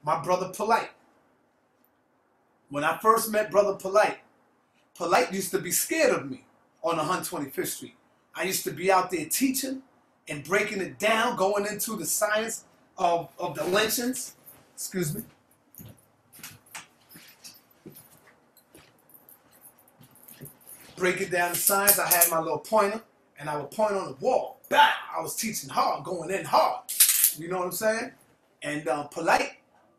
my brother Polight. When I first met brother Polight, Polight used to be scared of me on 125th Street. I used to be out there teaching and breaking it down, going into the science of the lynchings. Excuse me. Breaking down the science. I had my little pointer, and I would point on the wall. Bah! I was teaching hard, going in hard. You know what I'm saying? And Polight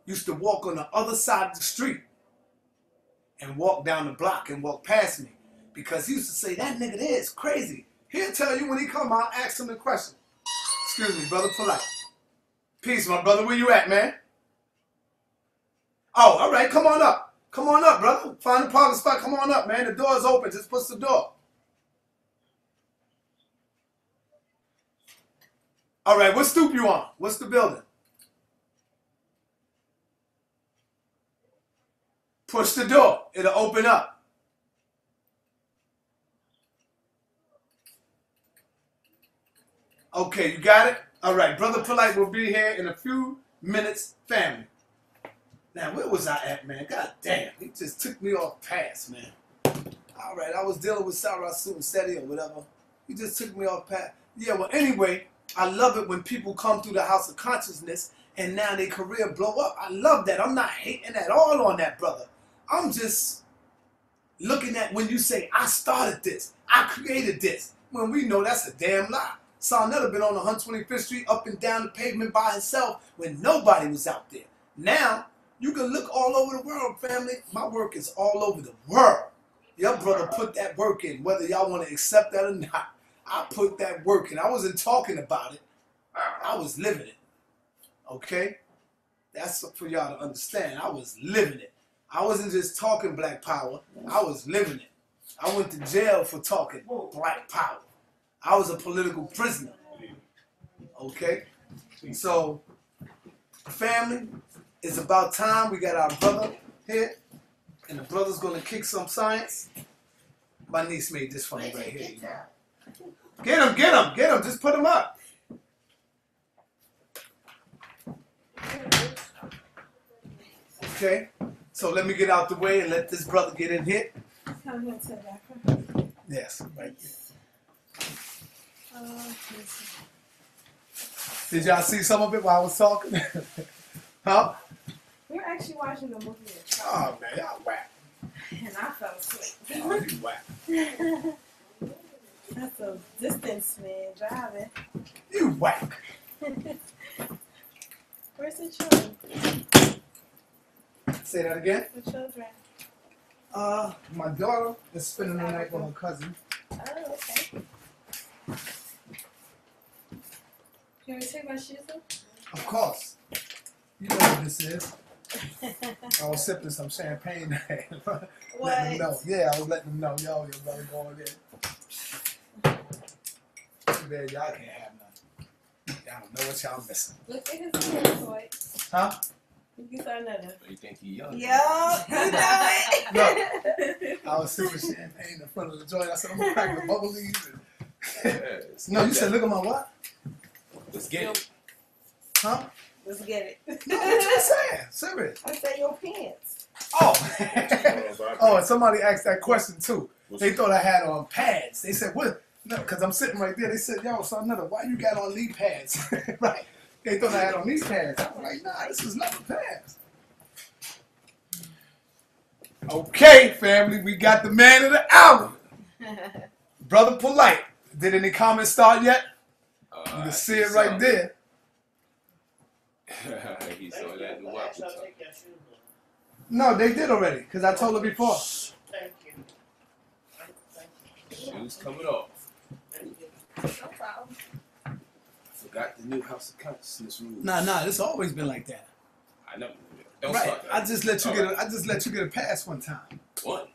used to walk on the other side of the street and walk down the block and walk past me, because he used to say, that nigga there is crazy. He'll tell you when he come out, ask him the question. Excuse me, brother Polight. Peace, my brother. Where you at, man? Oh, all right. Come on up. Come on up, brother. Find a parking spot. Come on up, man. The door is open. Just push the door. All right. What stoop you on? What's the building? Push the door. It'll open up. Okay, you got it? All right, brother Polight will be here in a few minutes, family. Now, where was I at, man? God damn, he just took me off path, man. All right, I was dealing with Sarah Seti or whatever. He just took me off path. Yeah, well, anyway, I love it when people come through the house of consciousness and now their career blow up. I love that. I'm not hating at all on that, brother. I'm just looking at when you say, I started this, I created this, when we know that's a damn lie. Sarnetta been on 125th Street up and down the pavement by himself when nobody was out there. Now, you can look all over the world, family. My work is all over the world. Your brother put that work in, whether y'all want to accept that or not. I put that work in. I wasn't talking about it. I was living it. Okay? That's for y'all to understand. I was living it. I wasn't just talking black power. I was living it. I went to jail for talking black power. I was a political prisoner. Okay? So, family, it's about time. We got our brother here, and the brother's going to kick some science. My niece made this for me right here. You know? Get him, get him, get him. Just put him up. Okay? So let me get out the way and let this brother get in here. Yes, right there. Did y'all see some of it while I was talking? Huh? We were actually watching the movie. Oh man, y'all whack. And I fell asleep. Oh, you whack. That's a distance man driving. You whack. Where's the children? Say that again? The children. My daughter is spending the night with her cousin. Oh, okay. Can we take my shoes off? Of course. You know what this is. I was sipping some champagne. Letting them know. Yeah, I was letting them know. Yo, your brother going in. Too bad y'all can't have none. Y'all don't know what y'all missing. Look at his hair, boy. Huh? You saw another. You think he young? Yo, you know it. Look, I was sipping champagne in front of the joint. I said, I'm going to crack the bubble leaves. No, You said, look at my what? Let's get it. Huh? Let's get it. No, what you saying? Serious. I said your pants. Oh. Oh, and somebody asked that question too. They thought I had on pads. They said, what? No, because I'm sitting right there. They said, yo, Sarnetta, why you got on knee pads? Right. They thought I had on knee pads. I was like, nah, this is leather pads. Okay, family, we got the man of the hour. Brother Polight. Did any comments start yet? You can see it right there. He saw that new watch. No, they did already, because I told her before. Thank you. Shoes coming off. No problem. Forgot the new house of consciousness rule. Nah, it's always been like that. I know. Don't Right. start that. I just let you get a pass one time. One.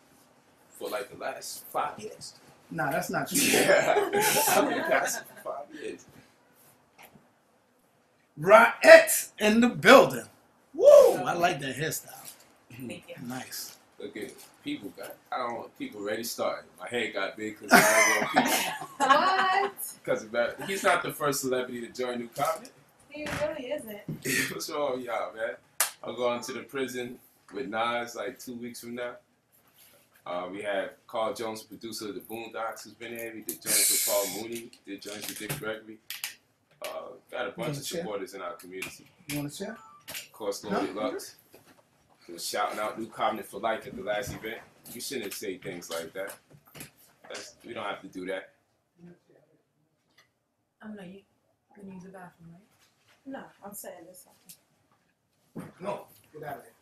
For like the last 5 years. Nah, that's not true. Yeah. I've been passing for 5 years. Right in the building. Woo! I like that hairstyle. Thank you. Nice. Look at people I don't want people ready started. My head got big because of people. What? Because he's not the first celebrity to join New Covenant. He really isn't. What's wrong with y'all, man? I'm going to the prison with Nas like 2 weeks from now. We have Carl Jones, producer of the Boondocks, who's been here. We did joints with Paul Mooney, did joints with Dick Gregory. Got a bunch of supporters in our community. You want to share? Of course, Loaded Lux. Was shouting out New Covenant for Life at the last event. You shouldn't say things like that. We don't have to do that. No, you can use the bathroom, right? No, I'm saying this. No, get out of there.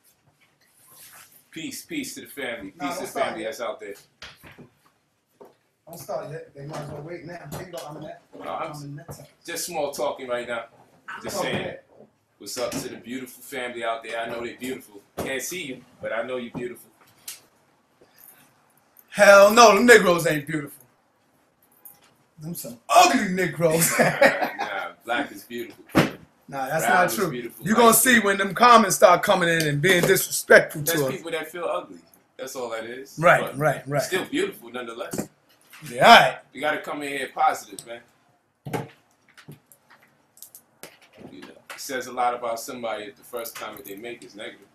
Peace to the family. No, Peace to the family that's out there. Don't start yet. They might as well wait now. Here you go, I'm in that. Just small talking right now. Just saying what's up to the beautiful family out there. I know they're beautiful. Can't see you, but I know you're beautiful. Hell no, them Negroes ain't beautiful. Them some ugly Negroes. Nah, black is beautiful. Nah, that's Brown not is true. beautiful. You're going to see when them comments start coming in and being disrespectful That's to us. people that feel ugly. That's all that is. Right, But right. Still beautiful nonetheless. Yeah, all right. You got to come in here positive, man. You know, it says a lot about somebody if the first comment they make is negative.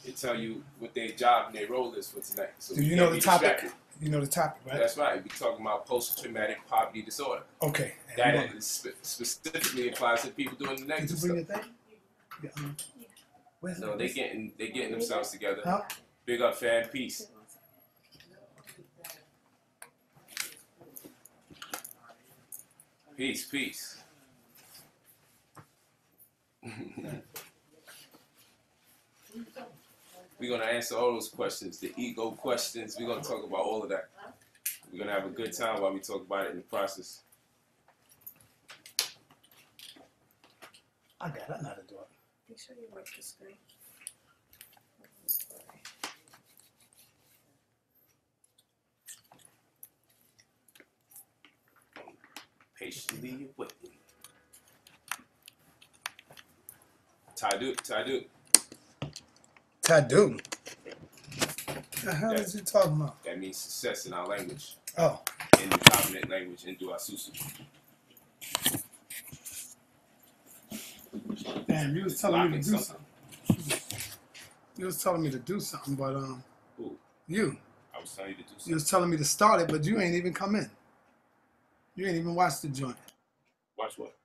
They tell you what their job and their role is for tonight. So Do you know the topic? You know the topic, right? That's right. We're talking about post-traumatic poverty disorder. Okay. That is specifically applies to people doing the Did negative you stuff. bring your thing? Yeah, where's No, they getting themselves together. Huh? Big up, fan. Peace. Peace. We're going to answer all those questions, the ego questions. We're going to talk about all of that. We're going to have a good time while we talk about it in the process. I got it. I know how to do it. Make sure you work the screen. Patiently waiting. Tadu. Tadu. The hell is he talking about? That means success in our language. Oh. In the dominant language, in Duasusu. Damn, you was telling me to do something. You was telling me to do something, but Who? you. I was telling you to do something. You was telling me to start it, but you ain't even come in. You ain't even watched the joint. Watch what?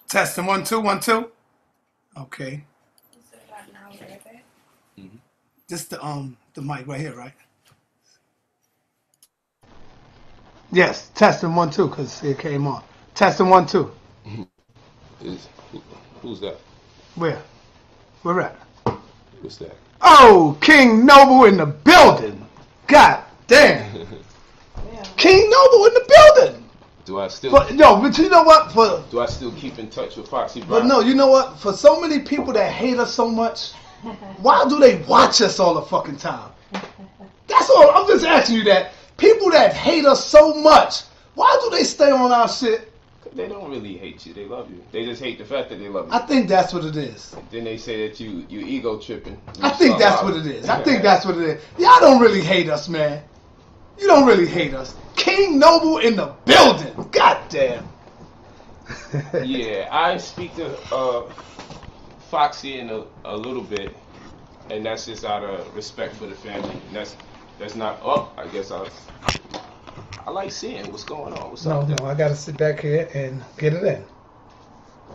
Testing 1 2 1 2. Okay. Just the mic right here, right? Yes, testing 1 2 because it came on. Testing 1 2. Who's that? Where at? What's that? Oh, King Noble in the building. God damn. King Noble in the building. Do I still? But you know what? Do I still keep in touch with Foxy But Brown? no, you know what? For so many people that hate us so much, why do they watch us all the fucking time? That's all. I'm just asking you that. People that hate us so much, why do they stay on our shit? They don't really hate you. They love you. They just hate the fact that they love you. I think that's what it is. Then they say that you ego tripping. I think that's what it is. I think that's what it is. Y'all don't really hate us, man. You don't really hate us. King Noble in the building. God damn. Yeah, I speak to Foxy in a little bit, and that's just out of respect for the family. And that's not. Oh, I guess I like seeing what's going on. What's up? No, I gotta sit back here and get it in.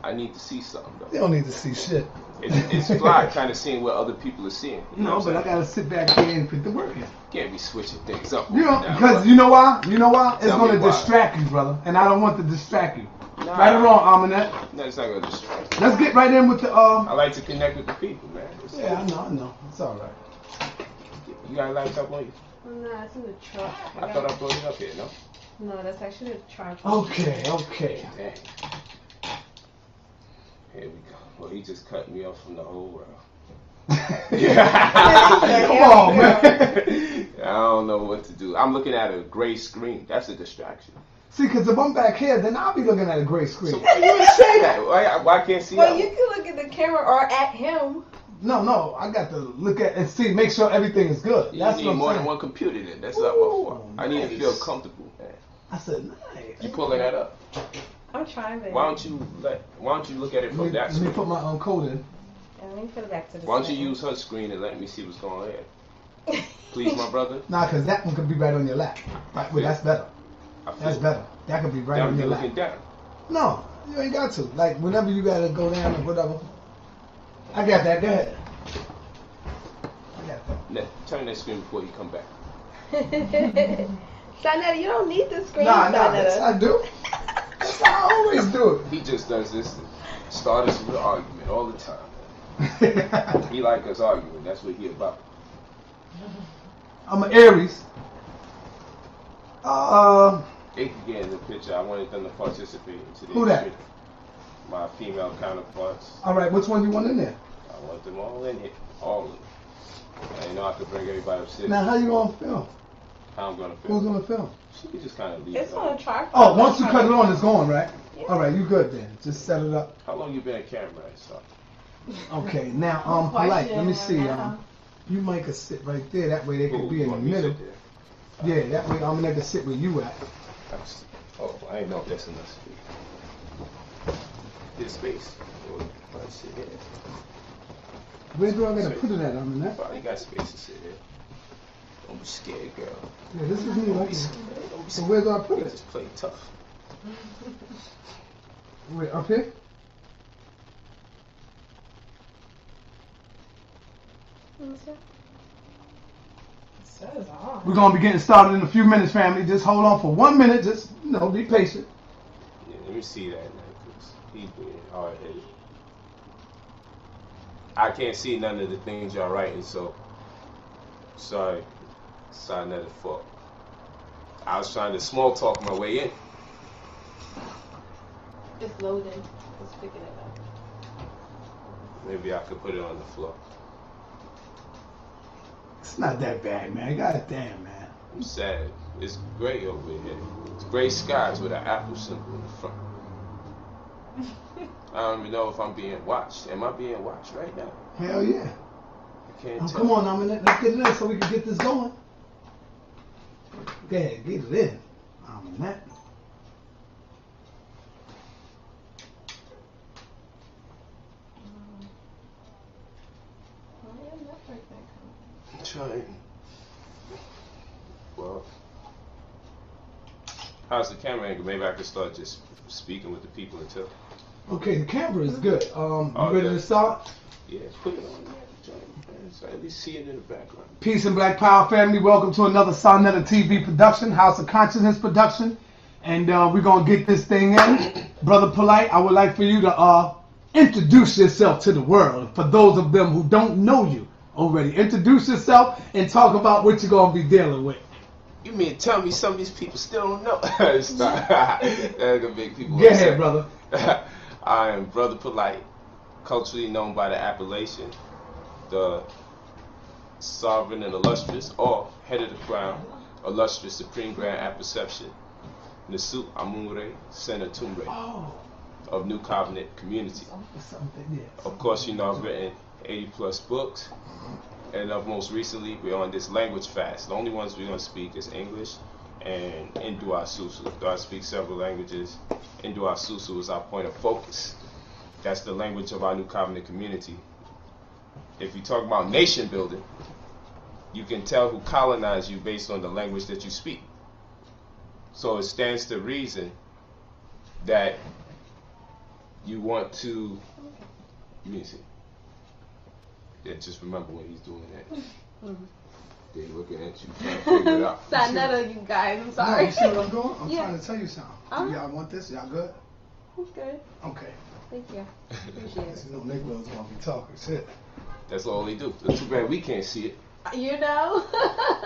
I need to see something though. You don't need to see shit. It's fly kind of seeing what other people are seeing. You know No, but I gotta sit back here and put the work in. Can't be switching things up. You know, now, because you know why? You know why? It's Tell me gonna why. distract you, brother. And I don't want to distract you. Nah. Right or wrong, Aminette? No, it's not gonna distract. Let's get right in with the I like to connect with the people, man. Yeah, I know. It's all right. You got a laptop on you? No, it's in the truck. I thought I brought it up here. No. No, that's actually a tripod. Okay. Dang. Here we go. Well, he just cut me off from the whole world. Come on, man. I don't know what to do. I'm looking at a gray screen. That's a distraction. See, because if I'm back here, then I'll be looking at a gray screen. So why you didn't say that? Why I can't see Well, that? you can look at the camera or at him. No, I got to look at and see, make sure everything is good. You That's need what I'm more saying. than one computer then. That's not my fault. I need to feel comfortable, man. I said, nice. You pulling that up? I'm trying, baby. Why don't you look at it from that Let me screen? put my code in. Let me put it back to the Why don't you screen. use her screen and let me see what's going on? Please, my brother. Nah, because that one could be right on your lap. Right, wait, that's better. I feel That's better. That could be right Now on you're your looking lap. down. No, you ain't got to. Like, whenever you got to go down or whatever. I got that. Go ahead. I got that. Now, turn that screen before you come back. Sonetta, you don't need the screen, Nah, Sonetta. yes, I do. That's how I always do He just does this to start us with an argument all the time. it. He like us arguing. That's what he about. I'm an Aries. They can get in the picture. I wanted them to participate in today's Who that? shit. My female counterparts. All right, which one you want in there? I want them all in here. All of them. I know I could bring everybody upstairs. Now, how you gonna film? How I'm gonna Who's film. gonna film? She can just kind of leave It's it on a on. tripod. Oh, once you cut it on, it's gone, right? Yeah. All right, you good then. Just set it up. How long you been at camera? So Okay, now, Polight. Let me see. You might could sit right there. That way they could be in the middle. Yeah, that way I'm gonna sit where you at. Oh, I ain't know if that's enough space. There's space. Oh, I sit here. Where do I gotta put it at? I'm in that. Probably got space to sit here. Don't be scared, girl. Yeah, this is me Don't right be here. scared. Don't be So scared. where do I put it? Just play tough. Wait, up here? Says on. We're gonna be getting started in a few minutes, family. Just hold on for 1 minute. Just be patient. Yeah, let me see that, man, because he being hard-headed. I can't see none of the things y'all writing, so sorry. Sorry, another fault. I was trying to small talk my way in. It's loading. It's picking it up. Maybe I could put it on the floor. It's not that bad, man. God damn, man. I'm sad. It's gray over here. It's gray skies with an apple symbol in the front. I don't even know if I'm being watched. Am I being watched right now? Hell yeah. I can't Oh, tell. come on, let's get it in so we can get this going. Go ahead, get it in. I'm in that. I'm trying. Well, how's the camera angle? Maybe I could start just speaking with the people until. Okay, the camera is good. You ready yeah. to start? Yeah, put it on there. So at least see it in the background. Peace and Black Power family. Welcome to another Sonetta TV production, House of Consciousness production. And we're going to get this thing in. Brother Polight, I would like for you to introduce yourself to the world. For those of them who don't know you already, introduce yourself and talk about what you're going to be dealing with. You mean tell me some of these people still don't know? That's gonna make people Go upset. ahead, brother. I am Brother Polight, culturally known by the appellation, the sovereign and illustrious, or head of the crown, illustrious supreme grand apperception, Nasut Amure Senatumre of New Covenant Community. Of course, you know I've written 80 plus books, and most recently we're on this language fast. The only ones we're going to speak is English and Indu-Asusu. Though I speak several languages, Indu-Asusu is our point of focus. That's the language of our New Covenant community. If you talk about nation building, you can tell who colonized you based on the language that you speak. So it stands to reason that you want to, let me see. Yeah, just remember when he's doing that. They're looking at you trying to figure it out. Sonetta, you guys, I'm No, sorry. you see what I'm doing? I'm Yeah. trying to tell you something. Y'all want this? Y'all good? I'm good. Okay. Thank you. Appreciate it. You know, Negroes gonna be talking shit. That's all they do. It's too bad we can't see it. You know?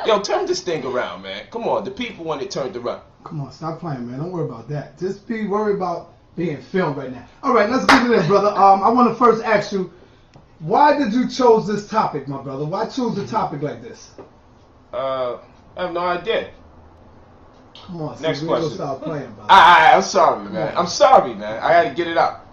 Yo, turn this thing around, man. Come on, the people want it turned around. Come on, stop playing, man. Don't worry about that. Just be worried about being filmed right now. All right, let's get it in, brother. I want to first ask you, why did you choose this topic, my brother? Why choose a topic like this? I have no idea. Come on, Next we're gonna question. start playing, brother. I'm sorry, man. I'm sorry, man. I had to get it out.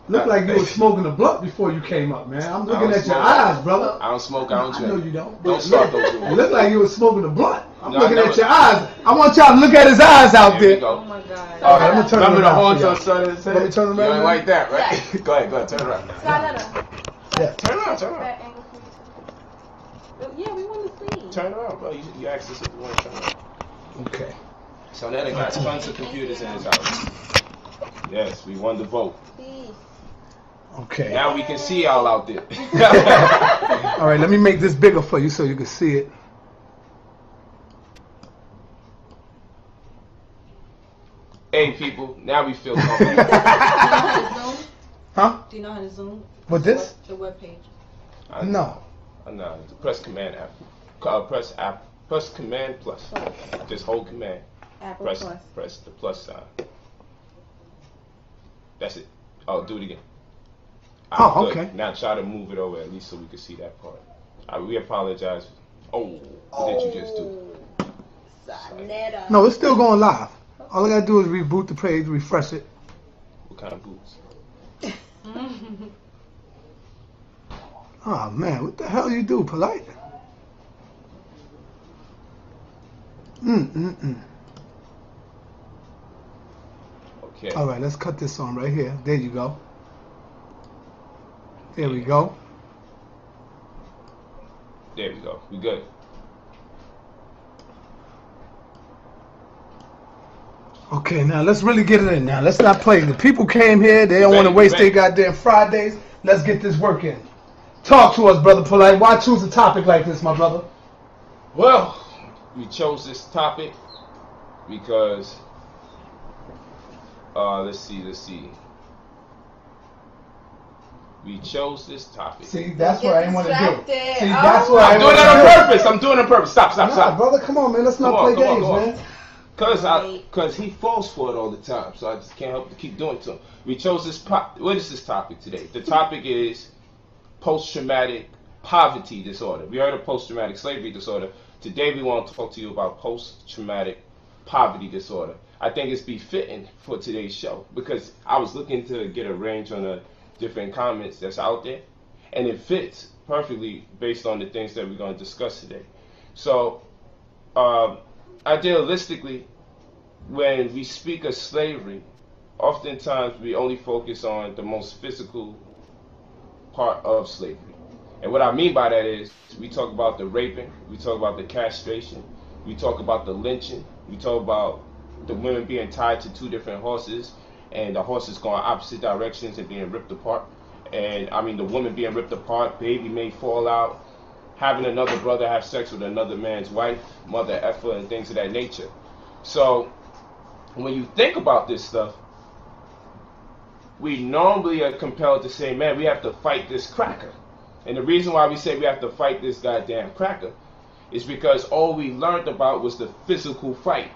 Look like you were smoking a blunt before you came up, man. I'm looking don't at your smoke. eyes, brother. I don't smoke, I don't I drink. know you don't. Don't start those It rules. looked like you were smoking a blunt. I'm No, I looking never- at your eyes. I want y'all to look at his eyes out There we there. go. Oh my God. All right, let me turn Remember the around horns for on y'all. Sunday's head? Let me turn around You ain't now. like that, right? Go ahead, turn around. Skyletter. Yeah. Turn around, turn around. That angle for you. Yeah, we want to see. Turn around, bro. You asked us if you want to turn around. Okay. So now they got tons of computers in his house. Yes, we won the vote. See. Okay. Now we can see y'all out there. All right, let me make this bigger for you so you can see it. Hey, people, now we feel comfortable. Do you know how to zoom? Huh? Do you know how to zoom? With this? The webpage. No. No, press Command app. Press Command plus. Just hold Command. Apple Press Plus. press the plus sign. That's it. Oh, do it again. Oh, Good. okay. Now try to move it over at least so we can see that part. We apologize. Oh, what did you just do? Sonetta. No, it's still going live. All I gotta do is reboot the page, refresh it. What kind of boots? Oh man, what the hell you do, Polight? Okay. All right, let's cut this on right here. There you go. There we go. There we go. We good. Okay, now let's really get it in. Now let's not play. The people came here. They don't want to Ready, waste ready. their goddamn Fridays. Let's get this work in. Talk to us, brother Polight. Why choose a topic like this, my brother? Well, we chose this topic because let's see. We chose this topic. See, that's what I didn't want to do. distracted. See, that's what I I'm doing didn't it want on to purpose. I'm doing it on purpose. Stop, do. Nah, stop. brother, come on, man. Let's not play games, man. Cause he falls for it all the time, so I just can't help to keep doing it to him. We chose this. What is this topic today? The topic is post-traumatic poverty disorder. We heard of post-traumatic slavery disorder. Today we want to talk to you about post-traumatic poverty disorder. I think it's befitting for today's show because I was looking to get a range on the different comments that's out there, and it fits perfectly based on the things that we're going to discuss today. So, idealistically, when we speak of slavery, oftentimes we only focus on the most physical part of slavery. And what I mean by that is we talk about the raping, we talk about the castration, we talk about the lynching, we talk about the women being tied to two different horses and the horses going opposite directions and being ripped apart. And I mean the woman being ripped apart, baby may fall out, having another brother have sex with another man's wife, mother effer, and things of that nature. So when you think about this stuff, we normally are compelled to say, man, we have to fight this cracker. And the reason why we say we have to fight this goddamn cracker is because all we learned about was the physical fight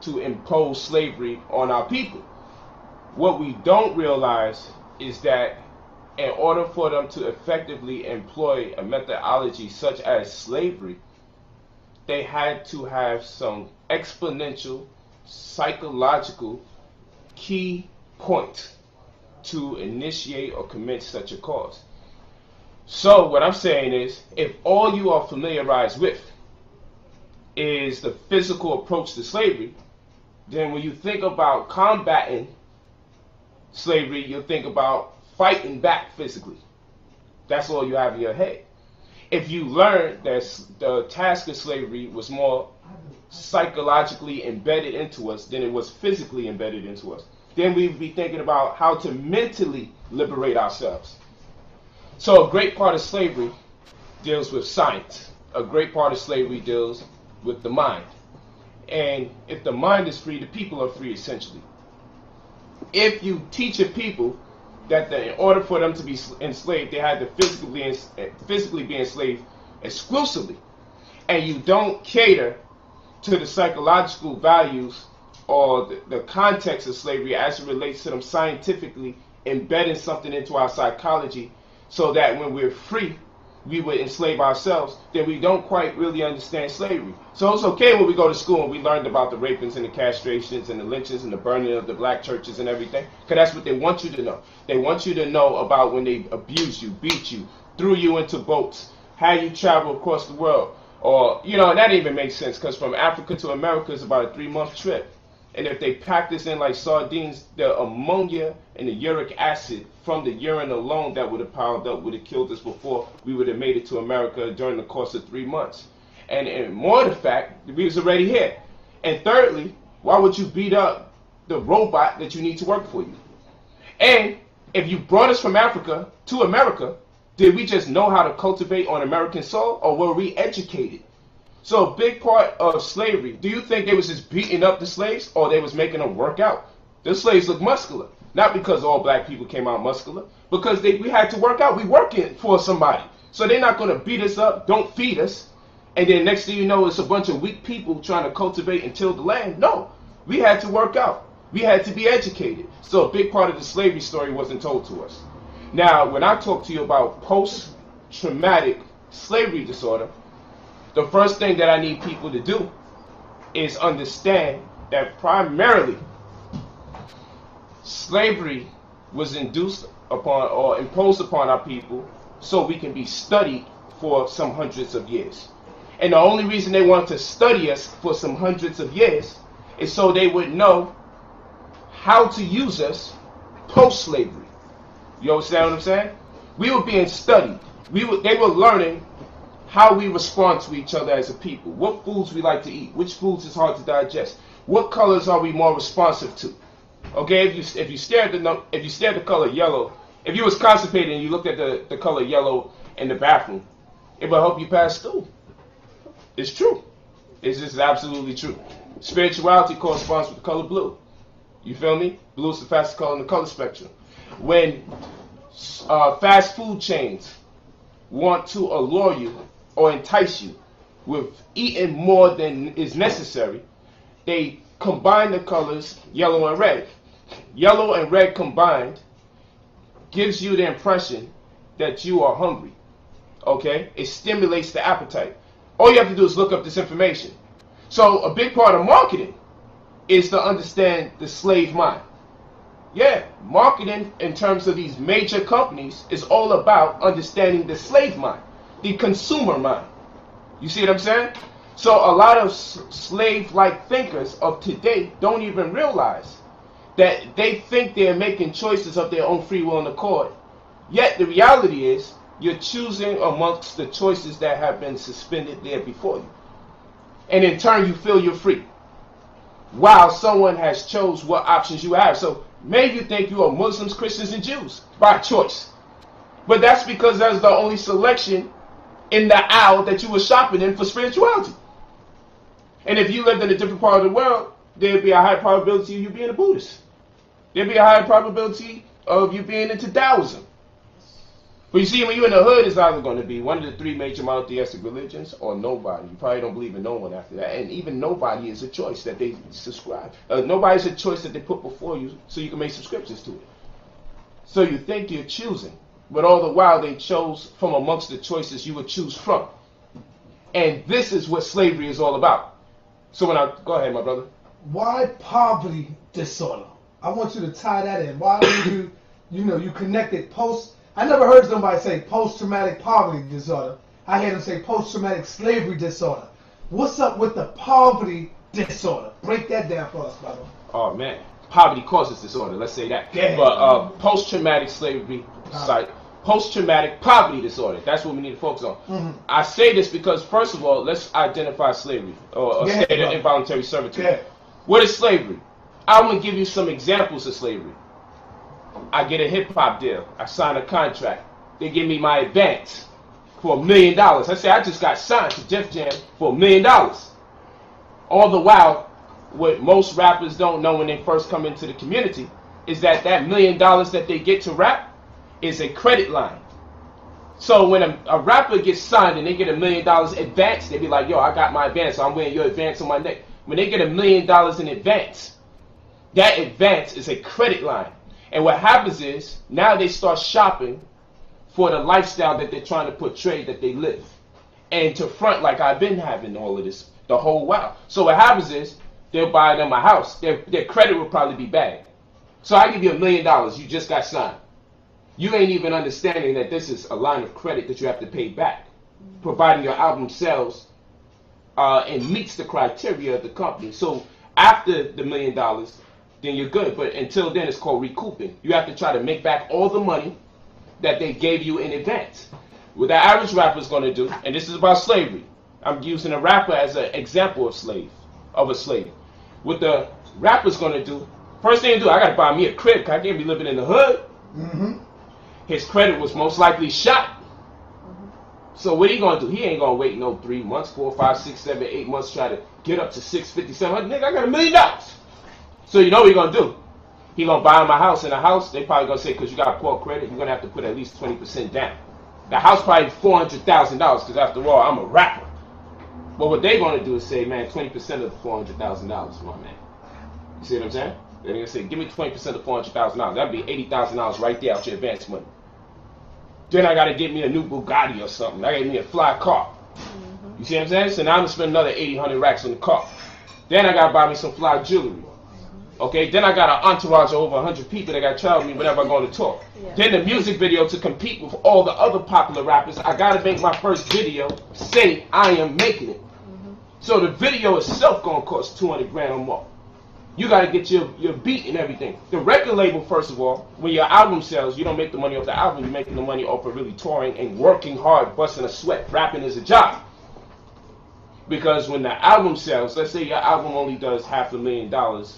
to impose slavery on our people. What we don't realize is that in order for them to effectively employ a methodology such as slavery, they had to have some exponential psychological key point to initiate or commit such a cause. So what I'm saying is, if all you are familiarized with is the physical approach to slavery, then when you think about combating slavery, you'll think about fighting back physically. That's all you have in your head. If you learn that the task of slavery was more psychologically embedded into us than it was physically embedded into us, then we'd be thinking about how to mentally liberate ourselves. So a great part of slavery deals with science. A great part of slavery deals with the mind. And if the mind is free, the people are free essentially. If you teach a people that in order for them to be enslaved, they had to physically be enslaved exclusively, and you don't cater to the psychological values or the context of slavery as it relates to them scientifically embedding something into our psychology so that when we're free, we would enslave ourselves, then we don't quite really understand slavery. So it's okay when we go to school and we learned about the rapings and the castrations and the lynchings and the burning of the black churches and everything, because that's what they want you to know. They want you to know about when they abused you, beat you, threw you into boats, had you travel across the world Or, you know, and that even makes sense because from Africa to America is about a 3-month trip. And if they pack this in like sardines, the ammonia and the uric acid from the urine alone that would have piled up would have killed us before we would have made it to America during the course of 3 months. And more the fact that we was already here. And thirdly, why would you beat up the robot that you need to work for you? And if you brought us from Africa to America, did we just know how to cultivate on American soil, or were we educated? So a big part of slavery, do you think they was just beating up the slaves, or they was making them work out? The slaves look muscular. Not because all black people came out muscular, because we had to work out. We working for somebody. So they're not going to beat us up, don't feed us, and then next thing you know, it's a bunch of weak people trying to cultivate and till the land. No, we had to work out. We had to be educated. So a big part of the slavery story wasn't told to us. Now, when I talk to you about post-traumatic slavery disorder, the first thing that I need people to do is understand that primarily slavery was induced upon or imposed upon our people so we can be studied for some hundreds of years. And the only reason they want to study us for some hundreds of years is so they would know how to use us post-slavery. You understand what I'm saying? We were being studied. They were learning how we respond to each other as a people. What foods we like to eat. Which foods is hard to digest. What colors are we more responsive to? Okay, if you stare at the color yellow, if you was constipated and you looked at the color yellow in the bathroom, it will help you pass through. It's true. It's just absolutely true. Spirituality corresponds with the color blue. You feel me? Blue is the fastest color in the color spectrum. When fast food chains want to allure you or entice you with eating more than is necessary, they combine the colors yellow and red. Yellow and red combined gives you the impression that you are hungry. Okay? It stimulates the appetite. All you have to do is look up this information. So a big part of marketing is to understand the slave mind. Yeah, marketing in terms of these major companies is all about understanding the slave mind, the consumer mind. You see what I'm saying? So a lot of slave-like thinkers of today don't even realize that they think they're making choices of their own free will and accord. Yet the reality is you're choosing amongst the choices that have been suspended there before you. And in turn you feel you're free, while someone has chose what options you have. So maybe you think you are Muslims, Christians, and Jews by choice. But that's because that's the only selection in the aisle that you were shopping in for spirituality. And if you lived in a different part of the world, there'd be a high probability of you being a Buddhist. There'd be a high probability of you being into Taoism. But you see, when you're in the hood, it's either going to be one of the 3 major monotheistic religions or nobody. You probably don't believe in no one after that. And even nobody is a choice that they subscribe. Nobody's a choice that they put before you so you can make subscriptions to it. So you think you're choosing, but all the while they chose from amongst the choices you would choose from. And this is what slavery is all about. So go ahead, my brother. Why poverty disorder? I want you to tie that in. Why would you connected I never heard somebody say post-traumatic poverty disorder. I heard them say post-traumatic slavery disorder. What's up with the poverty disorder? Break that down for us, brother. Oh, man. Poverty causes disorder. Let's say that. Yeah. But post-traumatic slavery, post-traumatic poverty disorder. That's what we need to focus on. Mm-hmm. I say this because, first of all, let's identify slavery or a state of involuntary servitude. Yeah. What is slavery? I'm going to give you some examples of slavery. I get a hip-hop deal. I sign a contract. They give me my advance for $1 million. I say, I just got signed to Def Jam for $1 million. All the while, what most rappers don't know when they first come into the community is that $1 million that they get to rap is a credit line. So when a rapper gets signed and they get $1 million advance, they be like, yo, I got my advance, so I'm wearing your advance on my neck. When they get $1 million in advance, that advance is a credit line. And what happens is, now they start shopping for the lifestyle that they're trying to portray that they live. And to front like I've been having all of this the whole while. So what happens is, they'll buy them a house. Their credit will probably be bad. So I give you $1 million, you just got signed. You ain't even understanding that this is a line of credit that you have to pay back, providing your album sells and meets the criteria of the company. So after the $1 million, then you're good. But until then, it's called recouping. You have to try to make back all the money that they gave you in advance. What the average rapper is going to do, and this is about slavery. I'm using a rapper as an example of a slave. What the rapper's going to do, first thing to do, I got to buy me a crib because I can't be living in the hood. Mm-hmm. His credit was most likely shot. Mm-hmm. So what he going to do? He ain't going to wait no 3 months, 4, 5, 6, 7, 8 months, try to get up to $650, $700. Nigga, I got $1 million. So you know what he going to do? He going to buy him a house. In a house, they probably going to say, because you got poor credit, you're going to have to put at least 20% down. The house probably $400,000 because after all, I'm a rapper. But what they're going to do is say, man, 20% of the $400,000, my man. You see what I'm saying? They're going to say, give me 20% of $400,000. That'd be $80,000 right there out your advance money. Then I got to get me a new Bugatti or something. I got me a fly car. Mm-hmm. You see what I'm saying? So now I'm going to spend another 800 racks on the car. Then I got to buy me some fly jewelry. Okay, then I got an entourage of over 100 people that got to travel me whenever I go to talk. Yeah. Then the music video to compete with all the other popular rappers, I got to make my first video say I am making it. Mm-hmm. So the video itself going to cost 200 grand or more. You got to get your beat and everything. The record label, first of all, when your album sells, you don't make the money off the album. You're making the money off of really touring and working hard, busting a sweat. Rapping is a job. Because when the album sells, let's say your album only does $500,000,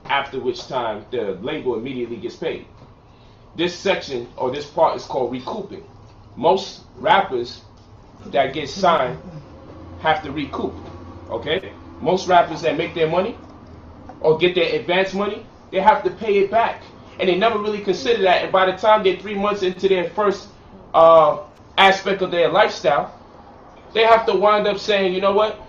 after which time the label immediately gets paid. This section or this part is called recouping. Most rappers that get signed have to recoup. Okay? Most rappers that make their money or get their advance money, they have to pay it back. And they never really consider that. And by the time they're 3 months into their first aspect of their lifestyle, they have to wind up saying, you know what?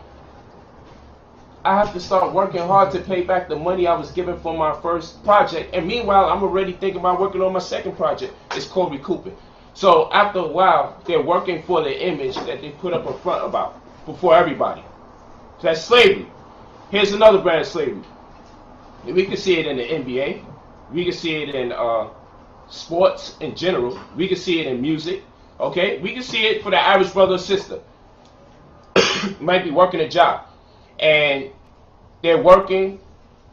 I have to start working hard to pay back the money I was given for my first project. And meanwhile, I'm already thinking about working on my second project. It's called recouping. So after a while, they're working for the image that they put up in front about before everybody. So that's slavery. Here's another brand of slavery. We can see it in the NBA. We can see it in sports in general. We can see it in music. Okay? We can see it for the average brother or sister. Might be working a job. And they're working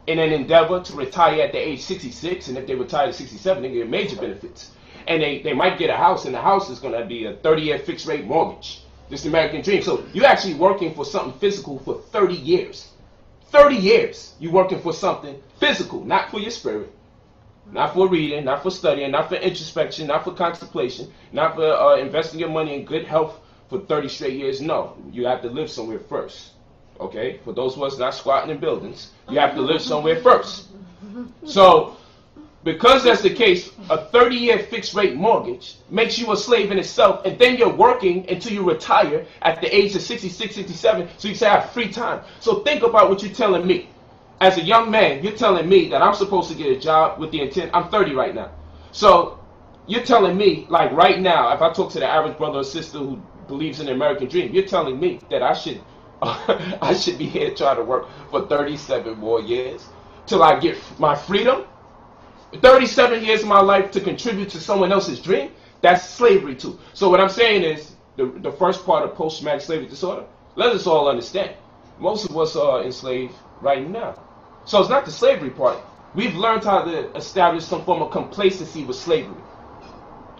in an endeavor to retire at the age 66. And if they retire at 67, they get major benefits. And they might get a house, and the house is going to be a 30-year fixed rate mortgage. This American dream. So you're actually working for something physical for 30 years. 30 years you're working for something physical, not for your spirit, not for reading, not for studying, not for introspection, not for contemplation, not for investing your money in good health for 30 straight years. No, you have to live somewhere first. Okay? For those of us not squatting in buildings, you have to live somewhere first. So, because that's the case, a 30-year fixed rate mortgage makes you a slave in itself, and then you're working until you retire at the age of 66, 67, so you say I have free time. So think about what you're telling me. As a young man, you're telling me that I'm supposed to get a job with the intent. I'm 30 right now. So you're telling me, like right now, if I talk to the average brother or sister who believes in the American dream, you're telling me that I should be here trying to work for 37 more years till I get my freedom. 37 years of my life to contribute to someone else's dream, that's slavery too. So what I'm saying is, the first part of post-traumatic slavery disorder, let us all understand, most of us are enslaved right now. So it's not the slavery part. We've learned how to establish some form of complacency with slavery.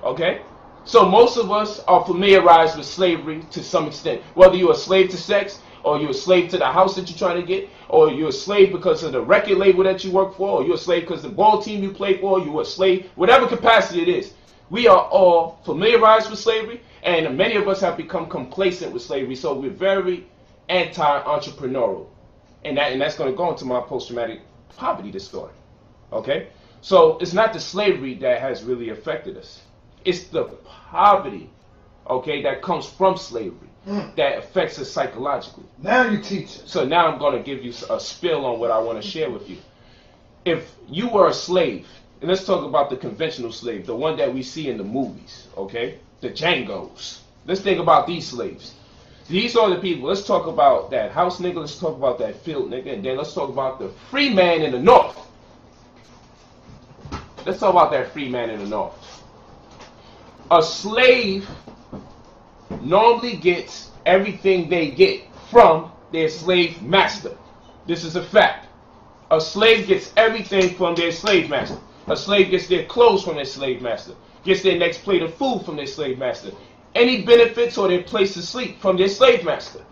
Okay? So most of us are familiarized with slavery to some extent. Whether you're a slave to sex, or you're a slave to the house that you're trying to get, or you're a slave because of the record label that you work for, or you're a slave because of the ball team you play for, you're a slave, whatever capacity it is. We are all familiarized with slavery, and many of us have become complacent with slavery, so we're very anti-entrepreneurial. And that's going to go into my post-traumatic poverty disorder. Okay? So it's not the slavery that has really affected us. It's the poverty, okay, that comes from slavery. That affects us psychologically. Now you teach it. So now I'm going to give you a spill on what I want to share with you. If you were a slave, and let's talk about the conventional slave, the one that we see in the movies, okay? The Django's. Let's think about these slaves. These are the people. Let's talk about that house nigga. Let's talk about that field nigga. And then let's talk about the free man in the north. Let's talk about that free man in the north. A slave normally gets everything they get from their slave master. This is a fact. A slave gets everything from their slave master. A slave gets their clothes from their slave master. Gets their next plate of food from their slave master. Any benefits or their place to sleep from their slave master.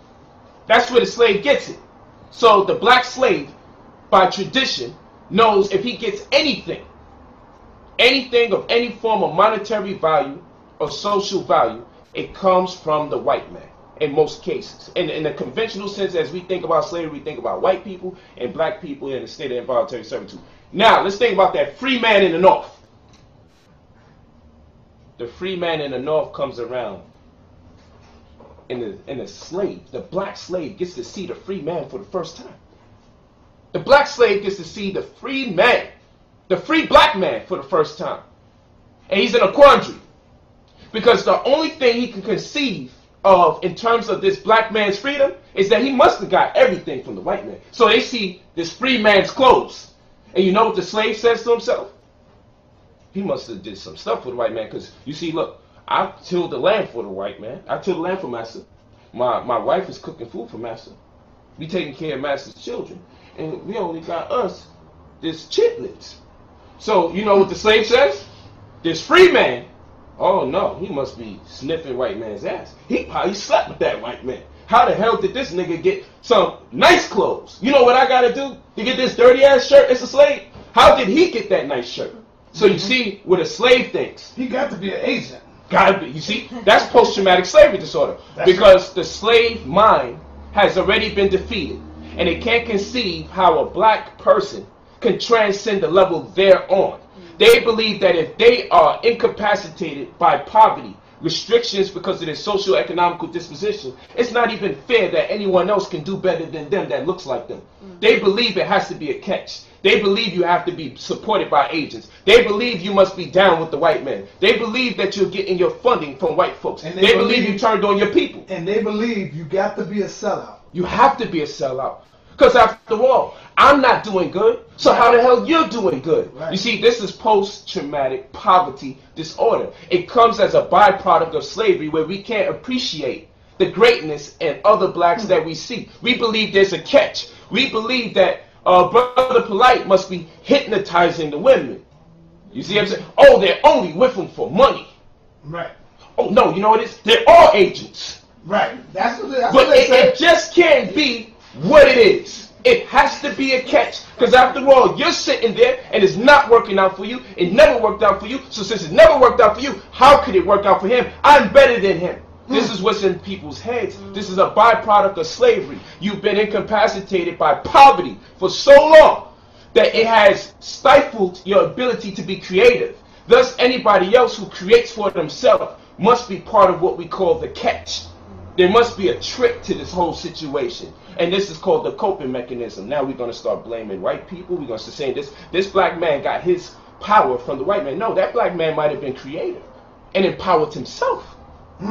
That's where the slave gets it. So the black slave, by tradition, knows if he gets anything of any form of monetary value or social value, it comes from the white man in most cases. In the conventional sense, as we think about slavery, we think about white people and black people in the state of involuntary servitude. Now, let's think about that free man in the North. The free man in the North comes around, and the slave, the black slave, gets to see the free man for the first time. The black slave gets to see the free man, the free black man for the first time. And he's in a quandary. Because the only thing he can conceive of in terms of this black man's freedom is that he must have got everything from the white man. So they see this free man's clothes. And you know what the slave says to himself? He must have did some stuff for the white man. Because you see, look, I tilled the land for the white man. I tilled the land for master. My wife is cooking food for master. We taking care of master's children. And we only got us this chitlets. So you know what the slave says? This free man, oh no, he must be sniffing white man's ass. He probably slept with that white man. How the hell did this nigga get some nice clothes? You know what I gotta do to get this dirty ass shirt as a slave? How did he get that nice shirt? So you see what a slave thinks. He got to be an agent. Gotta be. You see, that's post-traumatic slavery disorder. Because the slave mind has already been defeated. And it can't conceive how a black person can transcend the level they're on. They believe that if they are incapacitated by poverty, restrictions because of their socio-economical disposition, it's not even fair that anyone else can do better than them that looks like them. They believe it has to be a catch. They believe you have to be supported by agents. They believe you must be down with the white man. They believe that you're getting your funding from white folks. And they believe you turned on your people. And they believe you got to be a sellout. You have to be a sellout. Because after all, I'm not doing good, so how the hell you're doing good? Right. You see, this is post-traumatic poverty disorder. It comes as a byproduct of slavery where we can't appreciate the greatness in other blacks that we see. We believe there's a catch. We believe that Brother Polight must be hypnotizing the women. You see what I'm saying? Oh, they're only with them for money. Right. Oh, no, you know what it is? They're all agents. Right. That's what it just can't be what it is. It has to be a catch. Because after all, you're sitting there and it's not working out for you. It never worked out for you. So since it never worked out for you, how could it work out for him? I'm better than him. This is what's in people's heads. This is a byproduct of slavery. You've been incapacitated by poverty for so long that it has stifled your ability to be creative. Thus, anybody else who creates for themselves must be part of what we call the catch. There must be a trick to this whole situation. And this is called the coping mechanism. Now we're going to start blaming white people. We're going to start saying this black man got his power from the white man. No, that black man might have been creative and empowered himself.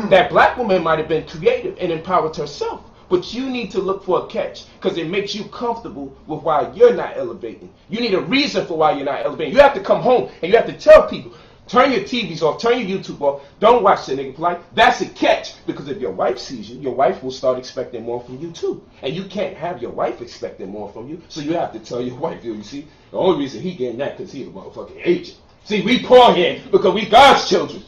That black woman might have been creative and empowered herself. But you need to look for a catch because it makes you comfortable with why you're not elevating. You need a reason for why you're not elevating. You have to come home and you have to tell people, turn your TVs off, turn your YouTube off, don't watch the nigga Polight. That's a catch, because if your wife sees you, your wife will start expecting more from you too. And you can't have your wife expecting more from you, so you have to tell your wife, you see, the only reason he getting that because he a motherfucking agent. See, we poor here because we God's children.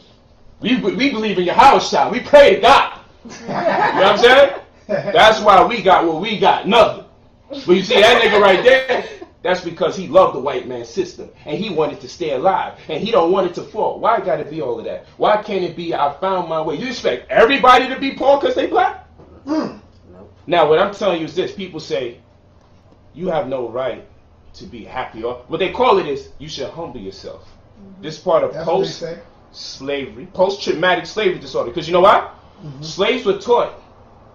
We believe in your house child. We pray to God. You know what I'm saying? That's why we got what we got, nothing. But you see that nigga right there, that's because he loved the white man's system and he wanted to stay alive and he don't want it to fall. Why got to be all of that? Why can't it be I found my way? You expect everybody to be poor because they black? Nope. Now what I'm telling you is this. People say you have no right to be happy. Or what they call it is you should humble yourself. This part of post-slavery, post-traumatic slavery disorder. Because you know why? Slaves were taught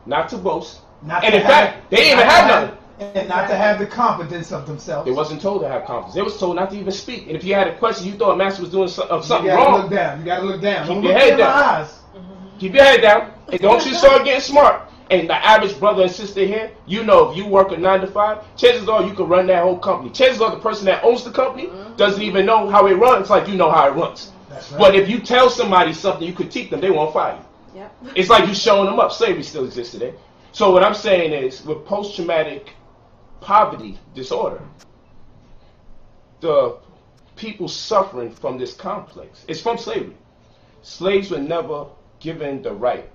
not to boast. And in fact, they didn't even have nothing. And not to have the confidence of themselves. They wasn't told to have confidence. They was told not to even speak. And if you had a question, you thought master was doing something wrong. You gotta look down. You gotta look down. Keep your head down. Keep your head down. And don't you start getting smart. And the average brother and sister here, you know if you work a 9 to 5, chances are you can run that whole company. Chances are the person that owns the company doesn't even know how it runs like you know how it runs. That's right. But if you tell somebody something, you critique them, they won't fire you. Yep. It's like you showing them up. Slavery still exists today. So what I'm saying is, with post-traumatic poverty disorder, the people suffering from this complex, it's from slavery. Slaves were never given the right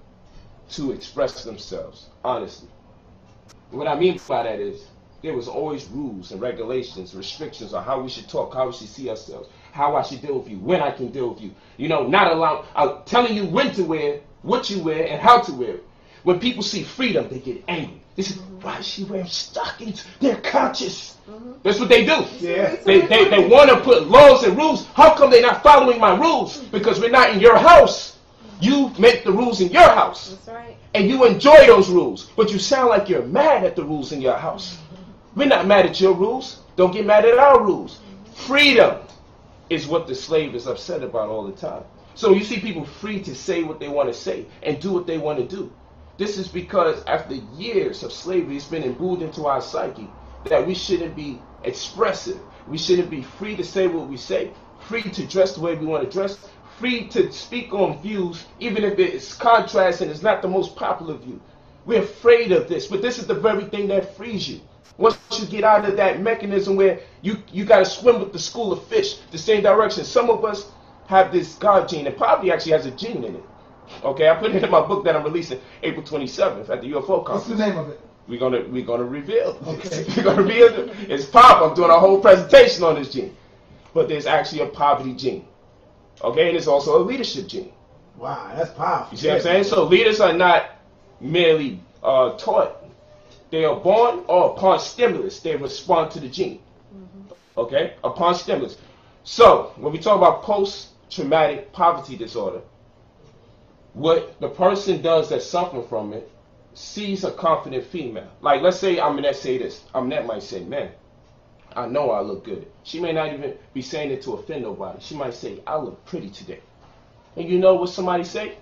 to express themselves, honestly. What I mean by that is, there was always rules and regulations, restrictions on how we should talk, how we should see ourselves, how I should deal with you, when I can deal with you. You know, not allowing, telling you when to wear, what you wear, and how to wear it. When people see freedom, they get angry. They say, why is she wearing stockings? They're conscious. That's what they do. Yeah. They want to put laws and rules. How come they're not following my rules? Because we're not in your house. You make the rules in your house. That's right. And you enjoy those rules. But you sound like you're mad at the rules in your house. We're not mad at your rules. Don't get mad at our rules. Freedom is what the slave is upset about all the time. So you see people free to say what they want to say and do what they want to do. This is because after years of slavery, it's been imbued into our psyche that we shouldn't be expressive. We shouldn't be free to say what we say, free to dress the way we want to dress, free to speak on views, even if it's contrast and it's not the most popular view. We're afraid of this, but this is the very thing that frees you. Once you get out of that mechanism where you got to swim with the school of fish the same direction. Some of us have this God gene, and poverty actually has a gene in it. Okay, I put it in my book that I'm releasing April 27th at the UFO conference. What's the name of it? We're gonna reveal. Okay. We're gonna reveal it. It's powerful. I'm doing a whole presentation on this gene, but there's actually a poverty gene. Okay, and it's also a leadership gene. Wow, that's powerful. You see what I'm saying? So leaders are not merely taught. They are born, or upon stimulus, they respond to the gene. Okay? Upon stimulus. So, when we talk about post-traumatic poverty disorder, what the person does that's suffering from it, sees a confident female. Like, let's say Aminette say this. Aminette might say, man, I know I look good. She may not even be saying it to offend nobody. She might say, I look pretty today. And you know what somebody say?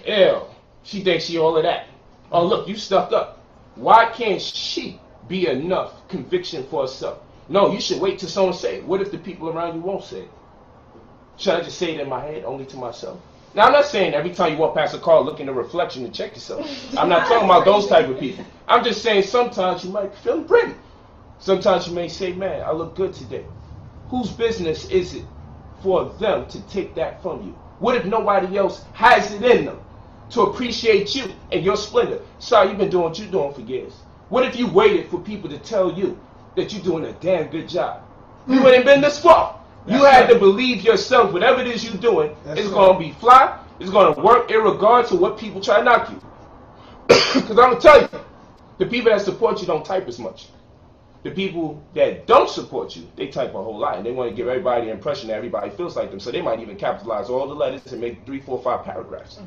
Ew, she thinks she all of that. Oh, look, you stuck up. Why can't she be enough conviction for herself? No, you should wait till someone say it. What if the people around you won't say it? Should I just say it in my head, only to myself? Now, I'm not saying every time you walk past a car, look in the reflection and check yourself. I'm not talking about those type of people. I'm just saying sometimes you might feel pretty. Sometimes you may say, man, I look good today. Whose business is it for them to take that from you? What if nobody else has it in them to appreciate you and your splendor? Sorry, you've been doing what you're doing for years. What if you waited for people to tell you that you're doing a damn good job? You wouldn't have been this far. You had to believe yourself, whatever it is you're doing, it's going to be fly, it's going to work irregardless of what people try to knock you. Because I'm going to tell you, the people that support you don't type as much. The people that don't support you, they type a whole lot, and they want to give everybody the impression that everybody feels like them, so they might even capitalize all the letters and make 3, 4, 5 paragraphs.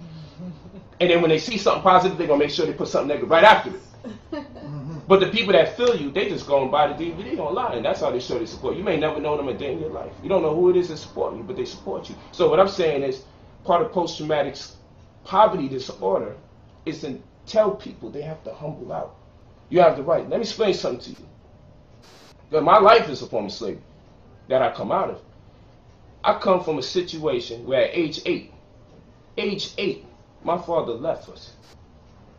And then when they see something positive, they're going to make sure they put something negative right after it. But the people that feel you, they just go and buy the DVD online, and that's how they show their support. You may never know them a day in your life. You don't know who it is that's supporting you, but they support you. So what I'm saying is, part of post-traumatic poverty disorder is to tell people they have to humble out. You have the right. Let me explain something to you. Because my life is a form of slavery that I come out of. I come from a situation where at age 8, my father left us.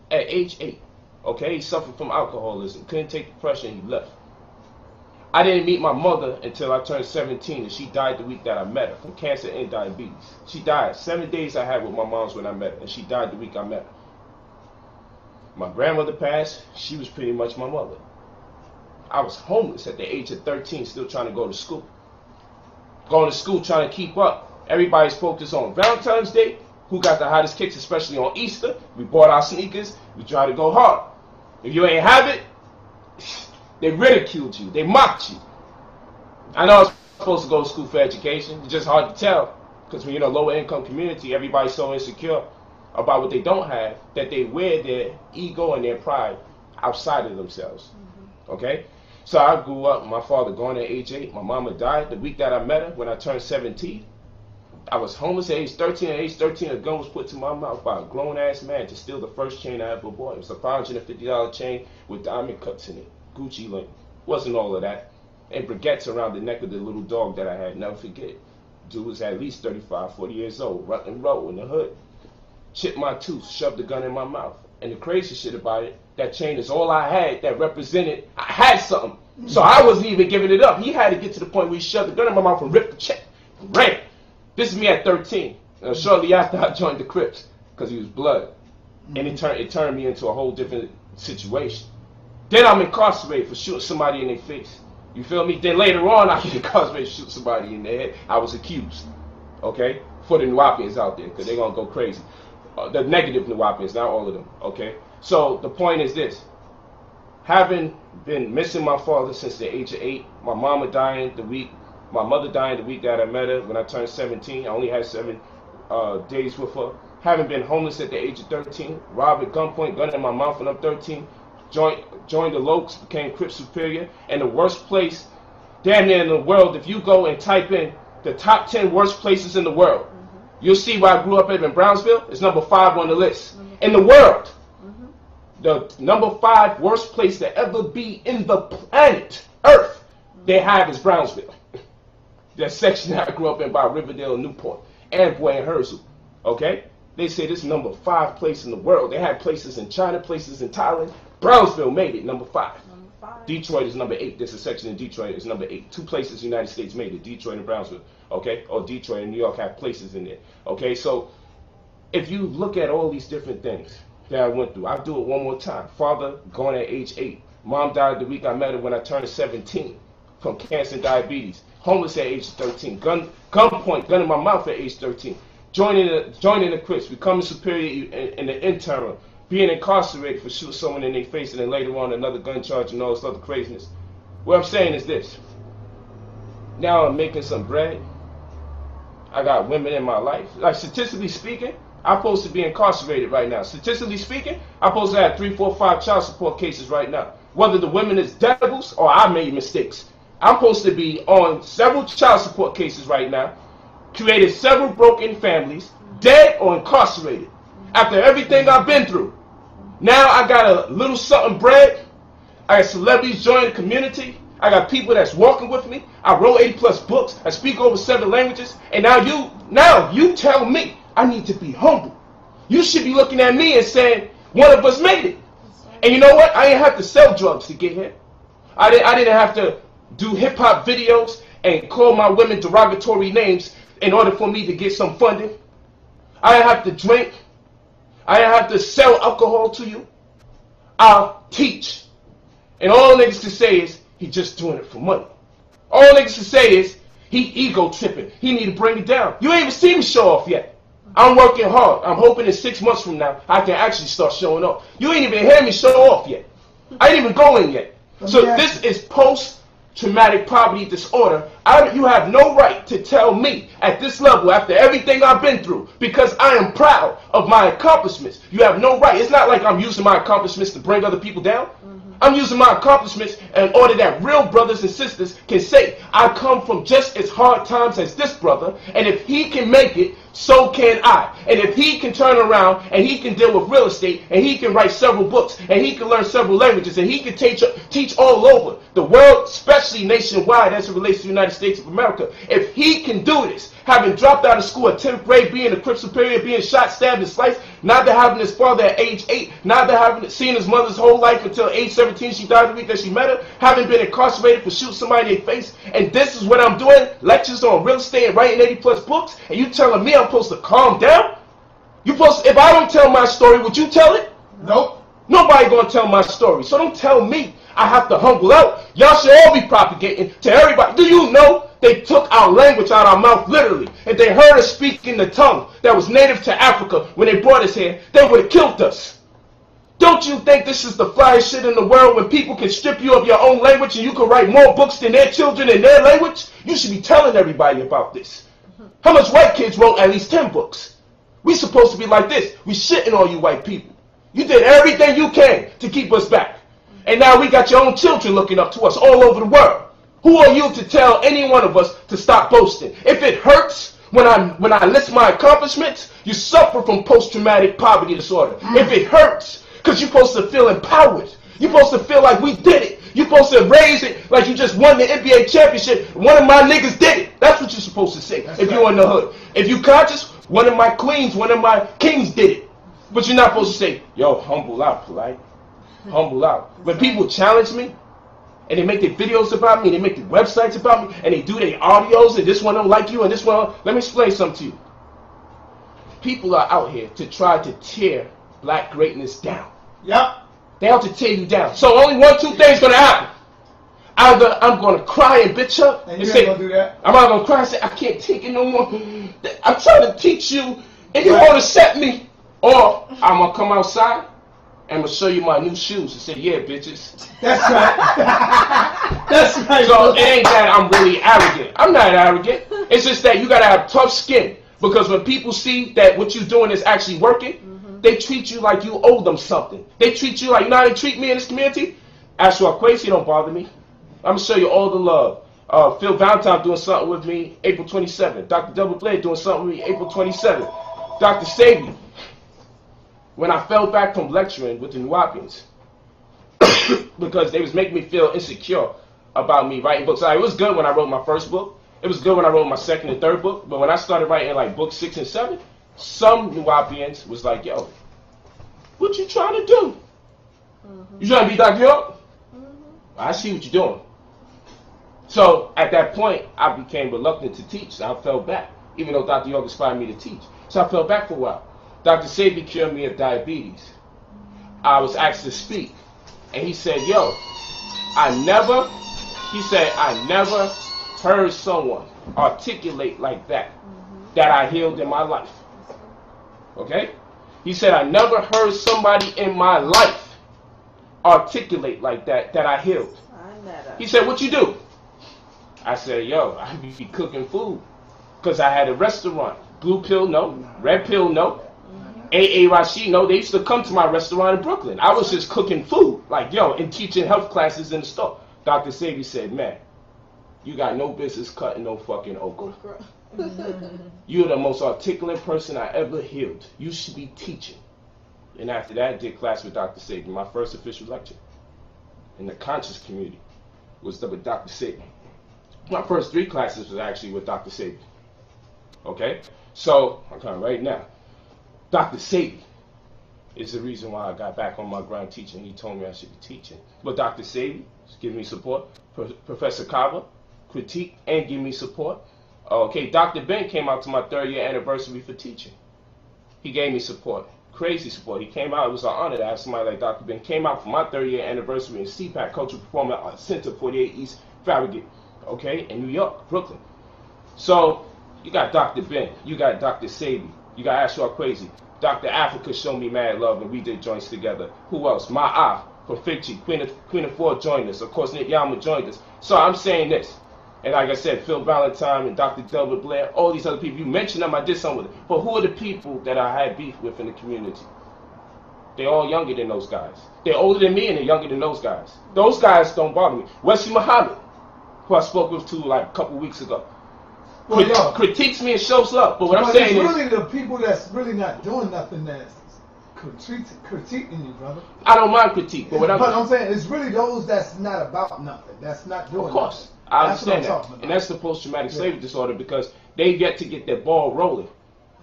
At age 8. Okay, he suffered from alcoholism, couldn't take the pressure, and he left. I didn't meet my mother until I turned 17, and she died the week that I met her from cancer and diabetes. She died 7 days I had with my mom's when I met her, and she died the week I met her. My grandmother passed, she was pretty much my mother. I was homeless at the age of 13, still trying to go to school. Going to school, trying to keep up. Everybody's focused on Valentine's Day, who got the hottest kicks, especially on Easter. We bought our sneakers, we tried to go hard. If you ain't have it, they ridiculed you, they mocked you. I know I was supposed to go to school for education, it's just hard to tell. Because when you're in a lower income community, everybody's so insecure about what they don't have that they wear their ego and their pride outside of themselves. Okay? So I grew up, my father gone at age 8, my mama died the week that I met her when I turned 17. I was homeless at age 13. At age 13, a gun was put to my mouth by a grown-ass man to steal the first chain I ever bought. It was a $550 chain with diamond cuts in it. Gucci link. Wasn't all of that. And baguettes around the neck of the little dog that I had. Never forget. Dude was at least 35, 40 years old. Rock and roll in the hood. Chipped my tooth. Shoved the gun in my mouth. And the crazy shit about it, that chain is all I had that represented I had something. So I wasn't even giving it up. He had to get to the point where he shoved the gun in my mouth and ripped the chain. Ran. This is me at 13. Shortly after I joined the Crips, because he was blood. And it turned me into a whole different situation. Then I'm incarcerated for shooting somebody in their face. You feel me? Then later on, I get incarcerated for shooting somebody in their head. I was accused. Okay? For the Nuwapians out there, because they're going to go crazy. The negative Nuwapians, not all of them. Okay? So the point is this. Having been missing my father since the age of 8, my mama dying my mother dying the week that I met her when I turned 17. I only had 7 days with her. Having been homeless at the age of 13, robbed at gunpoint, gun in my mouth when I'm 13, joined the Lokes, became Crip Superior, and the worst place damn near in the world, if you go and type in the top 10 worst places in the world, you'll see where I grew up in Brownsville. It's number 5 on the list. In the world, the number 5 worst place to ever be in the planet Earth, they have is Brownsville. That section that I grew up in by Riverdale and Newport, Amboy and Herzl. Okay? They say this is number 5 place in the world. They had places in China, places in Thailand. Brownsville made it, number 5. Detroit is number 8. There's a section in Detroit is number 8. 2 places in the United States made it, Detroit and Brownsville. Okay? Or Detroit and New York have places in there. Okay? So if you look at all these different things that I went through, I'll do it one more time. Father gone at age 8. Mom died the week I met her when I turned 17 from cancer and diabetes. Homeless at age 13. Gunpoint, gun in my mouth at age 13. Joining the Crips, becoming superior in the interim, being incarcerated for shooting someone in their face, and then later on another gun charge and all this other craziness. What I'm saying is this. Now I'm making some bread. I got women in my life. Like, statistically speaking, I'm supposed to be incarcerated right now. Statistically speaking, I'm supposed to have 3, 4, 5 child support cases right now. Whether the women is devils or I made mistakes. I'm supposed to be on several child support cases right now, created several broken families, dead or incarcerated. After everything I've been through, now I got a little something bread. I got celebrities joining the community. I got people that's walking with me. I wrote 80+ books. I speak over 7 languages. And now you tell me I need to be humble. You should be looking at me and saying, one of us made it. And you know what? I didn't have to sell drugs to get here. I didn't have to do hip-hop videos and call my women derogatory names in order for me to get some funding. I didn't have to drink. I didn't have to sell alcohol to you. I'll teach. And all niggas can say is, he just doing it for money. All niggas can say is, he ego tripping. He need to bring it down. You ain't even seen me show off yet. I'm working hard. I'm hoping in 6 months from now, I can actually start showing off. You ain't even hear me show off yet. I ain't even go in yet. So this is post-traumatic poverty disorder. You have no right to tell me at this level, after everything I've been through, because I am proud of my accomplishments. You have no right. It's not like I'm using my accomplishments to bring other people down. I'm using my accomplishments in order that real brothers and sisters can say, I come from just as hard times as this brother, and if he can make it, so can I. And if he can turn around and he can deal with real estate, and he can write several books, and he can learn several languages, and he can teach all over the world, especially nationwide as it relates to the United States of America. If he can do this, having dropped out of school at 10th grade, being a Crip Superior, being shot, stabbed, and sliced, neither having his father at age 8, neither having seen his mother's whole life until age 17, she died the week that she met her, having been incarcerated for shooting somebody in their face, and this is what I'm doing, lectures on real estate and writing 80+ books, and you telling me I'm supposed to calm down? If I don't tell my story, would you tell it? Nope. Nobody gonna tell my story, so don't tell me I have to humble out. Y'all should all be propagating to everybody. Do you know they took our language out of our mouth literally? If they heard us speak in the tongue that was native to Africa when they brought us here, they would have killed us. Don't you think this is the flyest shit in the world when people can strip you of your own language and you can write more books than their children in their language? You should be telling everybody about this. How much white kids wrote at least 10 books? We supposed to be like this. We shitting on you white people. You did everything you can to keep us back. And now we got your own children looking up to us all over the world. Who are you to tell any one of us to stop boasting? If it hurts when I list my accomplishments, you suffer from post-traumatic poverty disorder. If it hurts, because you're supposed to feel empowered. You're supposed to feel like we did it. You're supposed to raise it like you just won the NBA championship. One of my niggas did it. That's what you're supposed to say if you're in the hood. If you conscious, one of my queens, one of my kings did it. But you're not supposed to say, yo, humble out, Polight. Humble out. When people challenge me, and they make their videos about me, and they make their websites about me, and they do their audios, and this one don't like you, and this one, let me explain something to you. People are out here to try to tear black greatness down. Yep. They have to tear you down. So only one, two things going to happen. Either I'm going to cry and bitch up And you say, ain't gonna do that. I'm not going to cry and say, I can't take it no more. I'm trying to teach you, and you won't accept me. Or I'm going to come outside, and I'm going to show you my new shoes and say, yeah, bitches. That's right. That's right. So it ain't that I'm really arrogant. I'm not arrogant. It's just that you got to have tough skin. Because when people see that what you're doing is actually working, they treat you like you owe them something. They treat you like, you know how they treat me in this community? Accusations don't bother me. I'm going to show you all the love. Phil Valentine doing something with me April 27th. Dr. Double Blade doing something with me April 27th. Dr. Sabi, when I fell back from lecturing with the Nuwapians, because they was making me feel insecure about me writing books. It was good when I wrote my first book. It was good when I wrote my second and third book. But when I started writing like book 6 and 7, some Nuwapians was like, yo, what you trying to do? You trying to be Dr. York? I see what you're doing. So at that point, I became reluctant to teach. I fell back, even though Dr. York inspired me to teach. So I fell back for a while. Dr. Sabi cured me of diabetes. I was asked to speak. And he said, yo, I never heard someone articulate like that I healed in my life. Okay? He said, I never heard somebody in my life articulate like that I healed. He said, what you do? I said, yo, I be cooking food. Because I had a restaurant. Blue pill, no. Red pill, no. A.A. Rashid, no. They used to come to my restaurant in Brooklyn. I was just cooking food. Like, yo, and teaching health classes in the store. Dr. Sabi said, man, you got no business cutting no fucking okra. You're the most articulate person I ever healed. You should be teaching. And after that, I did class with Dr. Sabi. My first official lecture in the conscious community was with Dr. Sabi. My first 3 classes was actually with Dr. Sabi. Okay? So, I'm coming right now. Dr. Sabi is the reason why I got back on my grind teaching. He told me I should be teaching. But Dr. Sabi is giving me support. Professor Kava critique and give me support. Okay, Dr. Ben came out to my 3rd year anniversary for teaching. He gave me support. Crazy support. He came out. It was an honor to have somebody like Dr. Ben. Came out for my 3rd year anniversary in CPAC, Cultural Performance Center, 48 East Farragut. Okay, in New York, Brooklyn. So, you got Dr. Ben. You got Dr. Sabi. You got Accusations. Dr. Africa showed me mad love and we did joints together. Who else? Ma'a from Fig Tree. Queen of Four joined us. Of course, Nick Yama joined us. So I'm saying this. And like I said, Phil Valentine and Dr. Delbert Blair, all these other people, you mentioned them, I did something with them. But who are the people that I had beef with in the community? They're all younger than those guys. They're older than me and they're younger than those guys. Those guys don't bother me. Wesley Muhammad, who I spoke with too like a couple weeks ago, critiques me and shows love. But what I'm saying is, really the people that's really not doing nothing that's critiquing you, brother. I don't mind critique, but I'm saying it's really those that's not about nothing, that's not doing. Of course, nothing. I understand that, and that's the post-traumatic slavery disorder because they get to get their ball rolling,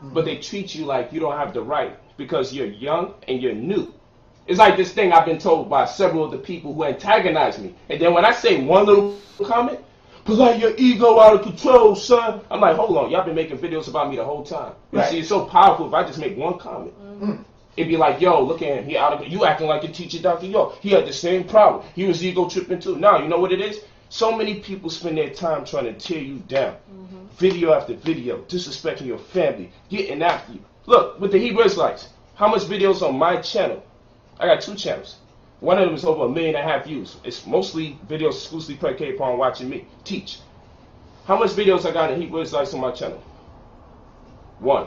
but they treat you like you don't have the right because you're young and you're new. It's like this thing I've been told by several of the people who antagonize me, and then when I say one little comment, Polight, your ego out of control, son. I'm like, hold on, y'all been making videos about me the whole time. You see, it's so powerful if I just make one comment. It'd be like, yo, look at him, he out of it. You acting like a teacher, Dr. York. He had the same problem. He was ego tripping too. Now, you know what it is? So many people spend their time trying to tear you down. Video after video, disrespecting your family, getting after you. Look, with the Hebrew Israelites, how much videos on my channel? I got 2 channels. One of them is over 1.5 million views. It's mostly videos exclusively predicated upon watching me teach. How much videos I got in Hebrew Israelites on my channel? 1.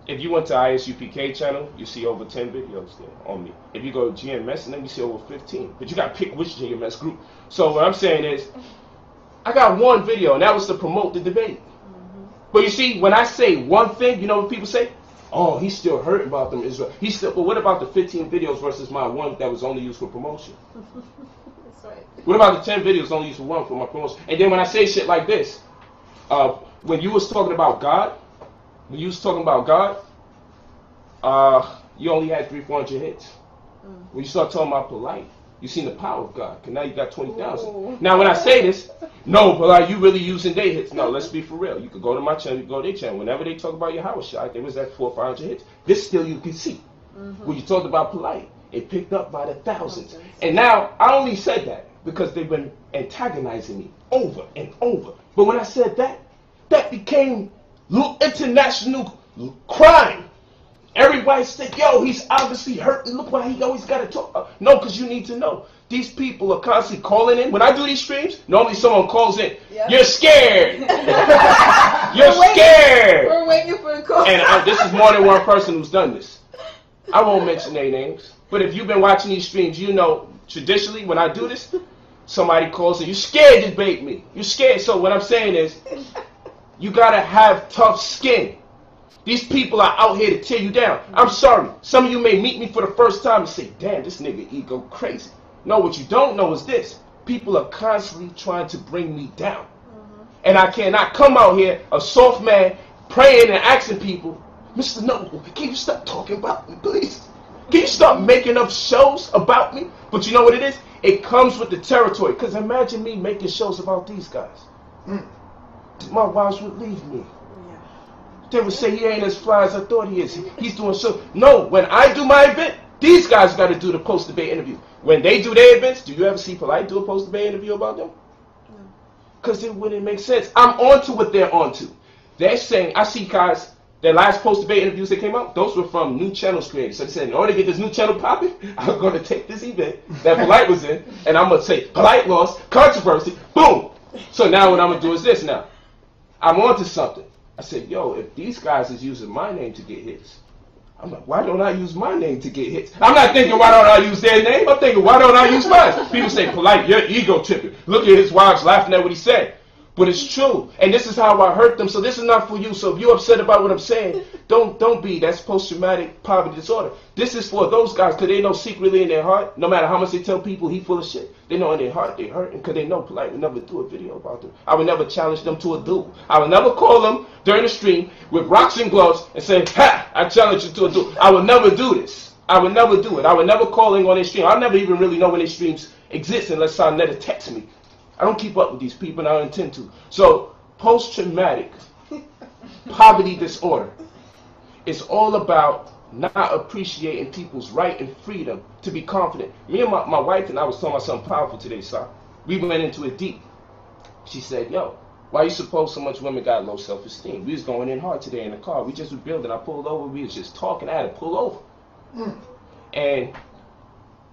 If you went to ISUPK channel, you see over 10 videos there on me. If you go to GMS, and then you see over 15. But you got to pick which GMS group. So what I'm saying is, I got 1 video, and that was to promote the debate. But you see, when I say one thing, you know what people say? Oh, he's still hurting about them Israel. But what about the 15 videos versus my 1 that was only used for promotion? That's right. What about the 10 videos only used for 1 for my promotion? And then when I say shit like this, when you was talking about God, you only had 300-400 hits. When you start talking about Polight, you seen the power of God, because now you got 20,000. Now, when I say this, no, Polight, you really using their hits. No, let's be for real. You could go to my channel, you could go to their channel. Whenever they talk about your house shot, there was that 400 or 500 hits. This still you can see. When you talked about Polight, it picked up by the thousands. And now, I only said that because they've been antagonizing me over and over. But when I said that, that became international crime. Everybody said, yo, he's obviously hurt, and look why he always got to talk. No, because you need to know. These people are constantly calling in. When I do these streams, normally someone calls in. Yep. You're scared. Scared. We're waiting for a call. And this is more than one person who's done this. I won't mention their names. But if you've been watching these streams, you know, traditionally, when I do this, somebody calls in. You're scared to debate me. You're scared. So what I'm saying is, you got to have tough skin. These people are out here to tear you down. I'm sorry. Some of you may meet me for the first time and say, damn, this nigga ego crazy. No, what you don't know is this. People are constantly trying to bring me down. And I cannot come out here, a soft man, praying and asking people, Mr. Noble, can you stop talking about me, please? Can you stop making up shows about me? But you know what it is? It comes with the territory. Because imagine me making shows about these guys. My wives would leave me. They would say he ain't as fly as I thought he is. He's doing so. No, when I do my event, these guys got to do the post-debate interview. When they do their events, do you ever see Polight do a post-debate interview about them? No. Because it wouldn't make sense. I'm onto what they're onto. They're saying, I see guys, their last post-debate interviews that came out, those were from new channels creators. So they said, in order to get this new channel popping, I'm going to take this event that Polight was in, and I'm going to say, Polight lost, controversy, boom. So now what I'm going to do is this now. I'm onto something. I said, yo, if these guys is using my name to get hits, I'm like, why don't I use my name to get hits? I'm not thinking, why don't I use their name? I'm thinking, why don't I use mine? People say, Polight, you're ego tripping. Look at his wives laughing at what he said. But it's true. And this is how I hurt them. So this is not for you. So if you're upset about what I'm saying, don't be. That's post-traumatic poverty disorder. This is for those guys because they know secretly in their heart, no matter how much they tell people he full of shit, they know in their heart they're hurting because they know Polight would never do a video about them. I would never challenge them to a duel. I would never call them during the stream with rocks and gloves and say, ha, I challenge you to a duel. I would never do this. I would never do it. I would never call in on their stream. I never even really know when their streams exist unless Sonetta texts me. I don't keep up with these people and I don't intend to. So post-traumatic poverty disorder is all about not appreciating people's right and freedom to be confident. Me and my wife and I was talking about something powerful today, son. We went into it deep. She said, yo, why you suppose so much women got low self-esteem? We was going in hard today in the car. We just were building. I pulled over. We was just talking. I had to pull over. And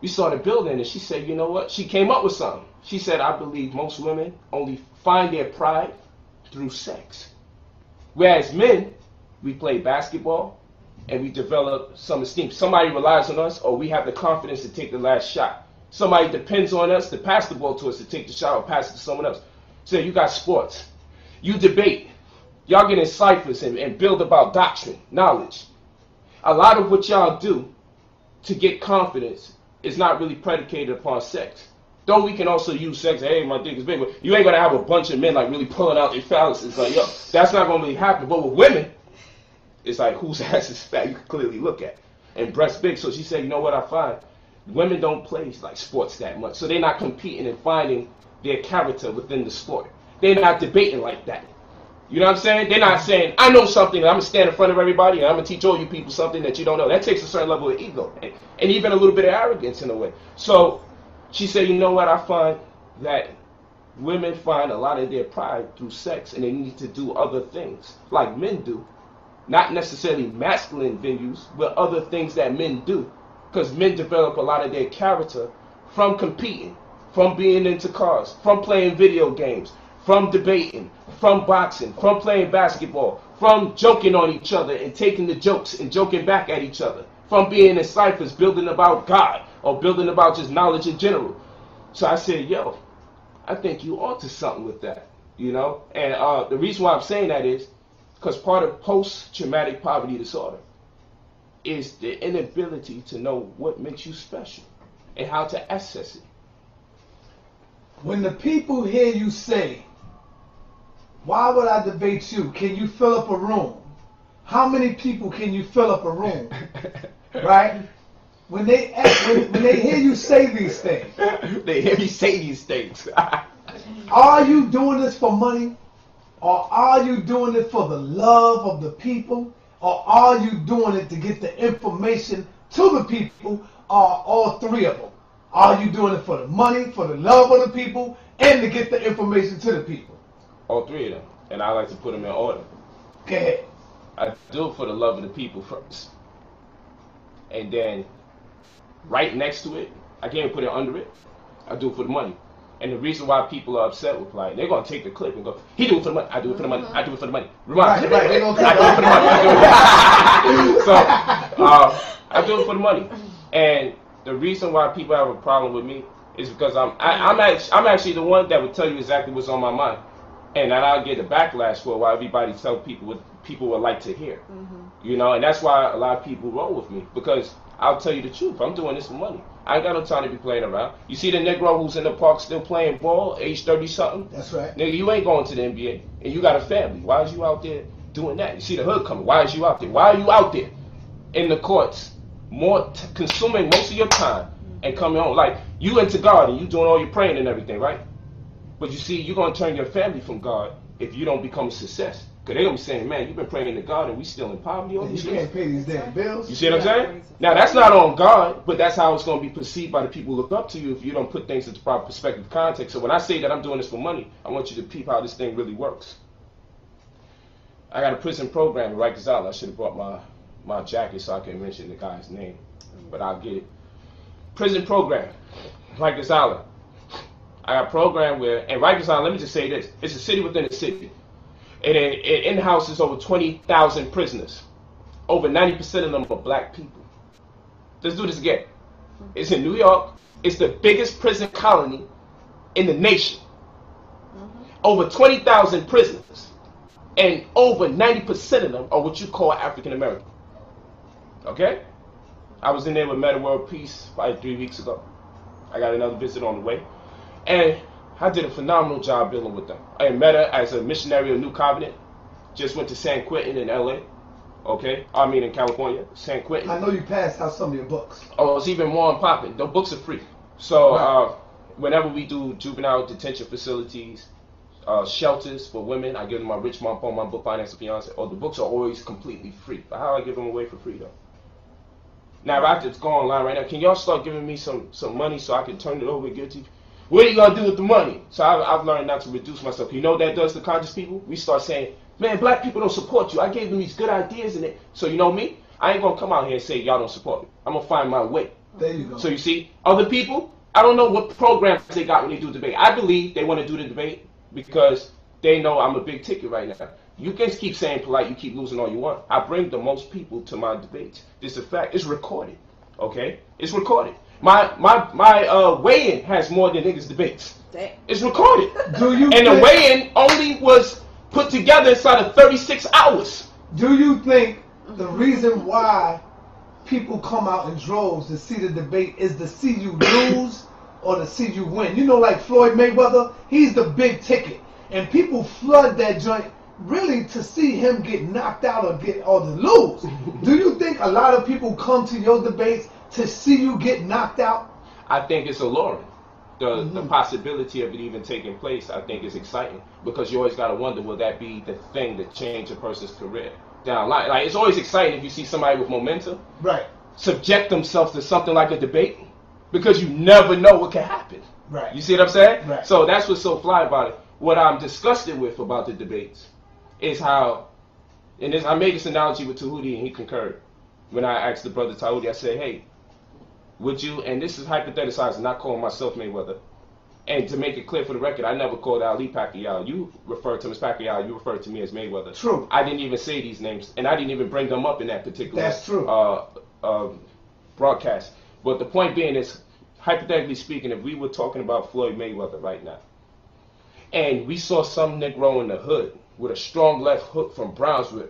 we started building and she said, you know what? She came up with something. She said, I believe most women only find their pride through sex. Whereas men, we play basketball and we develop some esteem. Somebody relies on us or we have the confidence to take the last shot. Somebody depends on us to pass the ball to us to take the shot or pass it to someone else. So you got sports. You debate. Y'all get in ciphers and build about doctrine, knowledge. A lot of what y'all do to get confidence is not really predicated upon sex. Though we can also use sex, hey, my dick is big, but you ain't going to have a bunch of men like really pulling out their phalluses. Like, yo, that's not going to really happen. But with women, it's like whose ass is fat, you can clearly look at. And breast big. So she said, you know what I find? Women don't play like sports that much. So they're not competing and finding their character within the sport. They're not debating like that. You know what I'm saying? They're not saying, I know something, and I'm going to stand in front of everybody, and I'm going to teach all you people something that you don't know. That takes a certain level of ego, and even a little bit of arrogance in a way. So she said, you know what, I find that women find a lot of their pride through sex, and they need to do other things, like men do. Not necessarily masculine venues, but other things that men do. Because men develop a lot of their character from competing, from being into cars, from playing video games, from debating, from boxing, from playing basketball, from joking on each other and taking the jokes and joking back at each other, from being in ciphers, building about God or building about just knowledge in general. So I said, yo, I think you onto something with that, you know? And the reason why I'm saying that is because part of post-traumatic poverty disorder is the inability to know what makes you special and how to access it. When the people hear you say, why would I debate you? Can you fill up a room? How many people can you fill up a room? right? When they hear you say these things, they hear me say these things. are you doing this for money? Or are you doing it for the love of the people? Or are you doing it to get the information to the people? Or all three of them? Are you doing it for the money, for the love of the people, and to get the information to the people? All three of them. And I like to put them in order. Go ahead. I do it for the love of the people first. And then right next to it, I can't even put it under it, I do it for the money. And the reason why people are upset with Polight, they're going to take the clip and go, he do it for the money, I do it for the money, I do it for the money. Right, they're going to I do it for the money, So, I do it for the money. And the reason why people have a problem with me is because I'm actually the one that would tell you exactly what's on my mind. And that I'll get the backlash for why everybody tell people what people would like to hear. You know, and that's why a lot of people roll with me, because I'll tell you the truth. I'm doing this for money. I ain't got no time to be playing around. You see the Negro who's in the park still playing ball, age 30-something? That's right. Nigga, you ain't going to the NBA, and you got a family. Why is you out there doing that? You see the hood coming. Why is you out there? Why are you out there in the courts, consuming most of your time and coming home? Like, you into God, and you doing all your praying and everything, right? But you see, you're going to turn your family from God if you don't become a success. Because they're going to be saying, man, you've been praying to God and we still in poverty. You can't pay these damn bills. You see what I'm saying? Now, that's not on God, but that's how it's going to be perceived by the people who look up to you if you don't put things into proper perspective context. So when I say that I'm doing this for money, I want you to peep how this thing really works. I got a prison program in Rikers Island. I should have brought my jacket so I can mention the guy's name, but I'll get it. Prison program, Rikers Island. I got a program where, and Rikers Island, let me just say this, it's a city within a city. And it in-houses over 20,000 prisoners. Over 90% of them are black people. Let's do this again. It's in New York. It's the biggest prison colony in the nation. Over 20,000 prisoners. And over 90% of them are what you call African American. Okay? I was in there with Meta World Peace probably 3 weeks ago. I got another visit on the way. And I did a phenomenal job dealing with them. I met her as a missionary of New Covenant. Just went to San Quentin in LA. Okay? I mean in California. San Quentin. I know you passed out some of your books. Oh, it's even more popping. The books are free. So right. Whenever we do juvenile detention facilities, shelters for women, I give them my Rich Mom Poem, my book Finance and Fiance. Oh, the books are always completely free. But how do I give them away for free though? Now if I have to go online right now, can y'all start giving me some money so I can turn it over and give it to you? What are you going to do with the money? So I've learned not to reduce myself. You know what that does to conscious people? We start saying, man, black people don't support you. I gave them these good ideas in it. So you know me? I ain't going to come out here and say y'all don't support me. I'm going to find my way. There you go. So you see, other people, I don't know what programs they got when they do debate. I believe they want to do the debate because they know I'm a big ticket right now. You can keep saying Polight, you keep losing all you want. I bring the most people to my debates. This is a fact. It's recorded. Okay? It's recorded. My weigh-in has more than niggas debates. It's recorded. And the weigh-in only was put together inside of 36 hours. Do you think the reason why people come out in droves to see the debate is to see you lose or to see you win? You know, like Floyd Mayweather, he's the big ticket. And people flood that joint really to see him get knocked out or to lose. Do you think a lot of people come to your debates to see you get knocked out? I think it's alluring. The possibility of it even taking place, I think, is exciting because you always got to wonder, will that be the thing that change a person's career down the line? Like, it's always exciting if you see somebody with momentum subject themselves to something like a debate because you never know what can happen. Right. You see what I'm saying? Right. So that's what's so fly about it. What I'm disgusted with about the debates is how, and I made this analogy with Tah-Fruity and he concurred. When I asked the brother Tah-Fruity, I said, hey, would you, and this is hypotheticizing, not calling myself Mayweather, and to make it clear for the record, I never called Ali Pacquiao. You referred to him as Pacquiao, you referred to me as Mayweather. True. I didn't even say these names, and I didn't even bring them up in that particular That's true. Broadcast. But the point being is, hypothetically speaking, if we were talking about Floyd Mayweather right now, and we saw some Negro in the hood with a strong left hook from Brownsville,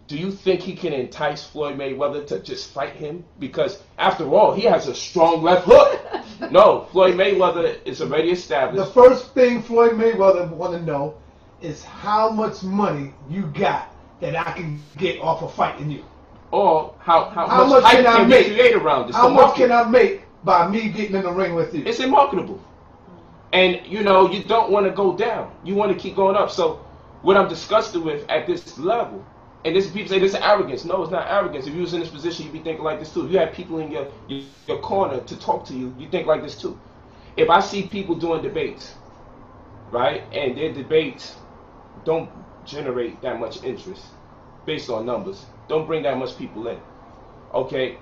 do you think he can entice Floyd Mayweather to just fight him? Because, after all, he has a strong left hook. No, Floyd Mayweather is already established. The first thing Floyd Mayweather want to know is how much money you got that I can get off of fighting you. or how much hype can I can make? be created around this. How much can I make by me getting in the ring with you? It's unmarketable. And, you know, you don't want to go down. You want to keep going up. So what I'm disgusted with at this level, and this people say this is arrogance. No, it's not arrogance. If you was in this position, you'd be thinking like this too. If you have people in your corner to talk to you, you think like this too. If I see people doing debates, right, and their debates don't generate that much interest based on numbers, don't bring that much people in, okay,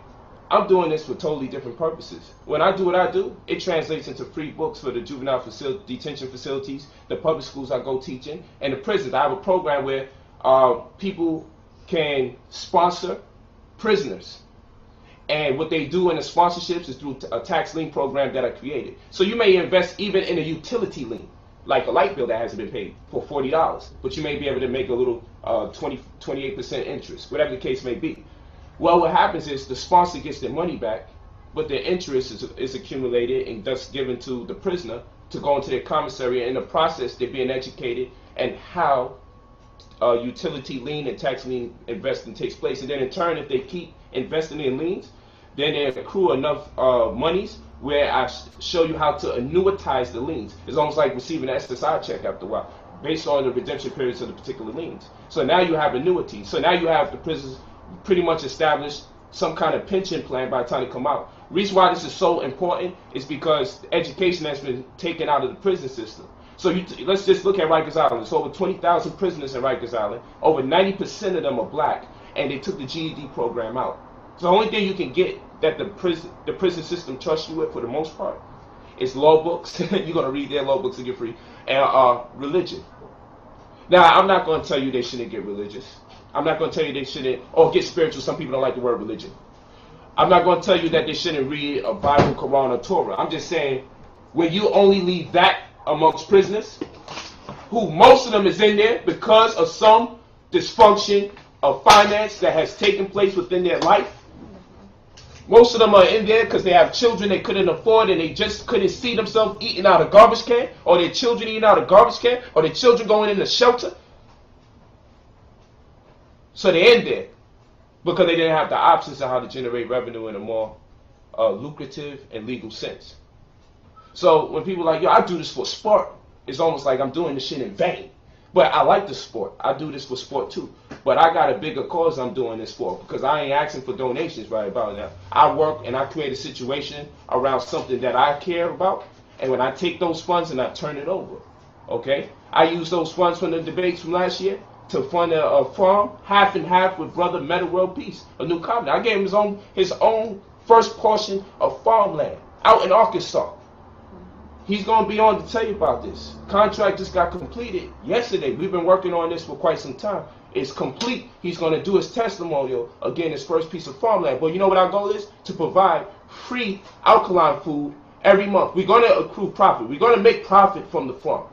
I'm doing this for totally different purposes. When I do what I do, it translates into free books for the juvenile detention facilities, the public schools I go teaching, and the prisons. I have a program where people can sponsor prisoners. And what they do in the sponsorships is through a tax lien program that I created. So you may invest even in a utility lien, like a light bill that hasn't been paid for $40, but you may be able to make a little 28% interest, whatever the case may be. Well, what happens is the sponsor gets their money back, but their interest is accumulated and thus given to the prisoner to go into their commissary. And in the process, they're being educated and how utility lien and tax lien investing takes place. And then in turn, if they keep investing in liens, then they accrue enough monies where I show you how to annuitize the liens. It's almost like receiving an SSI check after a while, based on the redemption periods of the particular liens. So now you have annuities. So now you have the prisoners pretty much established some kind of pension plan by the time they come out. The reason why this is so important is because education has been taken out of the prison system. So let's just look at Rikers Island. There's over 20,000 prisoners in Rikers Island. Over 90% of them are black, and they took the GED program out. So the only thing you can get that the prison system trusts you with, for the most part, is law books. You're going to read their law books and get free, and religion. Now, I'm not going to tell you they shouldn't get religious. I'm not going to tell you they shouldn't, or get spiritual. Some people don't like the word religion. I'm not going to tell you that they shouldn't read a Bible, Quran, or Torah. I'm just saying, when you only leave that amongst prisoners, who most of them is in there because of some dysfunction of finance that has taken place within their life. Most of them are in there because they have children they couldn't afford and they just couldn't see themselves eating out of garbage can, or their children eating out of garbage can, or their children going in the shelter. So they end there because they didn't have the options of how to generate revenue in a more lucrative and legal sense. So when people are like, yo, I do this for sport, it's almost like I'm doing this shit in vain. But I like the sport. I do this for sport too. But I got a bigger cause I'm doing this for, because I ain't asking for donations right about now. I work and I create a situation around something that I care about. And when I take those funds and I turn it over, okay? I use those funds from the debates from last year to fund a farm, half and half, with Brother Meta World Peace, a new covenant. I gave him his own first portion of farmland out in Arkansas. He's going to be on to tell you about this. Contract just got completed yesterday. We've been working on this for quite some time. It's complete. He's going to do his testimonial, again, his first piece of farmland. But you know what our goal is? To provide free alkaline food every month. We're going to accrue profit. We're going to make profit from the farm.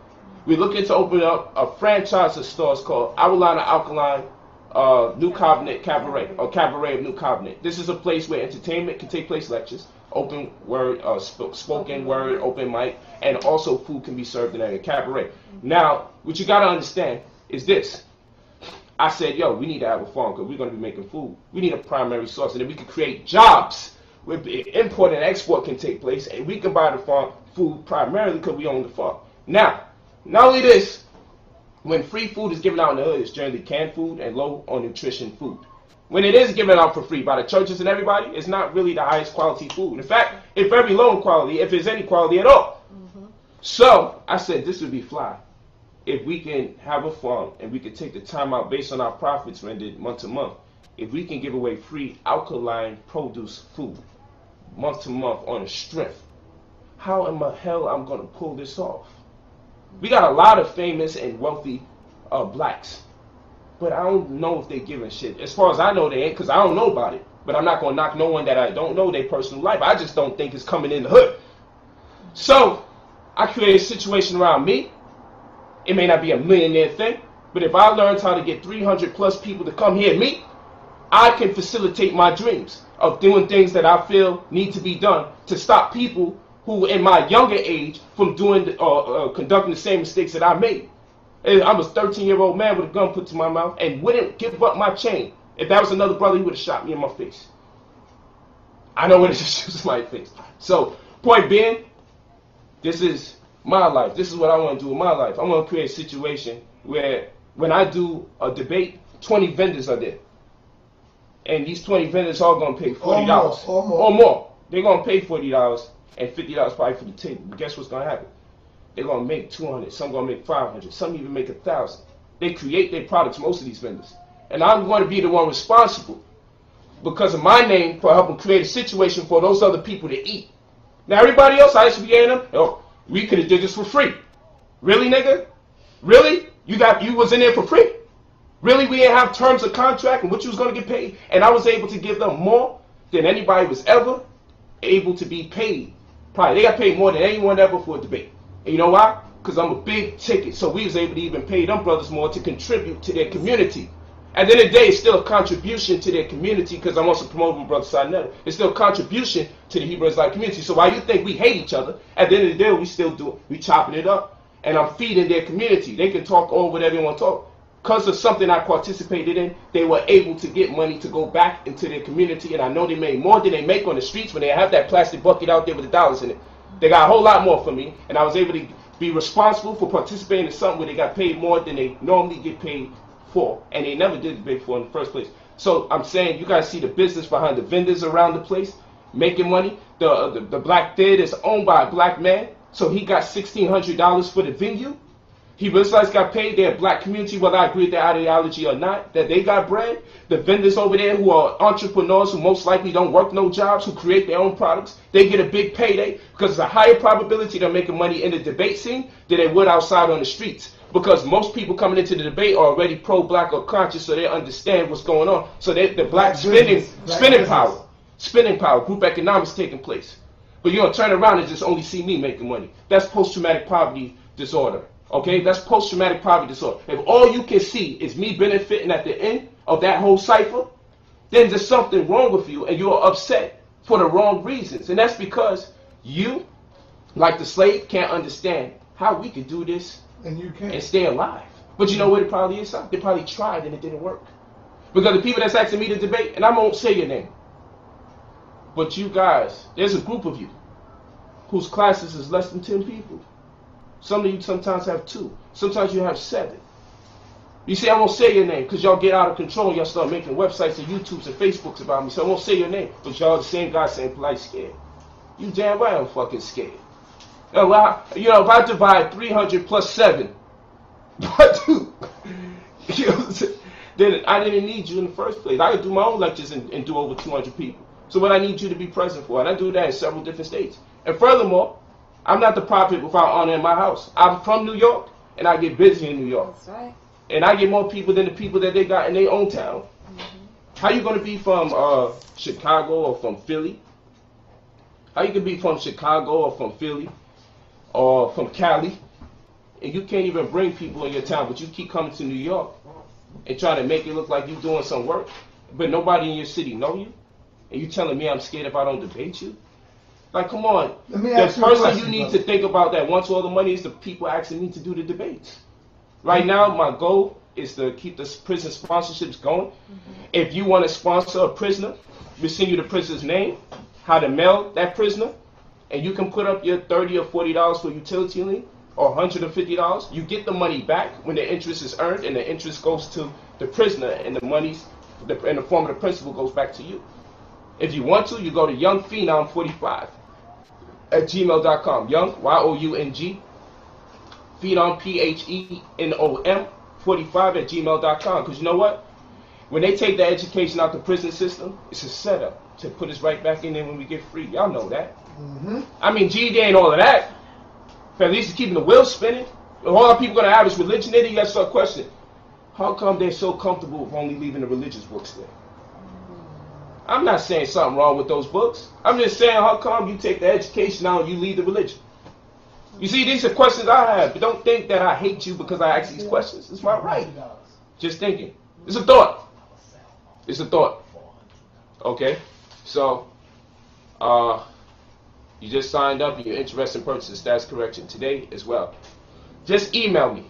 We're looking to open up a franchise of stores called Avalana Alkaline New Covenant Cabaret, or Cabaret of New Covenant. This is a place where entertainment can take place, lectures, open word, spoken word, open mic, and also food can be served in a cabaret. Now, what you got to understand is this. I said, yo, we need to have a farm because we're going to be making food. We need a primary source, and then we can create jobs where import and export can take place, and we can buy the farm food primarily because we own the farm. Now, not only this, when free food is given out in the hood, it's generally canned food and low on nutrition food. When it is given out for free by the churches and everybody, it's not really the highest quality food. In fact, it's very low in quality, if there's any quality at all. So I said this would be fly if we can have a farm and we can take the time out based on our profits rendered month to month. If we can give away free alkaline produce food month to month on a strength, how in the hell I'm going to pull this off? We got a lot of famous and wealthy blacks. But I don't know if they giving shit. As far as I know, they ain't, because I don't know about it. But I'm not going to knock no one that I don't know their personal life. I just don't think it's coming in the hood. So I create a situation around me. It may not be a millionaire thing, but if I learned how to get 300 plus people to come here and meet, I can facilitate my dreams of doing things that I feel need to be done to stop people who in my younger age from doing conducting the same mistakes that I made. I'm a 13-year-old man with a gun put to my mouth and wouldn't give up my chain If that was another brother, he would have shot me in my face. I know what it is in my face. So, point being, this is my life. This is what I want to do with my life. I want to create a situation where when I do a debate, 20 vendors are there. And these 20 vendors are going to pay $40 or more. They're going to pay $40 and $50 probably for the table. But guess what's going to happen? They're going to make 200. Some going to make 500. Some even make 1,000. They create their products, most of these vendors. And I'm going to be the one responsible because of my name for helping create a situation for those other people to eat. Now, everybody else, ISUPK and them, oh, we could have did this for free. Really, nigga? Really? You was in there for free? Really, we didn't have terms of contract and what you was going to get paid? And I was able to give them more than anybody was ever able to be paid. Probably, they got paid more than anyone ever for a debate. And you know why? Because I'm a big ticket. So we was able to even pay them brothers more to contribute to their community. At the end of the day, it's still a contribution to their community because I'm also promoting Brother Sinetta. It's still a contribution to the Hebrew Israelite community. So while you think we hate each other, at the end of the day, we still do it. We chopping it up. And I'm feeding their community. They can talk over whatever they want to talk. Because of something I participated in, they were able to get money to go back into their community. And I know they made more than they make on the streets when they have that plastic bucket out there with the dollars in it. They got a whole lot more from me. And I was able to be responsible for participating in something where they got paid more than they normally get paid for. And they never did big for in the first place. So I'm saying you guys see the business behind the vendors around the place making money. The black theater is owned by a black man. So he got $1,600 for the venue. Hebrew Israelites got paid. They're a black community, whether I agree with their ideology or not, that they got bread. The vendors over there who are entrepreneurs who most likely don't work no jobs, who create their own products, they get a big payday because it's a higher probability they're making money in the debate scene than they would outside on the streets. Because most people coming into the debate are already pro-black or conscious, so they understand what's going on. So the black spending power, group economics taking place. But you're going to turn around and just only see me making money. That's post-traumatic poverty disorder. Okay, that's post-traumatic poverty disorder. If all you can see is me benefiting at the end of that whole cipher, then there's something wrong with you and you're upset for the wrong reasons. And that's because you, like the slave, can't understand how we could do this and stay alive. But you know what it probably is? They probably tried and it didn't work. Because the people that's asking me to debate, and I won't say your name, but you guys, there's a group of you whose classes is less than 10 people. Some of you sometimes have 2. Sometimes you have 7. You see, I won't say your name because y'all get out of control and y'all start making websites and YouTubes and Facebooks about me. So I won't say your name. But y'all the same guy saying Polight scared. You damn right I'm fucking scared. Well, you know, if I divide 300 plus 7, but dude, you know, then I didn't need you in the first place. I could do my own lectures and do over 200 people. So what I need you to be present for, and I do that in several different states. And furthermore, I'm not the prophet without honor in my house. I'm from New York, and I get busy in New York. That's right. And I get more people than the people that they got in their own town. Mm-hmm. How you going to be from Chicago or from Philly? How you can be from Chicago or from Philly or from Cali, and you can't even bring people in your town, but you keep coming to New York and trying to make it look like you're doing some work, but nobody in your city know you, and you telling me I'm scared if I don't debate you? Like, come on. The person you need to think about that wants all the money is the people asking me to do the debates. Right now, my goal is to keep the prison sponsorships going. Mm-hmm. If you want to sponsor a prisoner, we send you the prisoner's name, how to mail that prisoner, and you can put up your $30 or $40 for utility lien, or $150. You get the money back when the interest is earned, and the interest goes to the prisoner, and the money's in the form of the principal goes back to you. If you want to, you go to youngphenom45 at gmail.com. Young, Y-O-U-N-G, Phenom, P-H-E-N-O-M, 45 at gmail.com. Because you know what? When they take the education out the prison system, it's a setup to put us right back in there when we get free. Y'all know that. Mm-hmm. I mean, GED ain't all of that. But at least it's keeping the wheels spinning. If all our people going to have is religion, then you got to start questioning. How come they're so comfortable with only leaving the religious books there? I'm not saying something wrong with those books. I'm just saying, how come you take the education out and you leave the religion? You see, these are questions I have. But don't think that I hate you because I ask these questions. It's my right. Just thinking. It's a thought. It's a thought. Okay? So, you just signed up and you're interested in purchasing status correction today as well. Just email me.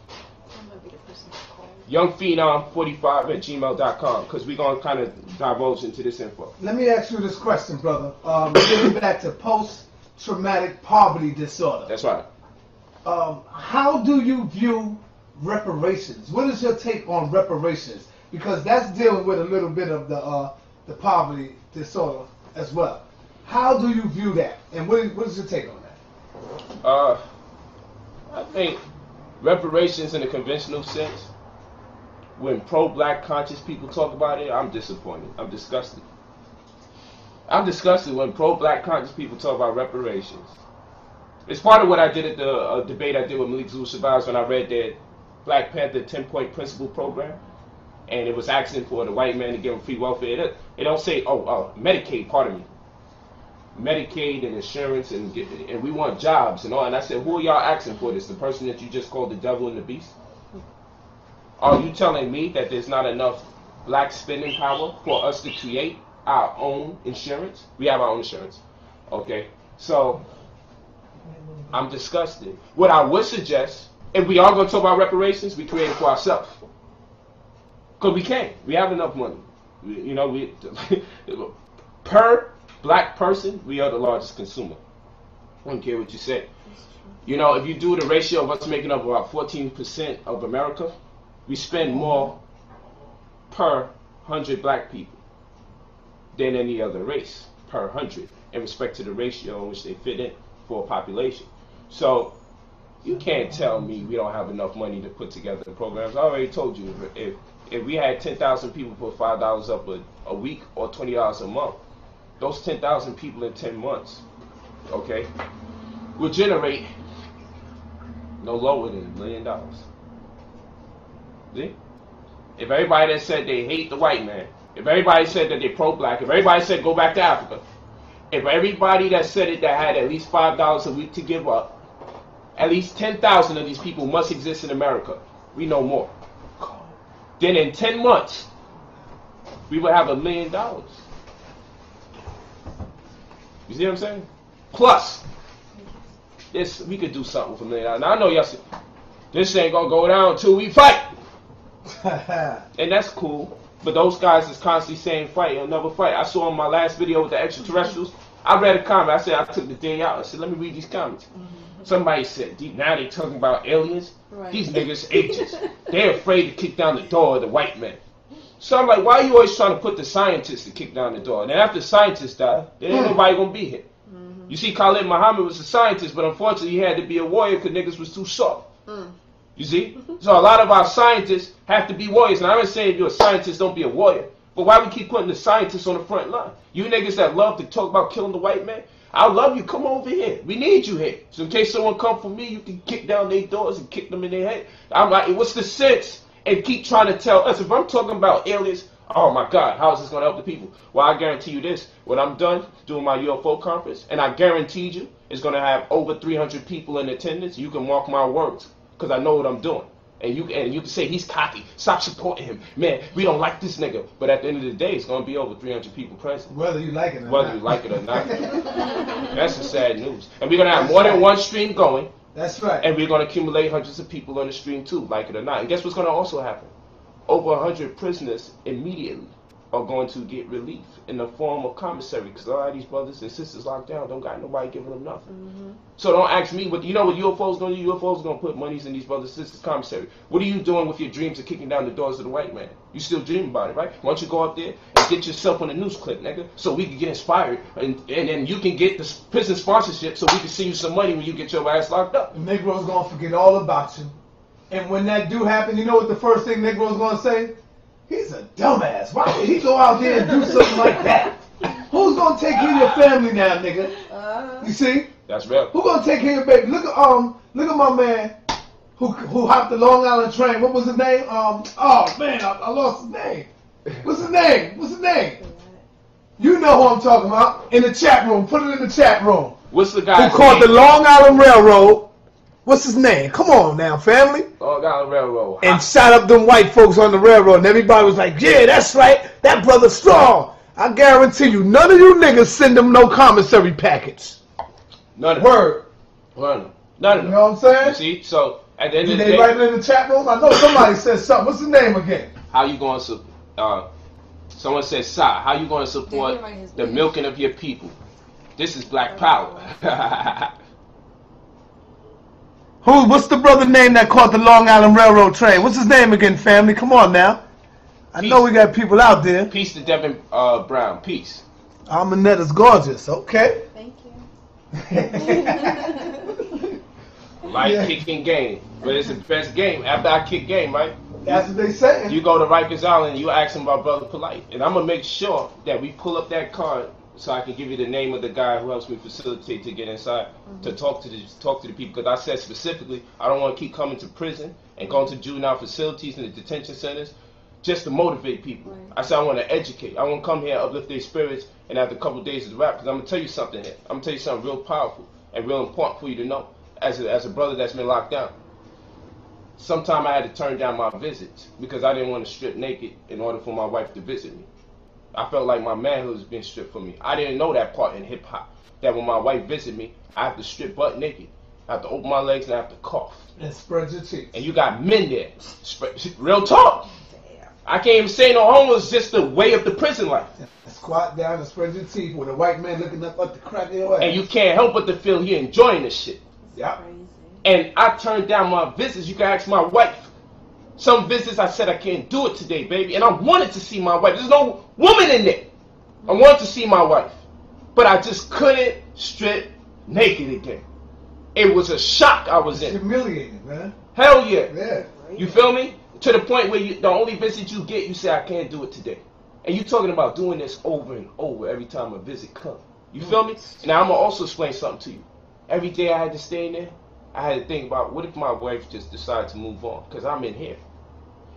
youngphenom45@gmail.com, because we're going to kind of divulge into this info. Let me ask you this question, brother. Getting back to post-traumatic poverty disorder. That's right. How do you view reparations? What is your take on reparations? Because that's dealing with a little bit of the poverty disorder as well. How do you view that? And what is your take on that? I think reparations in a conventional sense, when pro-black conscious people talk about it, I'm disappointed. I'm disgusted. I'm disgusted when pro-black conscious people talk about reparations. It's part of what I did at the debate I did with Malik Zulu Survivors when I read that Black Panther 10-point principle program, and it was asking for the white man to give them free welfare. It don't say, Medicaid, pardon me. Medicaid and insurance, and we want jobs and all. And I said, who are y'all asking for this? The person that you just called the devil and the beast? Are you telling me that there's not enough black spending power for us to create our own insurance? We have our own insurance. Okay, so I'm disgusted. What I would suggest, if we are going to talk about reparations, we create it for ourselves. Because we can. We have enough money. We per black person, we are the largest consumer. I don't care what you say. If you do the ratio of us making up about 14% of America, we spend more per 100 black people than any other race per 100 in respect to the ratio in which they fit in for a population. So you can't tell me we don't have enough money to put together the programs. I already told you, if we had 10,000 people put $5 up a week or $20 a month, those 10,000 people in 10 months, okay, will generate no lower than $1 million. See? If everybody that said they hate the white man, if everybody said that they're pro-black, if everybody said go back to Africa, if everybody that said it that had at least $5 a week to give up, at least 10,000 of these people must exist in America. We know more. Then in 10 months, we will have $1 million. You see what I'm saying? Plus, we could do something with $1 million. Now I know y'all say, this ain't gonna go down until we fight. And that's cool. But those guys is constantly saying fight, you'll never fight. I saw in my last video with the extraterrestrials, I read a comment. I said I took the day out. I said, let me read these comments. Somebody said, now they talking about aliens. Right. These niggas agents. They're afraid to kick down the door of the white man. So I'm like, why are you always trying to put the scientists to kick down the door? And then after the scientists die, there ain't nobody gonna be here. You see, Khalid Muhammad was a scientist, but unfortunately he had to be a warrior because niggas was too soft. You see? So a lot of our scientists have to be warriors. And I'm not saying if you're a scientist, don't be a warrior. But why we keep putting the scientists on the front line? You niggas that love to talk about killing the white man, I love you. Come over here. We need you here. So in case someone come for me, you can kick down their doors and kick them in their head. I'm like, what's the sense? And keep trying to tell us, if I'm talking about aliens, oh my God, how is this going to help the people? Well, I guarantee you this. When I'm done doing my UFO conference, and I guarantee you it's going to have over 300 people in attendance, you can mark my words, because I know what I'm doing. And you can say he's cocky. Stop supporting him. Man, we don't like this nigga. But at the end of the day, it's going to be over 300 people present. Whether you like it or not. Whether you like it or not. That's the sad news. And we're going to have more than one stream going. That's right. And we're going to accumulate hundreds of people on the stream too, like it or not. And guess what's going to also happen? Over 100 prisoners immediately are going to get relief in the form of commissary, because a lot of these brothers and sisters locked down don't got nobody giving them nothing. So don't ask me what UFOs going to do. UFOs going to put monies in these brothers and sisters' commissary. What are you doing with your dreams of kicking down the doors of the white man? You still dream about it, right? Why don't you go up there and get yourself on a news clip, nigga, so we can get inspired, and then you can get the prison sponsorship so we can send you some money when you get your ass locked up. The Negro's going to forget all about you. And when that do happen, you know what the first thing Negro's going to say? He's a dumbass. Why would he go out there and do something like that? Who's going to take care of your family now, nigga? You see? That's real. Who's going to take care of your baby? Look at my man who hopped the Long Island train. What was his name? Oh, man, I lost his name. What's his name? You know who I'm talking about. In the chat room. Put it in the chat room. What's the guy who called the Long Island Railroad? What's his name? Come on now, family. Long Island Railroad. And shot up them white folks on the railroad. And everybody was like, yeah, that's right. That brother's strong. I guarantee you, none of you niggas send them no commissary packets. None of them. Word. None of them. You know what I'm saying? You see? So At the end Did of the they day, write it in the chat room? I know somebody said something. What's the name again? how you going to someone said, "Sa, how you going to support the milking of your people?" This is black power. What's the brother name that caught the Long Island Railroad train? What's his name again, family? Come on now. I know we got people out there. Peace to Devin Brown. Peace. Almanetta's gorgeous. Okay. Thank you. Kicking game. But it's the best game. After I kick game, right? That's what they say. You go to Rikers Island and you ask him about Brother Polight. And I'm going to make sure that we pull up that card so I can give you the name of the guy who helps me facilitate to get inside, to talk to the people. Because I said specifically, I don't want to keep coming to prison and going to juvenile facilities and the detention centers just to motivate people. Right. I said I want to educate. I want to come here, uplift their spirits, and after a couple of days of the rap, because I'm going to tell you something here. I'm going to tell you something real powerful and real important for you to know as a brother that's been locked down. Sometime I had to turn down my visits because I didn't want to strip naked in order for my wife to visit me. I felt like my manhood was being stripped from me. I didn't know that part in hip hop, that when my wife visited me, I have to strip butt naked. I have to open my legs and I have to cough. And spread your cheeks. And you got men there. Real talk. I can't even say no homo. It's just the way of the prison life. Squat down and spread your teeth with a white man looking up at the crack of your ass. And you can't help but to feel you're enjoying this shit. Yeah. And I turned down my visits. You can ask my wife. Some visits I said I can't do it today, baby. And I wanted to see my wife. There's no woman in there. I wanted to see my wife. But I just couldn't strip naked again. It was a shock I was in. Humiliating, man. Hell yeah. Yeah. You feel me? To the point where the only visit you get, you say, I can't do it today. And you talking about doing this over and over every time a visit comes. You feel me? Now, I'm going to also explain something to you. Every day I had to stay in there, I had to think about, what if my wife just decided to move on? Because I'm in here.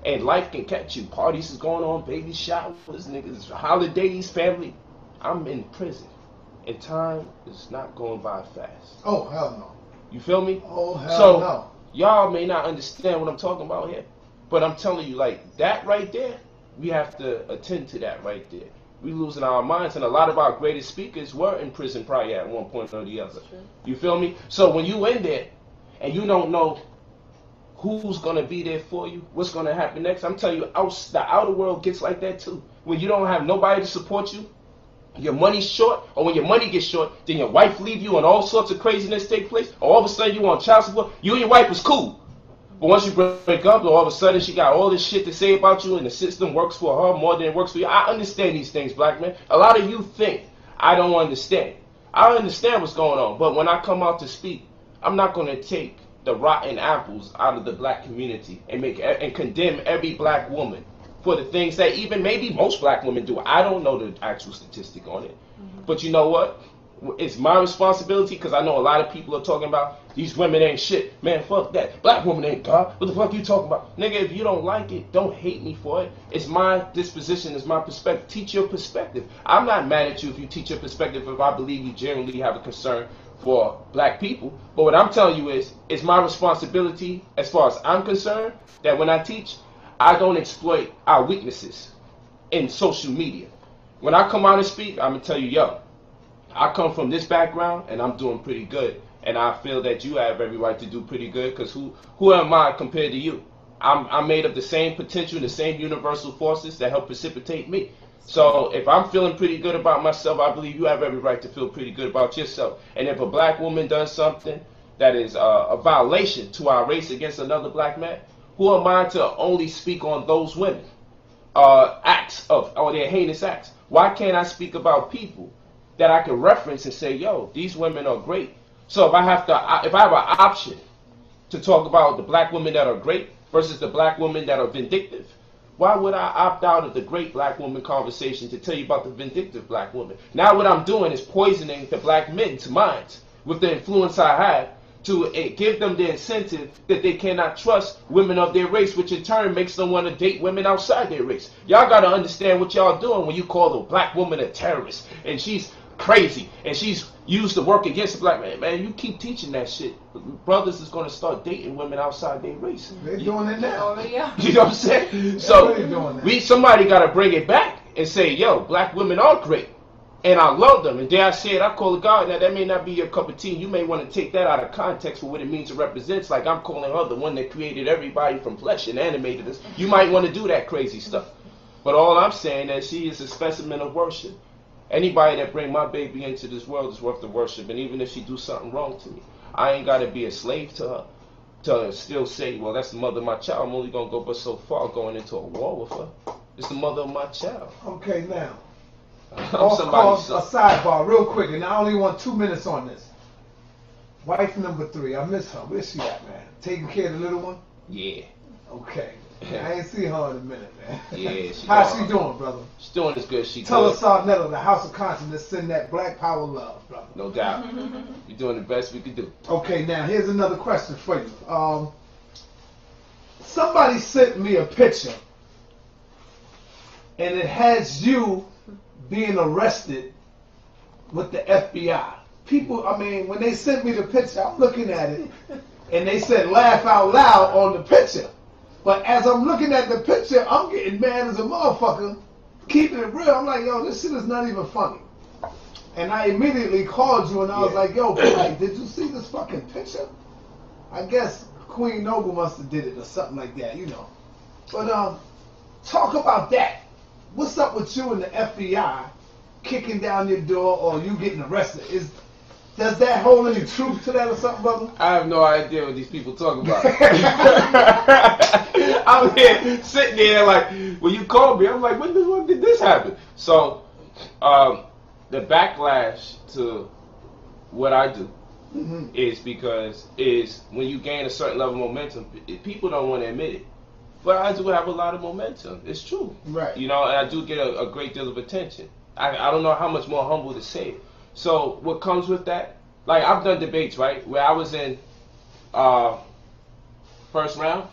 And life can catch you. Parties is going on, baby showers, niggas, holidays, family. I'm in prison. And time is not going by fast. Oh, hell no. You feel me? Oh, hell no. Y'all may not understand what I'm talking about here. But I'm telling you, like, that right there, we have to attend to that right there. We losing our minds, and a lot of our greatest speakers were in prison probably at one point or the other. You feel me? So when you in there, and you don't know who's going to be there for you, what's going to happen next, I'm telling you, the outer world gets like that too. When you don't have nobody to support you, your money's short, or when your money gets short, then your wife leave you and all sorts of craziness take place, or all of a sudden you on child support. You and your wife was cool. But once you break up, all of a sudden she got all this shit to say about you and the system works for her more than it works for you. I understand these things, black man. A lot of you think I don't understand. I understand what's going on. But when I come out to speak, I'm not going to take the rotten apples out of the black community and condemn every black woman for the things that even maybe most black women do. I don't know the actual statistic on it. But you know what? It's my responsibility, because I know a lot of people are talking about these women ain't shit. Man, fuck that. Black woman ain't God. What the fuck you talking about? Nigga, if you don't like it, don't hate me for it. It's my disposition. It's my perspective. Teach your perspective. I'm not mad at you if you teach your perspective, if I believe you generally have a concern for black people. But what I'm telling you is, it's my responsibility, as far as I'm concerned, that when I teach, I don't exploit our weaknesses in social media. When I come out and speak, I'm going to tell you, yo, I come from this background, and I'm doing pretty good. And I feel that you have every right to do pretty good, because who am I compared to you? I'm made of the same potential, the same universal forces that help precipitate me. So if I'm feeling pretty good about myself, I believe you have every right to feel pretty good about yourself. And if a black woman does something that is a violation to our race against another black man, who am I to only speak on those women acts or their heinous acts? Why can't I speak about people that I can reference and say, yo, these women are great? So if I have an option to talk about the black women that are great versus the black women that are vindictive, why would I opt out of the great black woman conversation to tell you about the vindictive black woman? Now what I'm doing is poisoning the black men's minds with the influence I have to give them the incentive that they cannot trust women of their race, which in turn makes them want to date women outside their race. Y'all got to understand what y'all doing when you call a black woman a terrorist and she's crazy and she's used to work against the black man. Man, you keep teaching that shit, brothers is going to start dating women outside their race. They're doing it now. Yeah. You know what I'm saying? So somebody got to bring it back and say, yo, black women are great. And I love them. And dare I say it, I call it God. Now, that may not be your cup of tea. You may want to take that out of context for what it means to represent. Like I'm calling her the one that created everybody from flesh and animated us. You might want to do that crazy stuff. But all I'm saying is she is a specimen of worship. Anybody that bring my baby into this world is worth the worship. And even if she do something wrong to me, I ain't got to be a slave to her to still say, well, that's the mother of my child. I'm only going to go but so far going into a war with her. It's the mother of my child. Okay, now. I'm somebody's son. A sidebar, real quick, and I only want 2 minutes on this. Wife number 3, I miss her. Where's she at, man? Taking care of the little one? Yeah. Okay. I ain't seen her in a minute, man. Yeah. How's she doing, brother? She's doing as good as she Tell can. us, Sarnetta, the House of Consciousness, send that black power love, brother. No doubt. You're doing the best we could do. Okay, now here's another question for you. Somebody sent me a picture, and it has you being arrested with the FBI. People, I mean, when they sent me the picture, I'm looking at it, and they said laugh out loud on the picture. But as I'm looking at the picture, I'm getting mad as a motherfucker, keeping it real. I'm like, yo, this shit is not even funny. And I immediately called you, and I was like, yo, Polight, did you see this fucking picture? I guess Queen Noble must have did it or something like that, you know. But talk about that. What's up with you and the FBI kicking down your door or you getting arrested? Does that hold any truth to that or something, brother? I have no idea what these people talk about. I'm here sitting there like, when you called me, I'm like, when the fuck did this happen? So, the backlash to what I do is because when you gain a certain level of momentum, people don't want to admit it. But I do have a lot of momentum. It's true. Right. You know, and I do get a great deal of attention. I don't know how much more humble to say it. So what comes with that, like I've done debates, right, where I was in first round,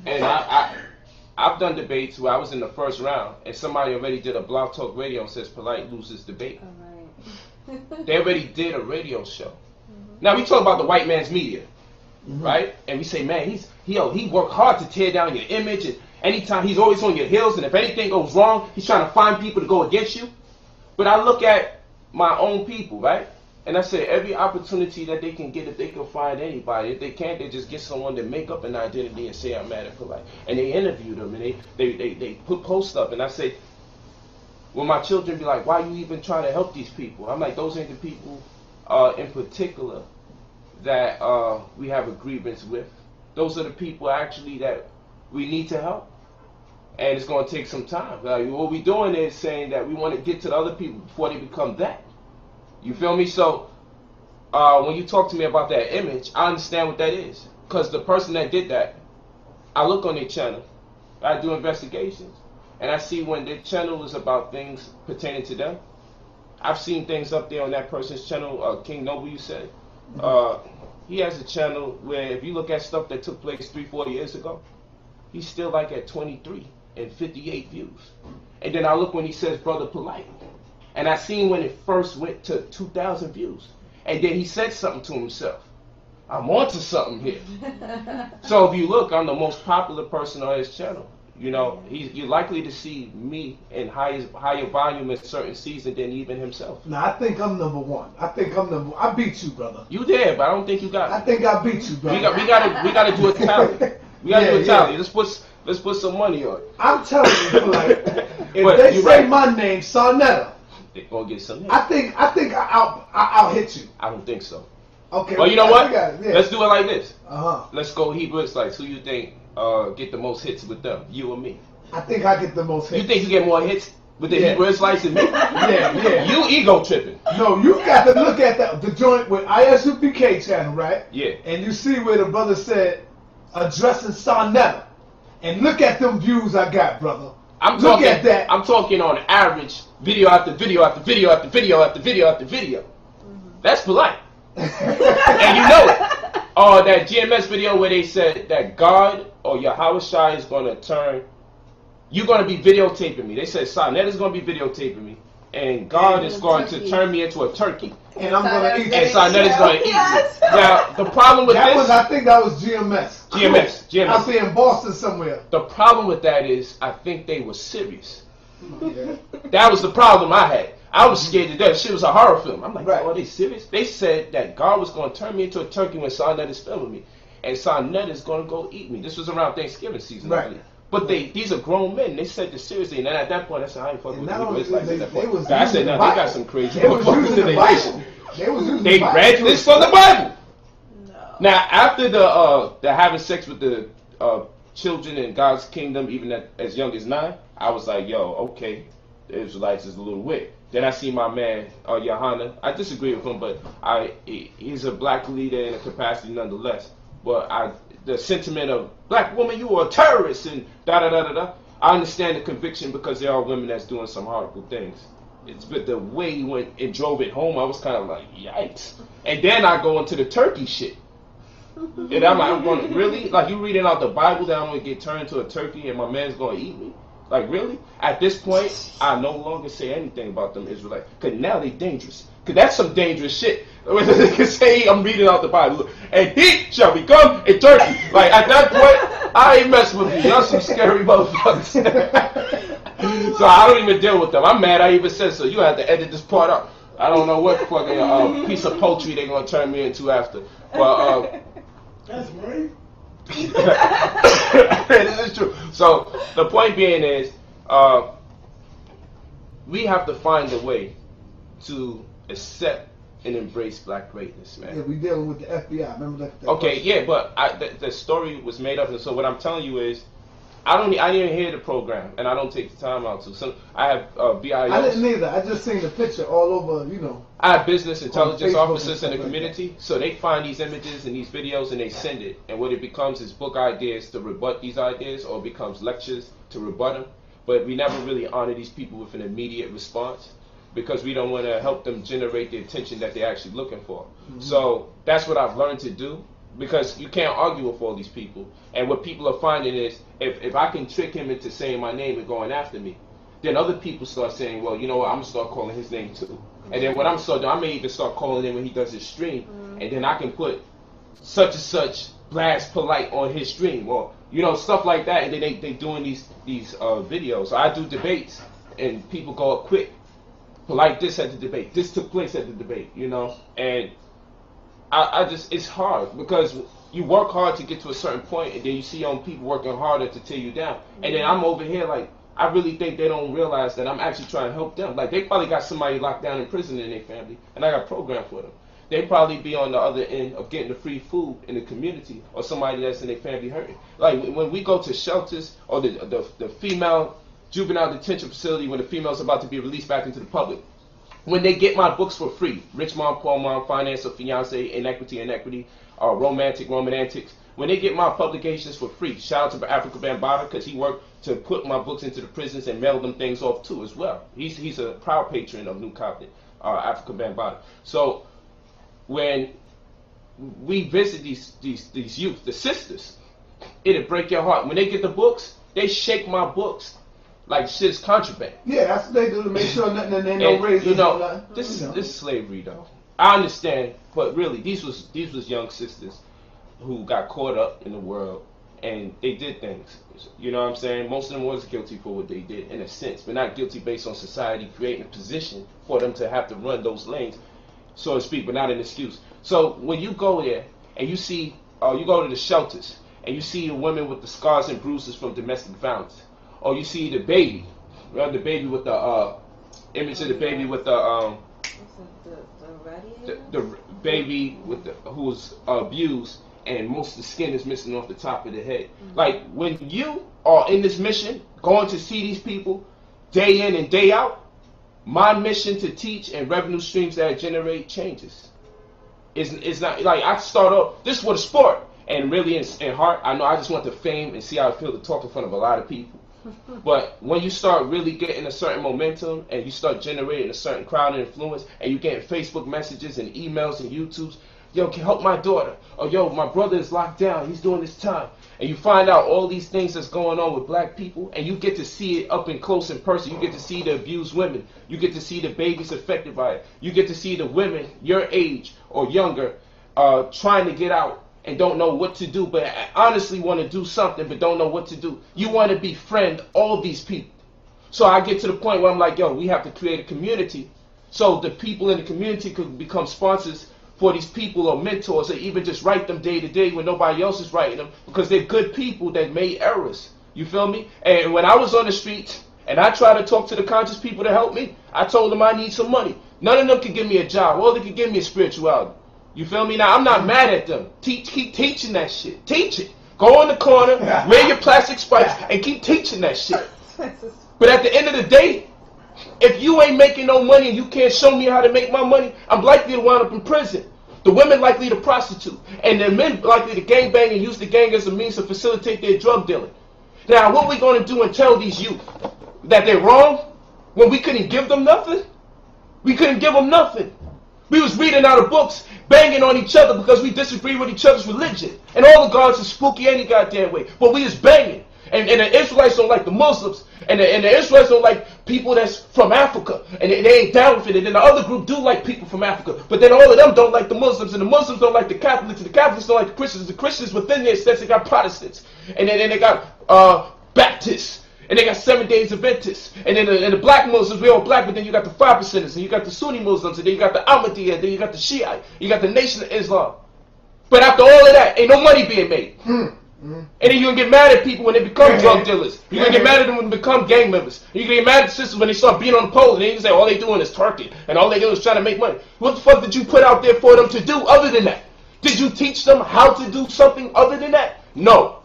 and I've done debates where I was in the first round, and somebody already did a Blog Talk Radio and says Polight loses debate. They already did a radio show. Now we talk about the white man's media, right? And we say, man, he worked hard to tear down your image, and anytime he's always on your heels, and if anything goes wrong, he's trying to find people to go against you. But I look at my own people, right? And I say every opportunity that they can get, if they can find anybody, if they can't, they just get someone to make up an identity and say I'm mad at Polight. And they interview them and they put posts up, and I say, when my children be like, why are you even trying to help these people? I'm like, those ain't the people in particular that we have a grievance with. Those are the people actually that we need to help. And it's going to take some time. Like, what we're doing is saying that we want to get to the other people before they become that. You feel me? So when you talk to me about that image, I understand what that is. Because the person that did that, I look on their channel. I do investigations. And I see when their channel is about things pertaining to them. I've seen things up there on that person's channel, King Noble, you said. He has a channel where if you look at stuff that took place 3-4 years ago, he's still like at 23 and 58 views. And then I look when he says Brother Polight. And I seen when it first went to 2,000 views. And then he said something to himself. I'm onto something here. So if you look, I'm the most popular person on his channel. You know, you're likely to see me in higher volume in certain seasons than even himself. Nah, I think I'm number one. I beat you, brother. You did, but I don't think you got it. I think I beat you, brother. We gotta do a tally. We gotta do a tally. Let's put some money on it. I'm telling you, like, if they say my name, Sarnetta, they're gonna get some hits. I think I'll hit you. I don't think so. Okay. Well, you know what? Yeah. Let's do it like this. Let's go Hebrew Israelites. Who you think get the most hits with them? You or me? I think I get the most hits. You think you get more hits with the Hebrew Israelites than me? Yeah. You ego tripping. No, you got to look at the joint with ISUPK channel, right? Yeah. And you see where the brother said addressing Sarnetta. And look at them views I got, brother. Look at that. I'm talking on average, video after video after video after video after video after video. That's Polight. And you know it. Or that GMS video where they said that God or Yahweh is going to turn, you're going to be videotaping me. They said Sarnetta's going to be videotaping me. And God is going to turn me into a turkey. And I'm going to eat And Sarnetta's going to eat me. Now, the problem with this... I think that was GMS. GMS. Out there in Boston somewhere. The problem with that is I think they were serious. Yeah. That was the problem I had. I was scared to death. Shit was a horror film. I'm like, Right. oh, are they serious? They said that God was going to turn me into a turkey when Sarnett is filming me. And Sarnett is going to go eat me. This was around Thanksgiving season, I believe. But these are grown men. They said this seriously. And then at that point, I said, I ain't fucking with Negroes like that. I said, no, they got some crazy motherfuckers in their nation. They read this from the Bible. No. Now, after the having sex with the children in God's kingdom, even as young as 9, I was like, yo, okay, the Israelites is a little weird. Then I see my man, Yohana. I disagree with him, but he's a black leader in a capacity nonetheless. But the sentiment of black woman, you are a terrorist and da-da-da-da-da. I understand the conviction because there are women that's doing some horrible things. But the way he went and drove it home, I was kind of like, yikes. And then I go into the turkey shit. And I'm going, really? Like, you reading out the Bible that I'm going to get turned into a turkey and my man's going to eat me? Like, really? At this point, I no longer say anything about them Israelites. Because now they dangerous. Because that's some dangerous shit. They can say, I'm reading out the Bible. And he shall become a turkey. Like, at that point, I ain't messing with you. Y'all some scary motherfuckers. So I don't even deal with them. I'm mad I even said so. You have to edit this part out. I don't know what fucking piece of poultry they're going to turn me into after. But, that's right. This is true. So the point being is, we have to find a way to accept and embrace black greatness, man. Yeah, we dealing with the FBI. Remember that? Okay, yeah, but the story was made up, and so what I'm telling you is, I didn't hear the program, and I don't take the time out to. So I have BIOs. I didn't either. I just seen the picture all over, you know. I have business intelligence officers in the community, so they find these images and these videos and they send it. And what it becomes is book ideas to rebut these ideas, or it becomes lectures to rebut them. But we never really honor these people with an immediate response because we don't want to help them generate the attention that they're actually looking for. Mm-hmm. So that's what I've learned to do, because you can't argue with all these people. And what people are finding is, if I can trick him into saying my name and going after me, then other people start saying, well, you know what, I'm going to start calling his name too. And then what I'm starting to do, I may even start calling him when he does his stream, and then I can put such and such blast Polight on his stream, or, you know, stuff like that. And then they doing these videos. So I do debates, and people go up quick. Polight this at the debate. This took place at the debate, you know. And I just, it's hard because you work hard to get to a certain point, and then you see on people working harder to tear you down. And then I'm over here like, I really think they don't realize that I'm actually trying to help them. Like, they probably got somebody locked down in prison in their family, and I got a program for them. They probably be on the other end of getting the free food in the community, or somebody that's in their family hurting. Like, when we go to shelters, or the female juvenile detention facility, when the female's about to be released back into the public, when they get my books for free, Rich Mom, Poor Mom, Finance or Fiance, Inequity, Romantic, Roman Antics, when they get my publications for free, shout out to Africa Bambaataa, because he worked to put my books into the prisons and mail them things off too as well. He's a proud patron of New Compton, Africa Bambaataa. So when we visit these youth, the sisters, it'll break your heart. When they get the books, they shake my books like shit's contraband. Yeah, that's what they do to make sure nothing, and no razors. You know, this is slavery though. I understand, but really, these was young sisters who got caught up in the world, and they did things. You know what I'm saying? Most of them was guilty for what they did, in a sense, but not guilty based on society creating a position for them to have to run those lanes, so to speak, but not an excuse. So when you go there and you see, you go to the shelters and you see the women with the scars and bruises from domestic violence, or you see the baby, the baby with the image of the baby with the baby with who was abused, and most of the skin is missing off the top of the head. Like, when you are in this mission, going to see these people day in and day out, my mission to teach and revenue streams that generate changes. It's not like I start off, this was a sport, and really in heart, I know I just want the fame and see how it feels to talk in front of a lot of people. But when you start really getting a certain momentum and you start generating a certain crowd and influence, and you get Facebook messages and emails and YouTubes, yo, can help my daughter, or yo, my brother is locked down, he's doing this time, and you find out all these things that's going on with black people, and you get to see it up and close in person. You get to see the abused women, you get to see the babies affected by it, you get to see the women your age or younger trying to get out and don't know what to do, but honestly want to do something but don't know what to do. You want to befriend all these people. So I get to the point where I'm like, yo, we have to create a community So the people in the community could become sponsors for these people or mentors, or even just write them day to day when nobody else is writing them, because they're good people that made errors. You feel me? And when I was on the streets and I tried to talk to the conscious people to help me, I told them I need some money. None of them could give me a job. All they could give me is spirituality. You feel me? Now, I'm not mad at them. Keep teaching that shit. Teach it. Go in the corner, wear your plastic spikes, and keep teaching that shit. But at the end of the day, if you ain't making no money and you can't show me how to make my money, I'm likely to wind up in prison. The women likely to prostitute. And the men likely to gangbang and use the gang as a means to facilitate their drug dealing. Now, what we going to do and tell these youth? That they're wrong? When we couldn't give them nothing? We couldn't give them nothing. We was reading out of books, banging on each other because we disagree with each other's religion. And all the gods are spooky any goddamn way. But we was banging. And the Israelites don't like the Muslims. And the Israelites don't like people that's from Africa. And they ain't down with it. And then the other group do like people from Africa. But then all of them don't like the Muslims. And the Muslims don't like the Catholics. And the Catholics don't like the Christians. The Christians within their sets, they got Protestants. And then they got Baptists. And they got 7 Days Adventists. And then the black Muslims, we all black, but then you got the 5%ers. And you got the Sunni Muslims. And then you got the Ahmadiyya. And then you got the Shiite. You got the Nation of Islam. But after all of that, ain't no money being made. And then you're going to get mad at people when they become drug dealers. You're going to get mad at them when they become gang members. You're going to get mad at sisters when they start being on the pole. And then you say all they doing is twerking. And all they doing is trying to make money. What the fuck did you put out there for them to do other than that? Did you teach them how to do something other than that? No.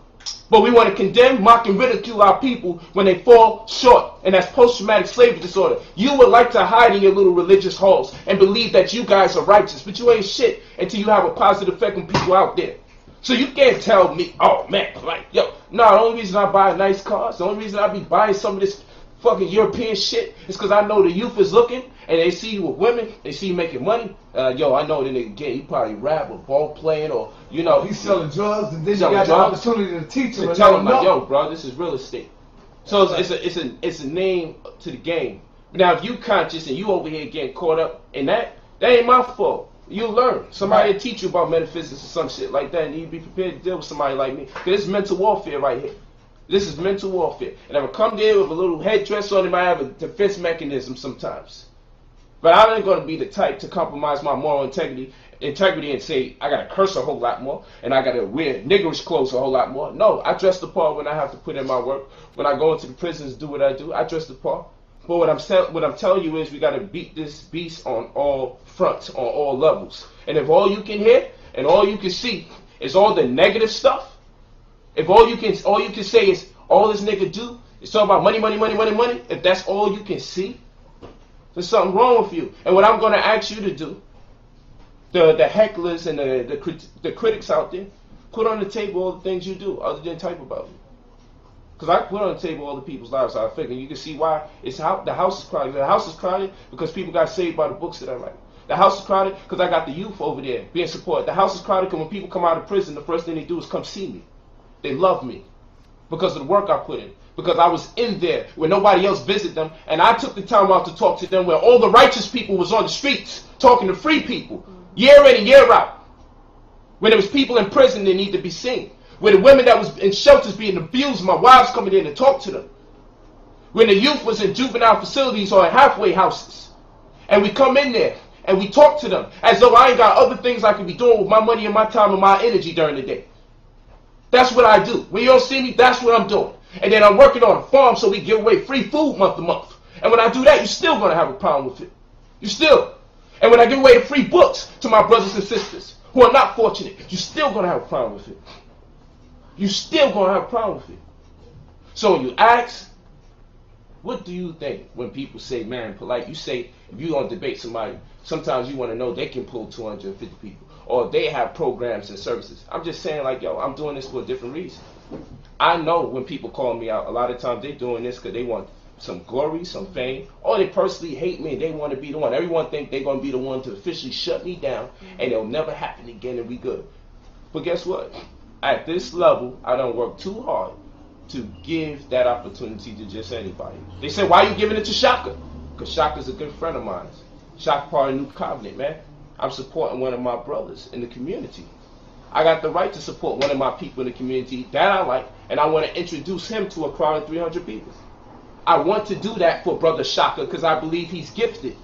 But we want to condemn, mock, and ridicule our people when they fall short. And that's post-traumatic slavery disorder. You would like to hide in your little religious halls and believe that you guys are righteous. But you ain't shit until you have a positive effect on people out there. So you can't tell me, oh man, like, yo, no, the only reason I buy nice cars, the only reason I be buying some of this fucking European shit is because I know the youth is looking and they see you with women, they see you making money. Yo, I know the nigga gay, he probably rap or ball playing or, you know. He's selling drugs and then you got the opportunity to teach him. To tell him, like, yo, bro, this is real estate. So it's a name to the game. Now, if you conscious and you over here getting caught up in that ain't my fault. You'll learn. Somebody will teach you about metaphysics or some shit like that, and you be prepared to deal with somebody like me. Because this is mental warfare right here. This is mental warfare. And I would come there with a little headdress on, it might have a defense mechanism sometimes. But I ain't going to be the type to compromise my moral integrity and say, I got to curse a whole lot more, and I got to wear niggerish clothes a whole lot more. No, I dress the part when I have to put in my work. When I go into the prisons, do what I do, I dress the part. But what I'm telling you is we got to beat this beast on all fronts, on all levels. And if all you can hear and all you can see is all the negative stuff, if all you can say is all this nigga do is talk about money, money, money, money, money, if that's all you can see, there's something wrong with you. And what I'm going to ask you to do, the hecklers and the critics out there, put on the table all the things you do other than type about it. Because I put on the table all the people's lives, so I figure you can see why the house is crowded. The house is crowded because people got saved by the books that I write. The house is crowded because I got the youth over there being supported. The house is crowded because when people come out of prison, the first thing they do is come see me. They love me because of the work I put in. Because I was in there where nobody else visited them, and I took the time out to talk to them where all the righteous people was on the streets talking to free people, year in and year out. When there was people in prison that need to be seen. Where the women that was in shelters being abused, my wives coming in to talk to them. When the youth was in juvenile facilities or in halfway houses. And we come in there and we talk to them as though I ain't got other things I could be doing with my money and my time and my energy during the day. That's what I do. When you don't see me, that's what I'm doing. And then I'm working on a farm so we give away free food month to month. And when I do that, you're still going to have a problem with it. You still. And when I give away the free books to my brothers and sisters who are not fortunate, you're still going to have a problem with it. You're still going to have a problem with it. So when you ask, what do you think when people say, man, Polight, you say, if you don't debate somebody, sometimes you want to know they can pull 250 people. Or they have programs and services. I'm just saying, like, yo, I'm doing this for a different reason. I know when people call me out, a lot of times they're doing this because they want some glory, some fame, or they personally hate me and they want to be the one. Everyone think they're going to be the one to officially shut me down and it'll never happen again and we good. But guess what? At this level, I don't work too hard to give that opportunity to just anybody. They say, why are you giving it to Shaka? Because Shaka's a good friend of mine. Shaka part of New Covenant, man. I'm supporting one of my brothers in the community. I got the right to support one of my people in the community that I like, and I want to introduce him to a crowd of 300 people. I want to do that for Brother Shaka because I believe he's gifted.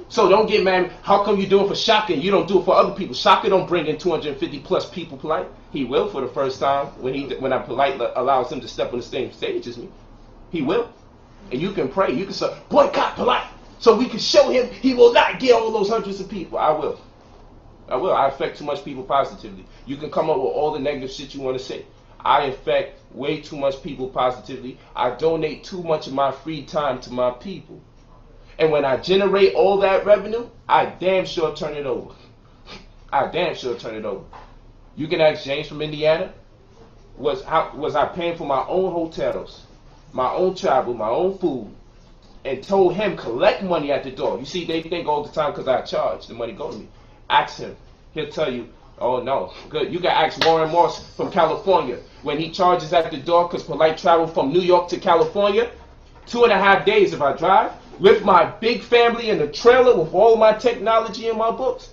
So don't get mad. How come you do it for Shaka and you don't do it for other people? Shaka don't bring in 250 plus people Polight. He will for the first time when I Polight allows him to step on the same stage as me. He will. And you can pray. You can say, boycott Polight. So we can show him he will not get all those hundreds of people. I will. I affect too much people positively. You can come up with all the negative shit you want to say. I affect way too much people positively. I donate too much of my free time to my people. And when I generate all that revenue, I damn sure turn it over. You can ask James from Indiana. Was I paying for my own hotels, my own travel, my own food, and told him collect money at the door? You see, they think all the time because I charge, the money go to me. Ask him. He'll tell you, oh no, good. You can ask Warren Morse from California. When he charges at the door, because Polight traveled from New York to California, 2.5 days if I drive, with my big family in a trailer with all my technology and my books.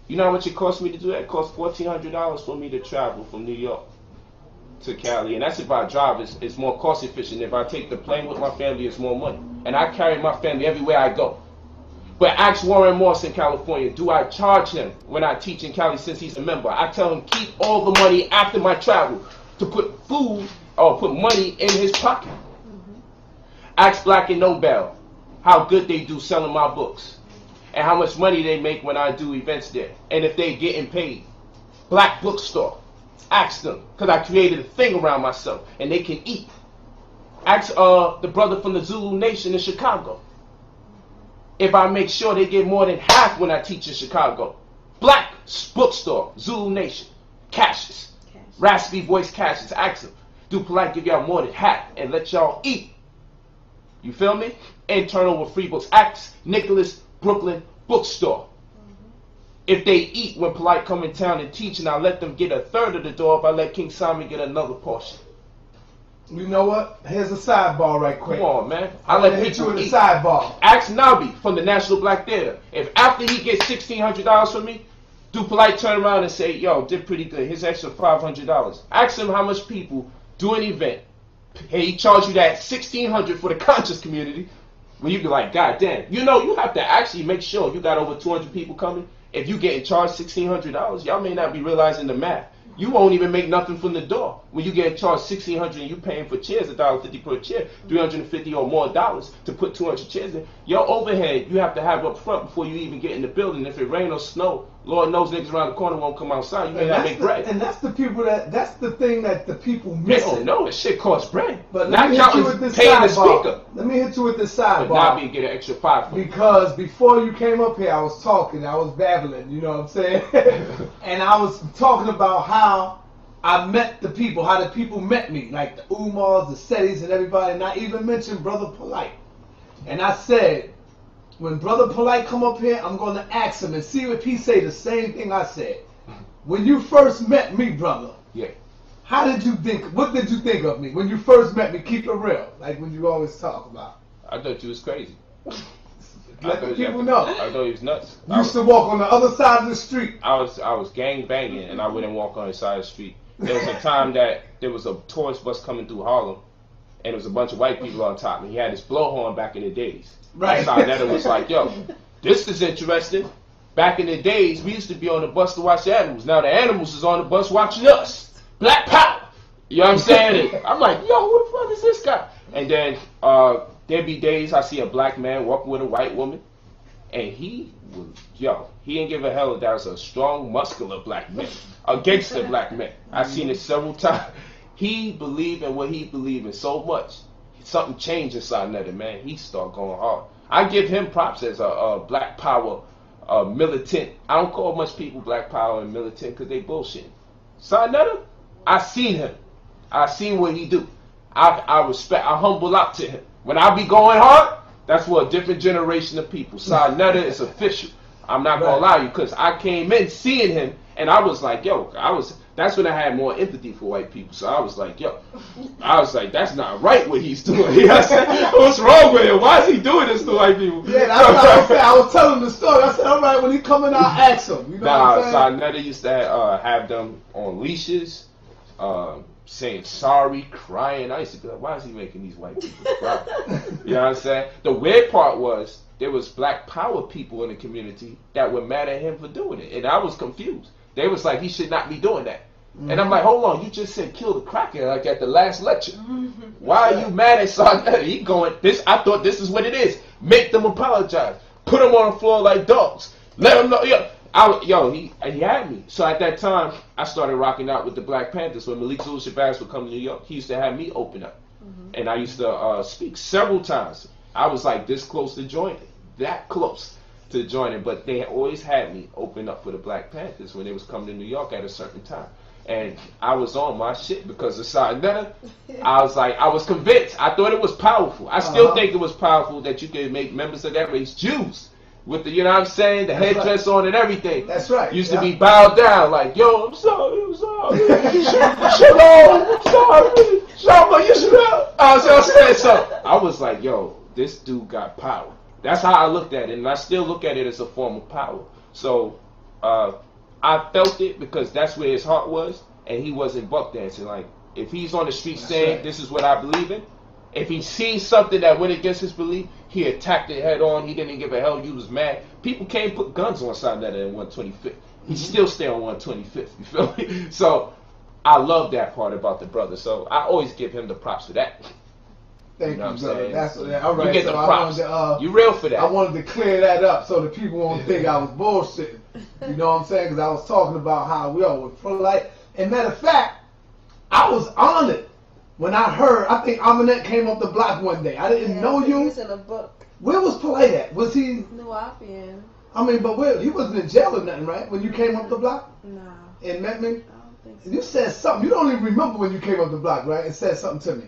You know how much it cost me to do that? It cost $1,400 for me to travel from New York to Cali. And that's if I drive. It's more cost efficient. If I take the plane with my family, it's more money. And I carry my family everywhere I go. But ask Warren Morse in California, do I charge him when I teach in Cali since he's a member? I tell him keep all the money after my travel to put food or put money in his pocket. Ask Black and Nobel how good they do selling my books and how much money they make when I do events there and if they getting paid. Black bookstore. Ask them because I created a thing around myself and they can eat. Ask the brother from the Zulu Nation in Chicago if I make sure they get more than half when I teach in Chicago. Black bookstore, Zulu Nation, Cassius, raspy voice Cassius. Ask them, do Polight give y'all more than half and let y'all eat? You feel me? And turn over free books. Ask Nicholas Brooklyn Bookstore if they eat when Polight come in town and teach, and I let them get 1/3 of the door if I let King Simon get another portion. You know what? Here's a sidebar right quick. Come on, man. I let hit you with a sidebar. Ask Nabi from the National Black Theater. If after he gets $1,600 from me, do Polight turn around and say, yo, did pretty good. Here's extra $500. Ask him how much people do an event. Hey, he charge you that $1,600 for the conscious community. When you be like, God damn. You know, you have to actually make sure you got over 200 people coming. If you getting charged $1,600, y'all may not be realizing the math. You won't even make nothing from the door. When you get charged $1,600 and you paying for chairs, $1.50 per chair, $350 or more dollars to put 200 chairs in, your overhead you have to have up front before you even get in the building. If it rain or snow, Lord knows niggas around the corner won't come outside. You may not make bread. And that's the people that's the thing that the people miss. They don't know that shit costs bread. But not counting paying the speaker. Let me hit you with this sidebar. But now get an extra $5. Because before you came up here, I was talking, I was babbling, you know what I'm saying? And I was talking about how I met the people, how the people met me, like the Umars, the Settys, and everybody, and I even mentioned Brother Polight. And I said, when Brother Polight come up here, I'm going to ask him and see if he say the same thing I said. When you first met me, brother, how did you think, what did you think of me? When you first met me, keep it real, like when you always talk about. I thought you was crazy. Let the people know. I thought he was nuts. You used to walk on the other side of the street. I was gang banging, and I wouldn't walk on the side of the street. There was a time that there was a tourist bus coming through Harlem, and there was a bunch of white people on top, and he had his blowhorn back in the days. Right. So that was like, yo, this is interesting. Back in the days, we used to be on the bus to watch the animals. Now the animals is on the bus watching us. Black power. You know what I'm saying? And I'm like, yo, who the fuck is this guy? And then there be days I see a black man walking with a white woman, and he didn't give a hell if that was a strong, muscular black man, a gangster black man. I've seen it several times. He believed in what he believed in so much. Something changed inside Netta, man. He started going hard. I give him props as a black power militant. I don't call much people black power and militant because they bullshit. Son Netta, I seen him. I seen what he do. I respect, I humble out to him. When I be going hard, that's for a different generation of people. Son Netta is official. I'm not gonna lie to you, because I came in seeing him and I was like, yo, that's when I had more empathy for white people. So I was like, yo, that's not right what he's doing. I said, what's wrong with him? Why is he doing this to white people? Yeah, that's what I said. I was telling the story. I said, all right, when he come in, I'll ask him. You know what I'm saying? So Netta used to have them on leashes, saying sorry, crying. I used to be like, why is he making these white people cry? You know what I'm saying? The weird part was there was black power people in the community that were mad at him for doing it. And I was confused. They was like, he should not be doing that. And I'm like, hold on, you just said kill the crackhead like at the last lecture. Why are you mad at Sarnetta? He going, I thought this is what it is. Make them apologize. Put them on the floor like dogs. Let them know. He had me. So at that time, I started rocking out with the Black Panthers. When Malik Shabazz would come to New York, he used to have me open up. And I used to speak several times. I was like this close to joining. That close to joining. But they always had me open up for the Black Panthers when they was coming to New York at a certain time. And I was on my shit because of Sarnetta. I was convinced. I thought it was powerful. I still think it was powerful that you could make members of that race Jews with the, you know what I'm saying, the headdress on and everything. That's right. Used to be bowed down like, yo, I'm sorry. Shalom, I'm sorry. Shalom, you should have. So I was like, yo, this dude got power. That's how I looked at it, and I still look at it as a form of power. So I felt it because that's where his heart was, and he wasn't buck dancing. Like, if he's on the street saying, this is what I believe in, if he sees something that went against his belief, he attacked it head on. He didn't give a hell. You was mad. People can't put guns on Sarnetta in 125th. He still stay on 125th. You feel me? So I love that part about the brother. So I always give him the props for that. Thank you, know what brother. I'm That's saying? all right. You get so the props. You real for that. I wanted to clear that up so the people won't think I was bullshitting. You know what I'm saying? Because I was talking about how we all were Polight. And matter of fact, I was honored when I heard. I think Effeminate came up the block one day. I didn't know you. He was in a book. Where was Polight at? Was he? Newport. I mean, but where? He wasn't in jail or nothing, right? When you came up the block No. and met me. I don't think so. You said something. You don't even remember when you came up the block, right? And said something to me.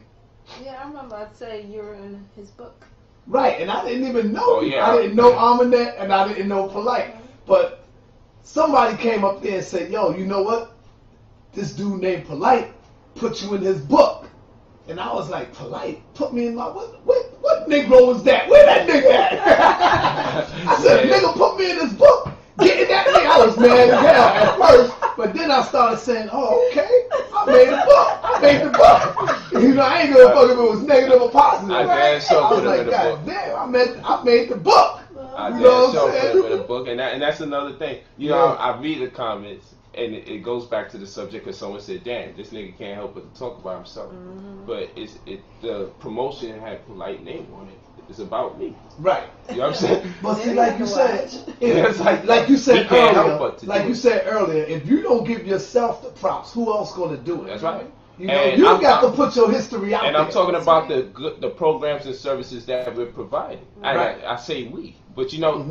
Yeah, I remember I'd say you were in his book. Right, and I didn't even know. Yeah. I didn't know Effeminate, and I didn't know Polight. But somebody came up there and said, yo, you know what? This dude named Polight put you in his book. And I was like, Polight? Put me in my... What Negro was that? Where that nigga at? I said, nigga put me in his book. Getting that nigga. I was mad as hell at first. But then I started saying, oh, okay. I made the book. You know, I ain't gonna fuck if it was negative or positive. I Right? so I was like, God damn, I made the book. I You know what I'm put saying? him in a book, and that's another thing. You know, I read the comments, and it goes back to the subject because someone said, "Damn, this nigga can't help but to talk about himself." But the promotion had Polight name on it. It's about me. Right. You know what I'm saying? But see, like you said, It's like you said he can't help earlier, but to like do you it. said earlier, if you don't give yourself the props, who else gonna do it? That's right. You know, And you I'm- got to put your history out And there. I'm talking about the programs and services that we're providing. Right. I say we, but you know,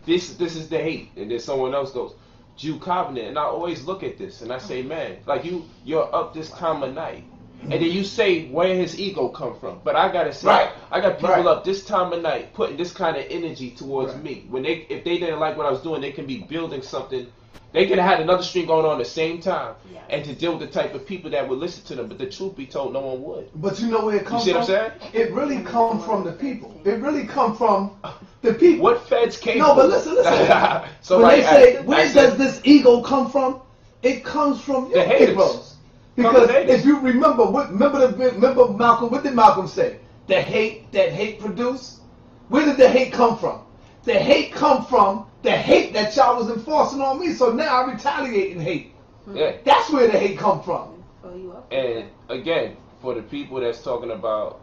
this is the hate, and then someone else goes, Jew Covenant, and I always look at this and I say, man, like you're up this time of night, and then you say where his ego come from, but I gotta say, I got people up this time of night putting this kind of energy towards me. When if they didn't like what I was doing, they can be building something. They could have had another stream going on at the same time, and to deal with the type of people that would listen to them. But the truth be told, no one would. But you know where it comes You see from? what I'm saying? It really come from the people. It really come from the people. What feds came No, from? but listen. So when they say, where I said, does this ego come from? It comes from your haters. egos. From Because the haters. if you remember Malcolm, what did Malcolm say? The hate that hate produced? Where did the hate come from? The hate come from the hate that y'all was enforcing on me. So now I retaliate in hate. Yeah. That's where the hate come from. And again, for the people that's talking about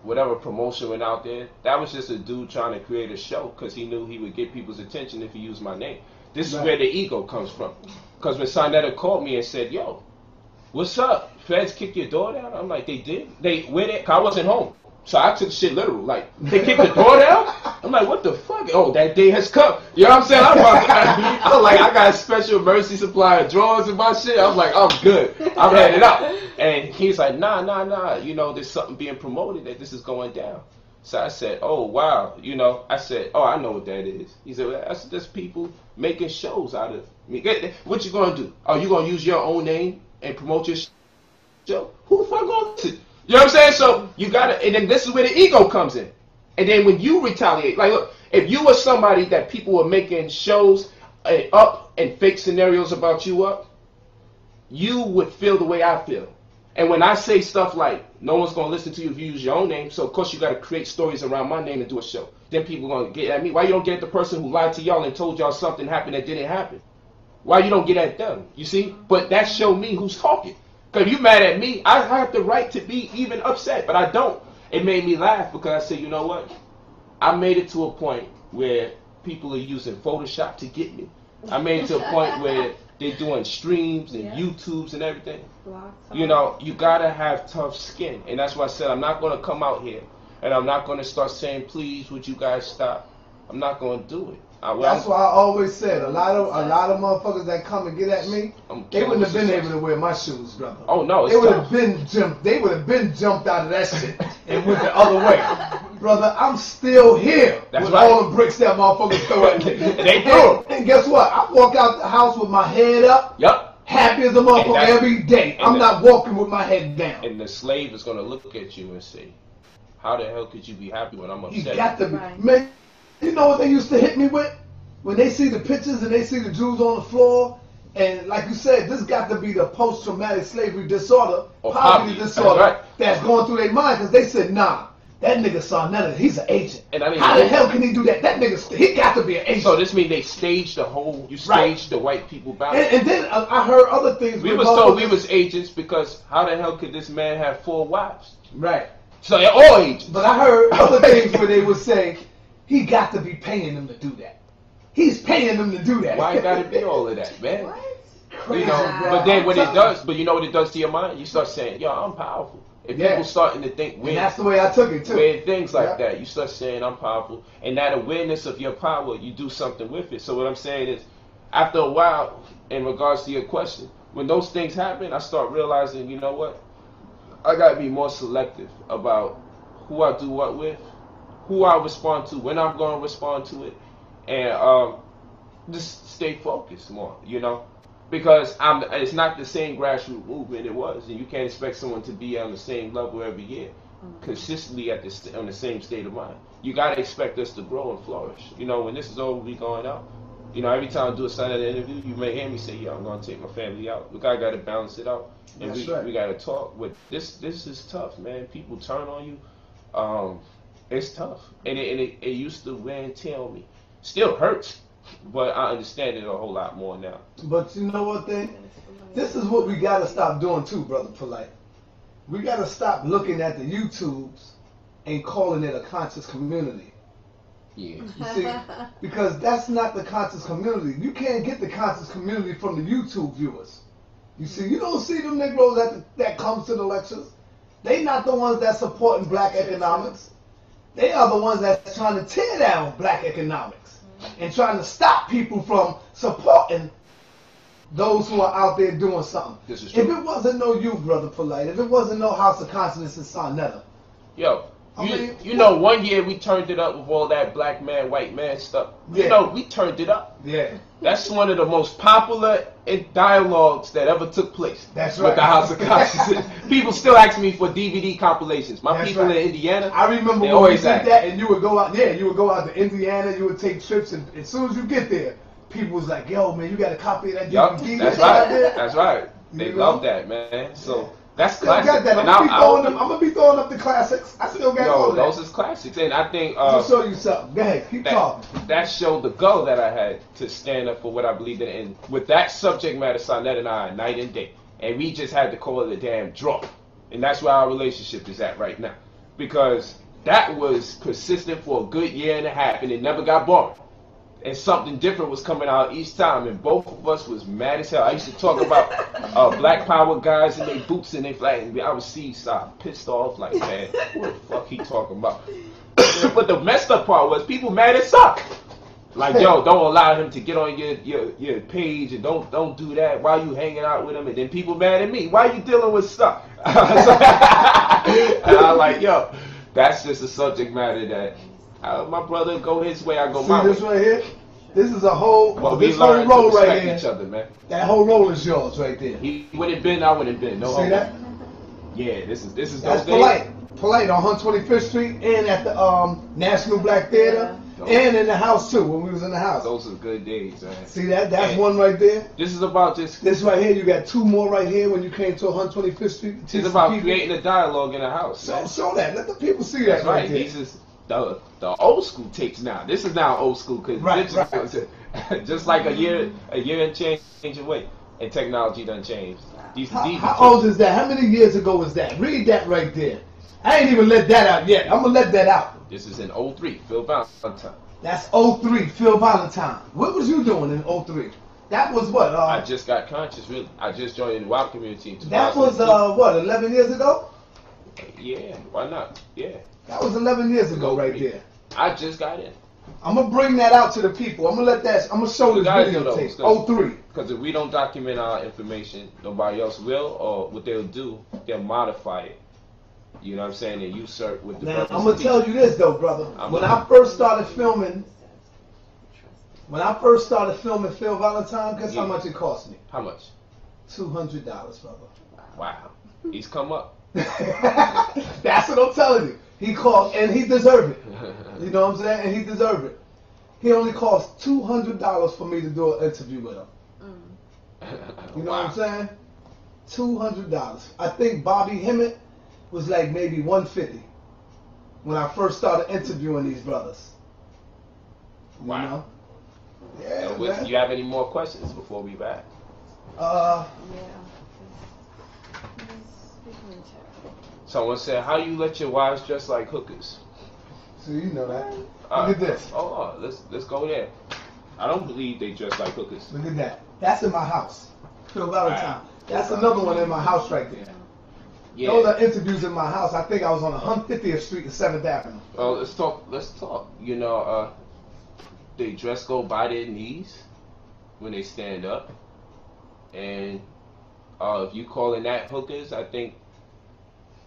whatever promotion went out there, that was just a dude trying to create a show because he knew he would get people's attention if he used my name. This is where the ego comes from. Because when Sarnetta called me and said, yo, what's up? Feds kick your door down? I'm like, they did? Cause I wasn't home. So I took shit literal. Like, they kicked the door down? I'm like, what the fuck? Oh, that day has come. You know what I'm saying? I'm like, I got a special emergency supply of drawers and my shit. I'm like, I'm good. I'm headed out. And he's like, nah. You know, there's something being promoted that this is going down. So I said, oh, wow. You know, I said, oh, I know what that is. He said, well, that's people making shows out of me. What you going to do? Oh, you going to use your own name and promote your show? Who the fuck going to listen? You know what I'm saying? So you gotta, and then this is where the ego comes in. And then when you retaliate, like look, if you were somebody that people were making shows up and fake scenarios about you up, you would feel the way I feel. And when I say stuff like, no one's going to listen to you if you use your own name, so of course you got to create stories around my name and do a show. Then people are going to get at me. Why you don't get the person who lied to y'all and told y'all something happened that didn't happen? Why you don't get at them? You see? But that showed me who's talking. Because you mad at me, I have the right to be even upset, but I don't. It made me laugh because I said, you know what? I made it to a point where people are using Photoshop to get me. I made it to a point where they're doing streams and YouTubes and everything. You know, you gotta have tough skin. And that's why I said I'm not gonna come out here and I'm not gonna start saying, please, would you guys stop? I'm not gonna do it. That's why I always said a lot of motherfuckers that come and get at me, they wouldn't have been able to wear my shoes, brother. Oh no, they would have been jumped out of that shit and went the other way. Brother, I'm still here with all the bricks that motherfuckers throw at me. They do. And guess what? I walk out the house with my head up. Yep. Happy as a motherfucker every day. I'm not walking with my head down. And the slave is gonna look at you and say, how the hell could you be happy when I'm upset? You got to be. Man, you know what they used to hit me with? When they see the pictures and they see the Jews on the floor, and like you said, this got to be the post-traumatic slavery disorder, poverty disorder that's going through their mind, because they said, nah, that nigga saw none of it. He's an agent. And I mean, how the hell can he do that? That nigga, he got to be an agent. So this means they staged the whole, staged the white people balance. And then I heard other things. We was told we was agents because how the hell could this man have 4 wives? Right. So they're all agents. But I heard other things where they would say, he got to be paying them to do that. He's paying them to do that. Why gotta be all of that, man? What? You know, but then what it does, but you know what it does to your mind? You start saying, yo, I'm powerful. If people starting to think weird, and that's the way I took it too. Weird things like that, you start saying I'm powerful, and that awareness of your power, you do something with it. So what I'm saying is, after a while, in regards to your question, when those things happen, I start realizing, you know what? I gotta be more selective about who I do what with, who I respond to, when I'm gonna respond to it, and just stay focused more, you know. Because it's not the same grassroots movement it was, and you can't expect someone to be on the same level every year, consistently on the same state of mind. You gotta expect us to grow and flourish. You know, when this is over, we going out. You know, every time I do a sign at the interview, you may hear me say, "Yeah, I'm gonna take my family out." Look, I gotta balance it out, and we gotta talk. But this is tough, man. People turn on you. It's tough, and it used to wear and tear on me. Still hurts. But I understand it a whole lot more now. But you know what, then? This is what we got to stop doing too, Brother Polight. We got to stop looking at the YouTubes and calling it a conscious community. Yeah. You see? Because that's not the conscious community. You can't get the conscious community from the YouTube viewers. You see? You don't see them Negroes that comes to the lectures. They not the ones that supporting black economics. They are the ones that's trying to tear down black economics. And trying to stop people from supporting those who are out there doing something. This is true. If it wasn't no you, Brother Polight, if it wasn't no House of Consciousness in Sonetta. Yo, you know, one year we turned it up with all that black man, white man stuff. You know, we turned it up. Yeah. That's one of the most popular dialogues that ever took place. That's right. With the House of Consciousness. People still ask me for DVD compilations. My people in Indiana, I remember when we did that, and you would go out. Yeah, you would go out to Indiana. You would take trips, and as soon as you get there, people was like, "Yo, man, you got a copy of that DVD?" That's right. That's right. They love that, man. So. That's classic. Got that. I'm gonna be throwing up the classics. I still got all of that. Those is classics, and I think to show you something. Go ahead, keep talking. That showed the goal that I had to stand up for what I believed in. And with that subject matter, Sonetta and I, night and day, and we just had to call it a damn draw. And that's where our relationship is at right now, because that was persistent for a good year and a half, and it never got boring. And something different was coming out each time, and both of us was mad as hell. I used to talk about black power guys in their boots and their flag, and I would see pissed off, like, man, what the fuck he talking about? But the messed up part was people mad as suck. Like, yo, don't allow him to get on your page, and don't do that. Why you hanging out with him? And then people mad at me. Why you dealing with stuff? And I'm like, yo, that's just a subject matter that. My brother go his way, I go my way. See this right here? This is a whole, this whole roll right here. Each other, man. That whole roll is yours right there. He would have been, I would have been. No. See that? Yeah, this is that's Polight. Polight on 125th Street and at the National Black Theater. And in the house too, when we was in the house. Those are good days, man. See that? That's one right there. This is about just. This right here, you got two more right here when you came to 125th Street. It's about creating a dialogue in the house. So show that. Let the people see That's that right there. These is the old school tapes now. This is now old school because just like a year and change away, and technology done changed. How old is that? How many years ago was that? Read that right there. I ain't even let that out yet. I'm gonna let that out. This is in 03, Phil Valentine. That's 03, Phil Valentine. What was you doing in 03? That was what? I just got conscious, really. I just joined the WAP community. That was what? 11 years ago? Yeah, why not? Yeah. That was 11 years ago, right there. I just got in. I'm gonna bring that out to the people. I'm gonna show this videotape. 03. Because if we don't document our information, nobody else will, or what they'll do, they'll modify it. You know what I'm saying? And usurp with the. Now I'm gonna tell you this though, brother. When I first started filming Phil Valentine, guess how much it cost me? How much? $200, brother. Wow. He's come up. That's what I'm telling you. He cost, and he deserved it. You know what I'm saying? And he deserved it. He only cost $200 for me to do an interview with him. You know what I'm saying? $200. I think Bobby Hemmett was like maybe $150 when I first started interviewing these brothers. Wow. You know? Yeah. Do you have any more questions before we back? Someone said, how you let your wives dress like hookers? So you know that. Look at this. Oh, let's go there. I don't believe they dress like hookers. Look at that. That's in my house. Phil Valentine. That's another one in my house right there. Yeah. Those are interviews in my house. I think I was on 150th Street and 7th Avenue. Oh, let's talk. You know, they dress go by their knees when they stand up. And if you calling that hookers, I think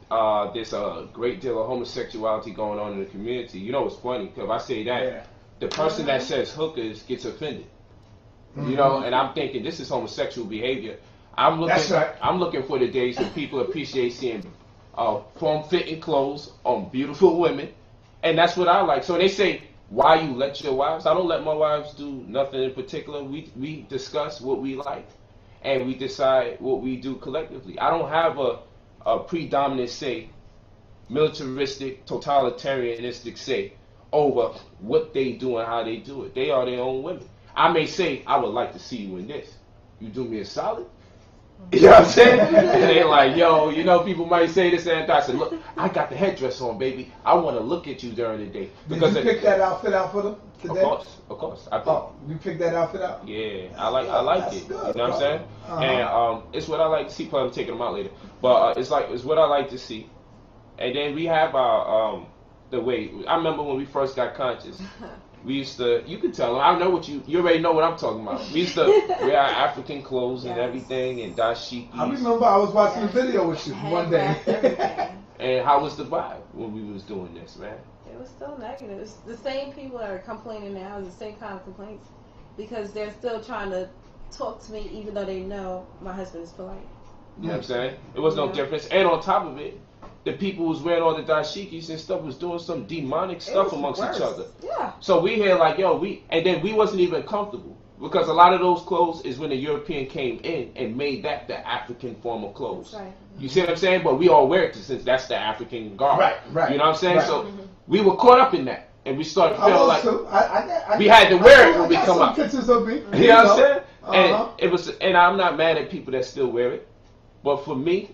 there's a great deal of homosexuality going on in the community. You know what's funny? Because if I say that, the person that says hookers gets offended. You know, and I'm thinking this is homosexual behavior. I'm looking for the days when people appreciate seeing form-fitting clothes on beautiful women, and that's what I like. So they say, why you let your wives? I don't let my wives do nothing in particular. We discuss what we like, and we decide what we do collectively. I don't have a predominant say, militaristic, totalitarianistic say over what they do and how they do it. They are their own women. I may say, I would like to see you in this. You do me a solid? You know what I'm saying? And they're like, yo, you know, people might say this and that. I said, look, I got the headdress on, baby. I want to look at you during the day. Because did you pick that outfit out for them today? Of course. I picked. You picked that outfit out? Yeah, I like it. Good, you know what I'm saying? And it's what I like to see. Probably I'm taking them out later. But it's what I like to see. And then we have our the way. I remember when we first got conscious. We used to, you can tell them, I know what you already know what I'm talking about. We used to wear our African clothes and everything and dashikis. I remember I was watching a video with you one day. And how was the vibe when we was doing this, man? It was still negative. It's the same people that are complaining now, the same kind of complaints, because they're still trying to talk to me even though they know my husband is polite. You know what I'm saying? It was no difference. And on top of it, the people who was wearing all the dashikis and stuff was doing some demonic stuff amongst each other. Yeah. So we hear like, yo, and then we wasn't even comfortable because a lot of those clothes is when the European came in and made that the African form of clothes. That's right. You see what I'm saying? But we all wear it since that's the African garb. Right. You know what I'm saying? Right. So we were caught up in that. And we started feeling like we had to wear it when we come up. Pictures of me. You know what I'm saying? And it was, and I'm not mad at people that still wear it. But for me,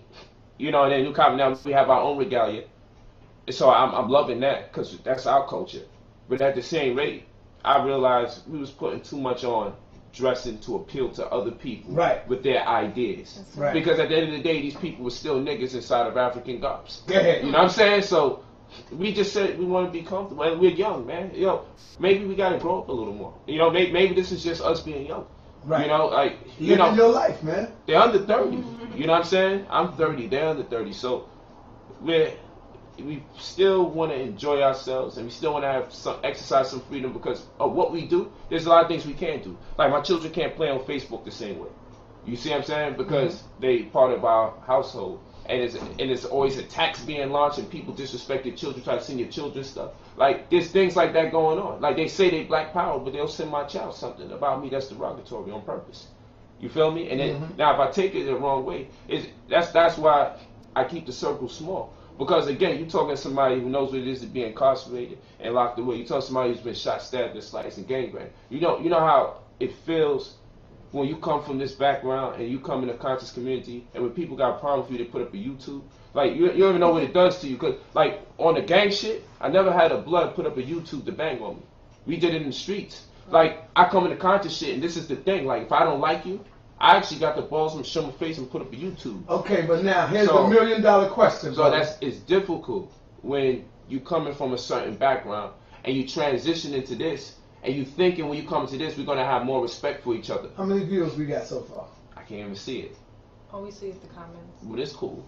you know, and then now we have our own regalia. So I'm loving that because that's our culture. But at the same rate, I realized we was putting too much on dressing to appeal to other people with their ideas. Right. Because at the end of the day, these people were still niggas inside of African garbs. You know what I'm saying? So we just said we want to be comfortable. And we're young, man. You know, maybe we got to grow up a little more. You know, maybe this is just us being young. Right. You know, like, living your life, man. They're under 30. You know what I'm saying? I'm 30. They're under 30. So we still want to enjoy ourselves and we still want to exercise some freedom because of what we do. There's a lot of things we can't do. Like my children can't play on Facebook the same way. You see what I'm saying? Because they part of our household. and it's always attacks being launched and people disrespect their children, try to send your children stuff. Like there's things like that going on. Like they say they black power, but they'll send my child something about me that's derogatory on purpose. You feel me? And then now if I take it the wrong way, that's why I keep the circle small. Because again, you're talking to somebody who knows what it is to be incarcerated and locked away. You talk to somebody who's been shot, stabbed, and sliced, and gangbanged. You know how it feels when you come from this background and you come in a conscious community, and when people got a problem with you, they put up a YouTube. Like you don't even know what it does to you. Cause like on the gang shit, I never had a blood put up a YouTube to bang on me. We did it in the streets. Like I come in the conscious shit, and this is the thing. Like if I don't like you, I actually got the balls to show my face and put up a YouTube. Okay, but now here's the $1 million question. So it's difficult when you coming from a certain background and you transition into this, and you thinking when you come to this, we're gonna have more respect for each other. How many views we got so far? I can't even see it. All we see is the comments. But it's cool.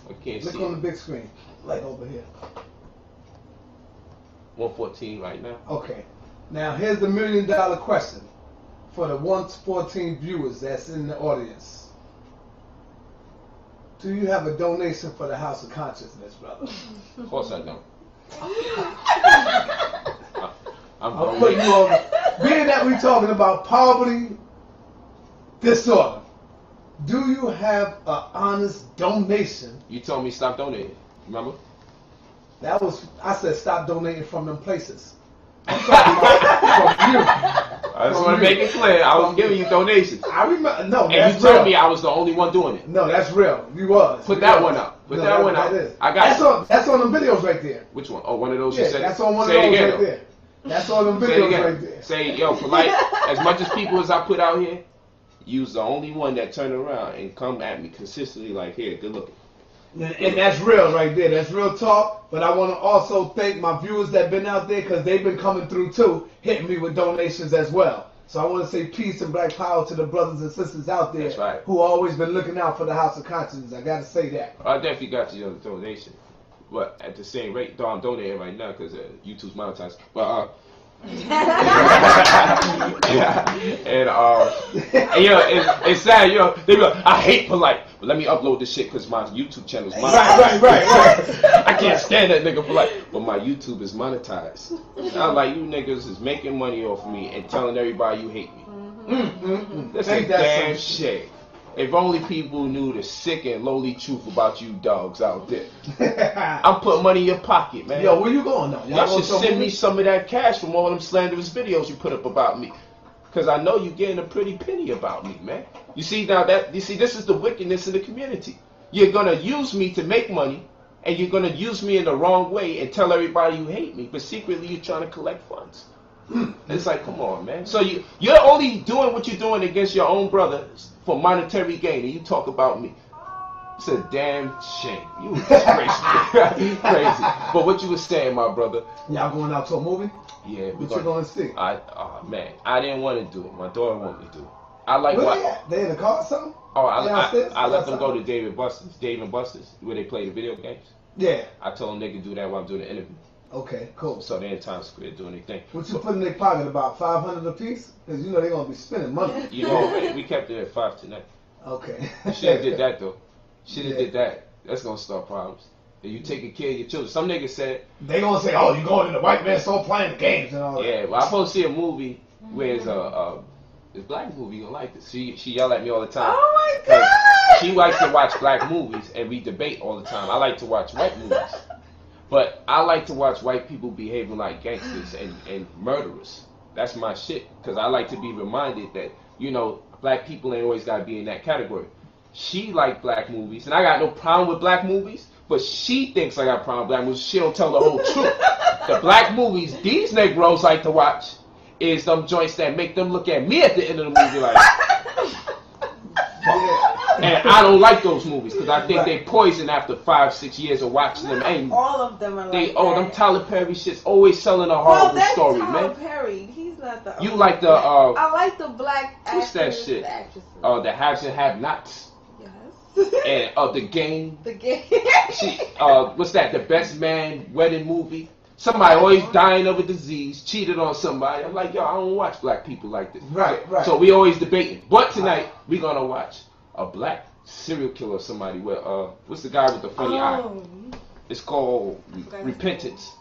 I can't see it. Look on the big screen, like over here. 114 right now. Okay. Now here's the $1 million question for the 114 viewers that's in the audience. Do you have a donation for the House of Consciousness, brother? Of course I don't. I'll put you on. Being that we're talking about poverty disorder, do you have an honest donation? You told me stop donating. Remember? That was, I said stop donating from them places. I'm talking about from you. I just want to make it clear. I was giving you donations. I remember. No, and that's you told real. me I was the only one doing it. No, that's real. You was. Put that one up. Put that one up. I got that's on the videos right there. Which one? Oh, one of those Yeah, you said? that's on one of Say those again, right there. That's on the videos right there. Say, yo, Polight, as much as people as I put out here, you's the only one that turn around and come at me consistently like, here, good looking. And that's real right there. That's real talk. But I want to also thank my viewers that been out there, because they've been coming through too, hitting me with donations as well. So I want to say peace and black power to the brothers and sisters out there. That's right. Who always been looking out for the House of Consciousness. I got to say that. I definitely got your donation. But at the same rate, though I'm donating right now because YouTube's monetized. But and you know, it's sad. You know, they be like, I hate Polight, but let me upload this shit because my YouTube channel is monetized. Right. I can't stand that nigga Polight, but my YouTube is monetized. I'm like, you niggas is making money off of me and telling everybody you hate me. That's a damn shame. If only people knew the sick and lowly truth about you dogs out there. I'm putting money in your pocket, man. Yo, where you going now? Y'all should send me some of that cash from all them slanderous videos you put up about me. Because I know you're getting a pretty penny about me, man. You see, this is the wickedness of the community. You're going to use me to make money, and you're going to use me in the wrong way and tell everybody you hate me, but secretly you're trying to collect funds. It's like, come on, man. So you're only doing what you're doing against your own brothers for monetary gain, and you talk about me. It's a damn shame. You crazy. Crazy. But what you were saying, my brother. Y'all going out to a movie? Yeah. What you going to see? Man, I didn't want to do it. My daughter wanted me to do it. I like what? They in the car or something? Oh, I let them go to Dave and Buster's, where they play the video games. Yeah. I told them they could do that while I'm doing the interview. Okay, cool. So they're in Times Square doing their thing. What you put in their pocket, about $500 a piece? Because you know they're going to be spending money. You know, we kept it at $5 tonight. Okay. Should have did that, though. Should have did that. That's going to start problems. And you taking care of your children. Some niggas said... They going to say, oh, you going in the white man store playing the games and all that. Yeah, well, I'm supposed to see a movie where it's this black movie. You going to like this. She yell at me all the time. Oh, my God! She likes to watch black movies, and we debate all the time. I like to watch white movies. But I like to watch white people behaving like gangsters and murderers. That's my shit. Because I like to be reminded that, you know, black people ain't always got to be in that category. She like black movies, and I got no problem with black movies, but she thinks I got a problem with black movies. She don't tell the whole truth. The black movies these Negroes like to watch is them joints that make them look at me at the end of the movie like... And I don't like those movies because I think they poison after 5-6 years of watching them. And all of them are like them Tyler Perry shit's always selling a horrible story, Tyler man. Perry. He's not the. You like the? I like the black actors. What's that shit? The haves and have-nots. Yes. And the game. The game. What's that? The Best Man wedding movie. Somebody always dying of a disease, cheated on somebody. I'm like, yo, I don't watch black people like this. Right. So we always debating. But tonight we gonna watch a black serial killer or somebody. Where what's the guy with the funny eye? It's called Repentance.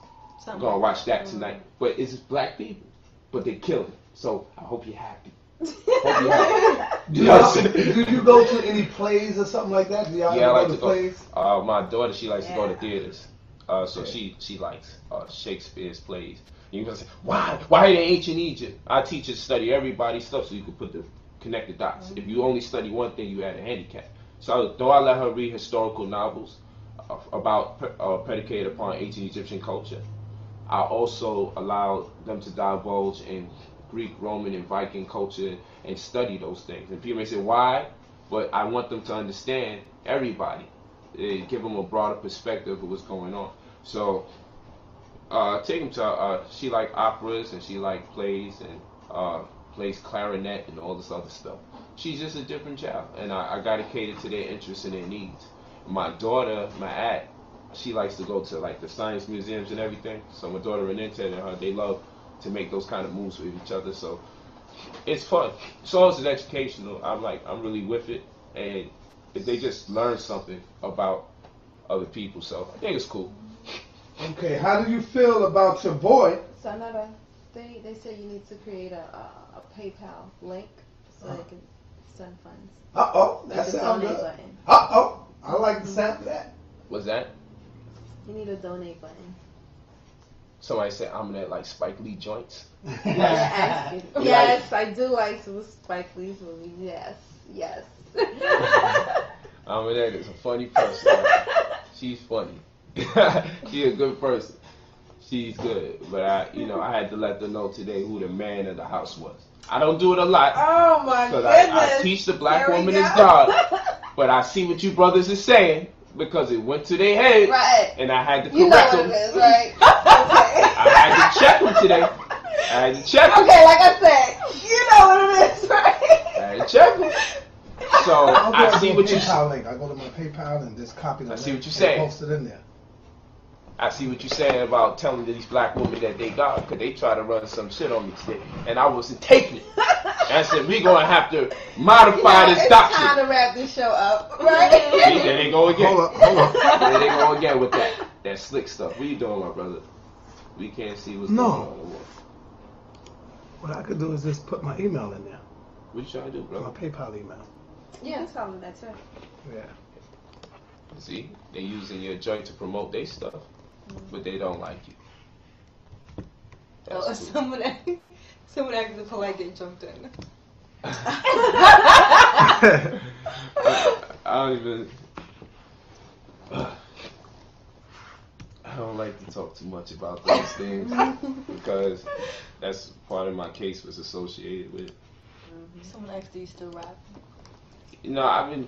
I'm gonna watch that tonight. But it's black people, but they kill him. So I hope you're happy. Hope you're happy. Do you go to any plays or something like that? Do y'all I like to plays? go. My daughter, she likes to go to theaters. So she likes Shakespeare's plays. And you're gonna say, why are they ancient Egypt? I teach her to study everybody's stuff so you can connect the dots. If you only study one thing, you had a handicap. So though I let her read historical novels about predicated upon ancient Egyptian culture, I also allow them to divulge in Greek, Roman, and Viking culture and study those things. And people may say, why? But I want them to understand everybody. Give them a broader perspective of what's going on. So take them to, she like operas and she like plays and plays clarinet and all this other stuff. She's just a different child. And I got to cater to their interests and their needs. My daughter, my aunt, she likes to go to like the science museums and everything. So my daughter Renita and her, they love to make those kind of moves with each other. So it's fun. As long as it's educational, I'm really with it. And if they just learn something about other people, so I think it's cool. Okay, how do you feel about your boy? So another thing, they say you need to create a PayPal link so they can send funds. That sounds good. I like the sound of that. What's that? You need a donate button. Somebody said I'm in like Spike Lee joints. Yes, I do like some Spike Lee's movies. Yes. That is a funny person. She's funny. She's a good person. She's good. But I had to let them know today who the man of the house was. I don't do it a lot. Oh my goodness. I teach the black woman is God. But I see what you brothers are saying because it went to their head. Right. And I had to correct them. You know what them. it is, right? Okay. I had to check them today. I had to check them. Okay, like I said, you know what it is, right? I had to check them. So I see what you PayPal link. I go to my PayPal and just copy the link. I see what you're saying. Post it in there. I see what you're saying about telling these black women that they God, because they try to run some shit on me today, and I wasn't taking it. And I said, we're going to have to modify this doctrine. It's time to wrap this show up, right? See, there they go again. Hold up. There they go again with that slick stuff. What you doing, my brother? We can't see what's going on. What I could do is just put my email in there. What you trying to do, bro? My PayPal email. Yeah, it's all of that too. Yeah. See, they using your joint to promote their stuff, but they don't like you. Oh, someone acted polite get jumped in. I don't like to talk too much about those things because that's part of my case was associated with. Someone asked you still rap.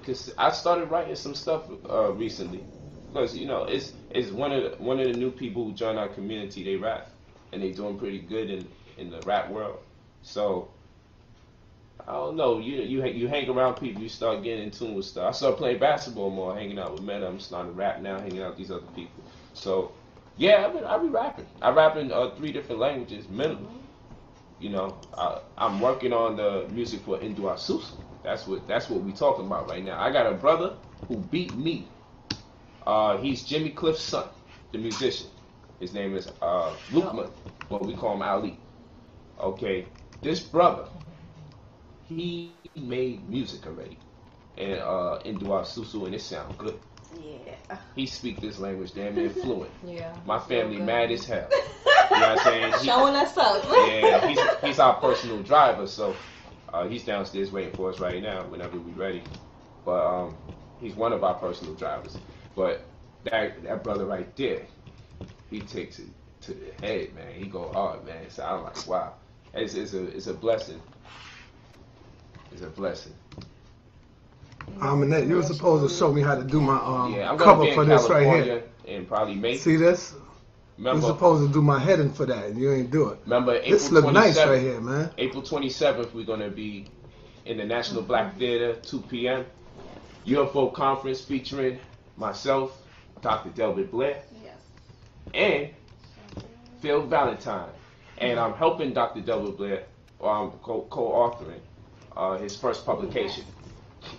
Cause I started writing some stuff recently, because it's one of the new people who joined our community. They rap, and they doing pretty good in the rap world. So I don't know. You hang around people, you start getting in tune with stuff. I started playing basketball more, hanging out with men. I'm starting to rap now, hanging out with these other people. So yeah, I be rapping. I rap in 3 different languages minimum. I'm working on the music for Accusations. That's what we talking about right now. I got a brother who beat me. He's Jimmy Cliff's son, the musician. His name is Lukeman, but we call him Ali. Okay, this brother, he made music already, and in Accusations, and it sounds good. Yeah. He speak this language damn near fluent. Yeah. My family mad as hell. You know what I'm saying? Showing us up. Yeah, he's our personal driver, so he's downstairs waiting for us right now whenever we're ready. But he's one of our personal drivers. But that brother right there, he takes it to the head, man. He go hard, man. So I'm like, wow. It's a blessing. It's a blessing. Annette, you were supposed to show me how to do my I'm cover for this right here. And probably make. See this? Remember, You're supposed to do my heading for that, and you ain't do it. Remember, April this look 27th, nice right here, man. April 27th, we're going to be in the National Black Theater, 2 p.m. UFO conference featuring myself, Dr. Delbert Blair, and Phil Valentine. And I'm helping Dr. Delbert Blair, I'm co-authoring his first publication.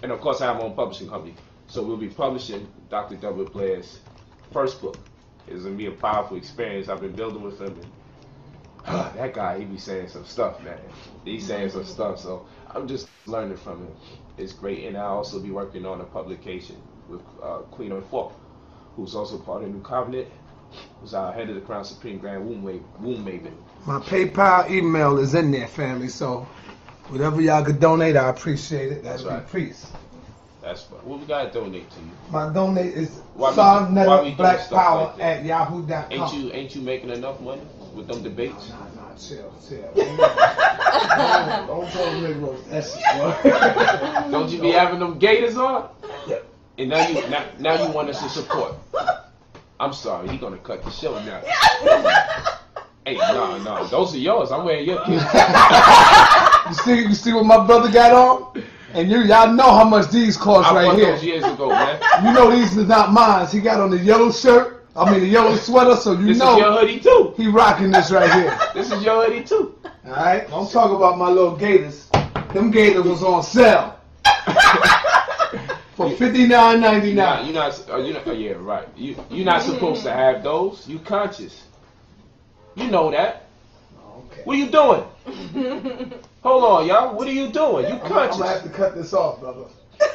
And of course, I have my own publishing company. So we'll be publishing Dr. W. Blair's first book. It's going to be a powerful experience. I've been building with him. And, that guy, he be saying some stuff, man. He's saying some stuff. So I'm just learning from him. It's great. And I'll also be working on a publication with Queen of Four, who's also part of New Covenant, who's our head of the Crown Supreme Grand Womb Maven. My PayPal email is in there, family. So whatever y'all could donate, I appreciate it. That's right. Peace. That's what we gotta donate to you. My donate is Why we Black stuff Power like that? at yahoo.com. Ain't you making enough money with them debates? Nah, chill. Don't tell me Negroes. Don't you be having them gators on? And now you want us to support. I'm sorry, he gonna cut the show now. Hey, no, those are yours. I'm wearing your kids. You see what my brother got on? And y'all know how much these cost I right bought here. those years ago, man. You know these are not mine. He got on the yellow shirt. The yellow sweater. So This know is your hoodie too. he rocking this right here. This is your hoodie too. All right. Don't talk about my little gators. Them gators was on sale for $59.99. You're not. Yeah, right. You're not supposed to have those. You conscious. You know that. Okay. What are you doing? Hold on, y'all. What are you doing? You I'm conscious. gonna have to cut this off, brother.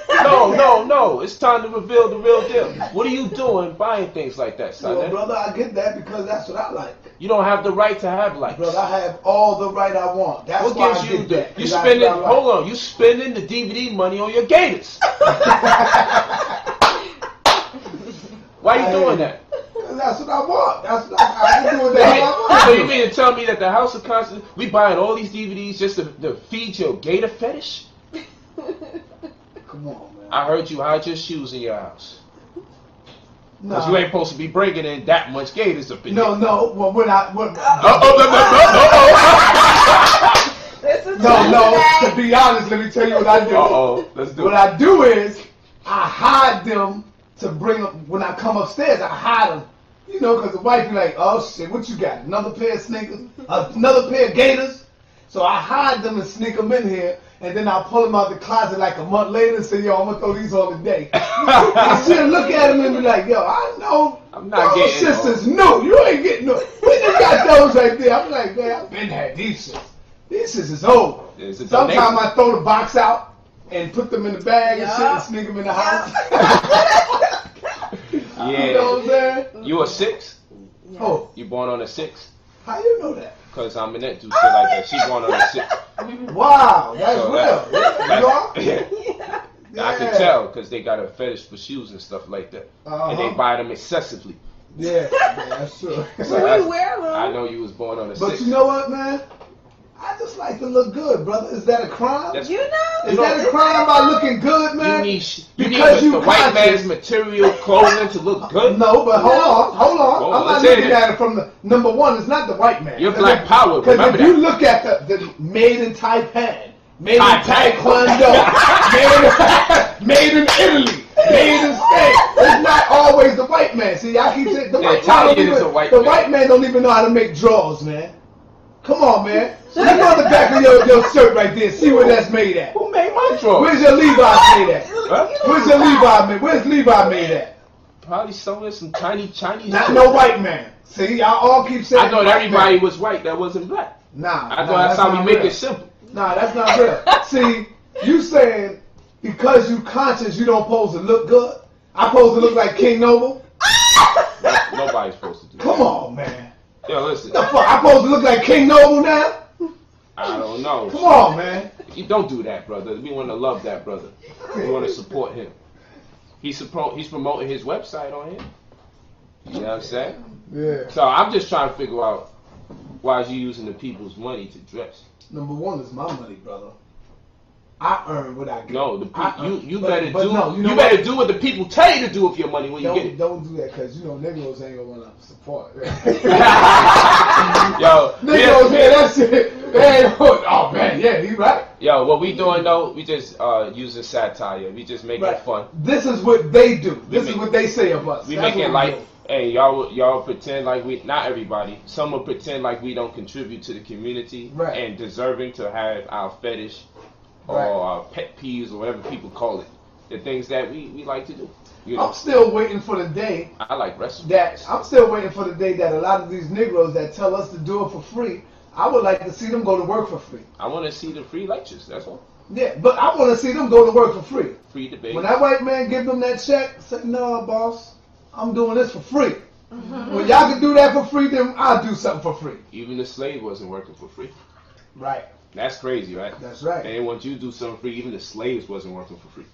No. It's time to reveal the real deal. What are you doing buying things like that, son? Well, brother, I get that because that's what I like. You don't have the right to have likes. Brother, I have all the right I want. That's What why gives I you get the? that. You spending? Hold on. You spending the DVD money on your gators? Why you doing that? That's what I want. That's what I can do with that. So you mean to tell me that the House of Conscience, we buying all these DVDs just to feed your gator fetish? Come on, man. I heard you hide your shoes in your house. Because No. you ain't supposed to be bringing in that much gators up in there. No. Well, when I This is no. To be honest, let me tell you what I do. Let's do What it. I do is I hide them to bring them when I come upstairs. I hide them, because the wife be like, "Oh shit, what you got? Another pair of sneakers? Another pair of gators?" So I hide them and sneak them in here, and then I'll pull them out the closet like a month later and say, "Yo, I'm gonna throw these on today." I sit and look at them and be like, "Yo, I know I'm not those getting sisters. No, you ain't getting no. We just got those right there." I'm like, "Man, I've been had these shits. These shits is old." It's a Sometimes donation. I throw the box out and put them in the bag and shit and sneak them in the house. Yeah. You know what I'm saying? You a 6? Oh, You born on a 6? how you know that? Because I'm in that do shit like that. She born on a 6. Wow, that's So real. You are? I can tell because they got a fetish for shoes and stuff like that. And they buy them excessively. Yeah, that's true. So we wear them. I know you was born on a 6. But you know what, man? I just like to look good, brother. Is that a crime? That's- You know? Is that a crime by looking good, man? You need Because the you white man's conscious. material clothing to look good? No, but hold on. Oh, I'm not let's hear looking it. at it from the number one. It's not the white man. You're black power, Because remember if you that. look at the made in Taipan, made in Taipan. Taekwondo, made in Italy, made in Spain, it's not always the white man. See, I keep saying the white man Italian is a white the man. white man don't even know how to make drawers, man. Come on, man. Look on the back of your shirt right there. See where that's made at. Who made my drawers? Where's your Levi's made at? Huh? Where's your Levi made? Where's Levi made at? Probably somewhere some Chinese. Not no white man. See, y'all all keep saying. I thought white everybody man. was white that wasn't black. Nah. I thought that's how we not make real. it simple. Nah, that's not real. See, you saying because you conscious you don't supposed to look good? I supposed to look like King Noble? Nobody's supposed to do that. Come on, man. Yo, listen. The fuck? I supposed to look like King Noble now? I don't know. Come on, man. You don't do that, brother. We want to love that brother. We want to support him. He's promoting his website on here. You know what I'm saying? Yeah. So I'm just trying to figure out why is you using the people's money to dress? Number one is my money, brother. I earn what I get. No, you but- better but do no, you know better what? do what the people tell you to do with your money when you get it. Don't do that because Negroes ain't gonna want to support. Yo, Negroes hear that shit. They ain't oh man, yeah, he right. Yo, what we doing though? We just using satire. We just making Right. it fun. This is what they do. This is make- what they say of us. We That's make it what like, do. hey, y'all pretend like we, not everybody, some will pretend like we don't contribute to the community Right. and deserving to have our fetish or our pet peeves or whatever people call it. The things that we like to do. You know? I'm still waiting for the day I like wrestling. I'm still waiting for the day that a lot of these Negroes that tell us to do it for free, I would like to see them go to work for free. I want to see the free lectures, that's all. Yeah, but I want to see them go to work for free. Free debate. When that white man give them that check, say, no, boss, I'm doing this for free. When y'all can do that for free, then I'll do something for free. Even the slave wasn't working for free. Right. That's crazy, right? That's right. They didn't want you to do something free. Even the slaves wasn't working for free.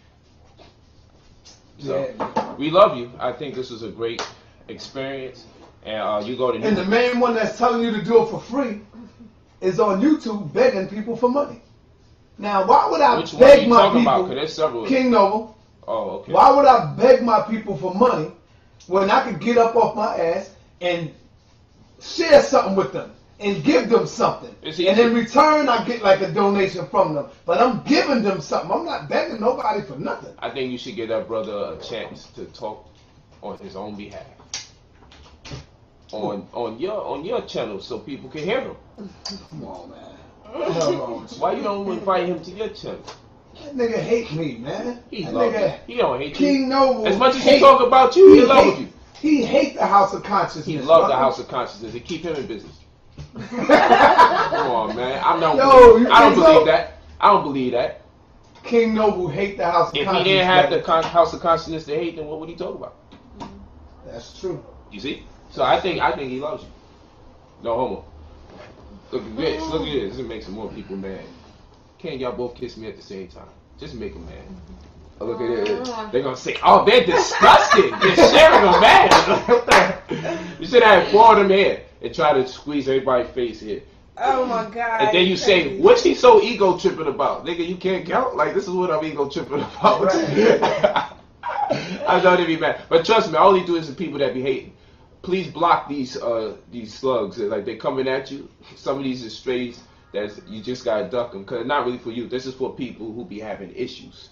So, we love you. I think this was a great experience. And you go to And the main one that's telling you to do it for free is on YouTube begging people for money. Now, why would I beg my people? There's several. King Noble. Oh, okay. Why would I beg my people for money when I could get up off my ass and share something with them and give them something? And in return, I get like a donation from them. But I'm giving them something. I'm not begging nobody for nothing. I think you should give that brother a chance to talk on his own behalf. On your channel so people can hear him. Come on, man. Why you don't invite him to your channel? That nigga hate me, man. He don't hate King you. Noble. As much as he talk about you, he love you. He hate the House of Consciousness. He love the House of Consciousness. It keep him in business. Come on, man. I don't believe that. I don't believe that. King Noble hate the House of Consciousness. If he didn't have the House of Consciousness to hate, then what would he talk about? That's true. You see? So I think he loves you. No homo. Look at this. Look at this. This makes some more people mad. Can't y'all both kiss me at the same time? Just make them mad. Oh, look at it. They're gonna say, "Oh, they're disgusting. They're sharing them mad." You should have 4 of them here and try to squeeze everybody's face here. Oh my God. And then you say, "What's he so ego tripping about, nigga? You can't count. Like this is what I'm ego tripping about." Right. I know they be mad, but trust me, I only do this to people that be hating. Please block these slugs. Like they're coming at you. Some of these are strays that you just gotta duck them because not really for you. This is for people who be having issues.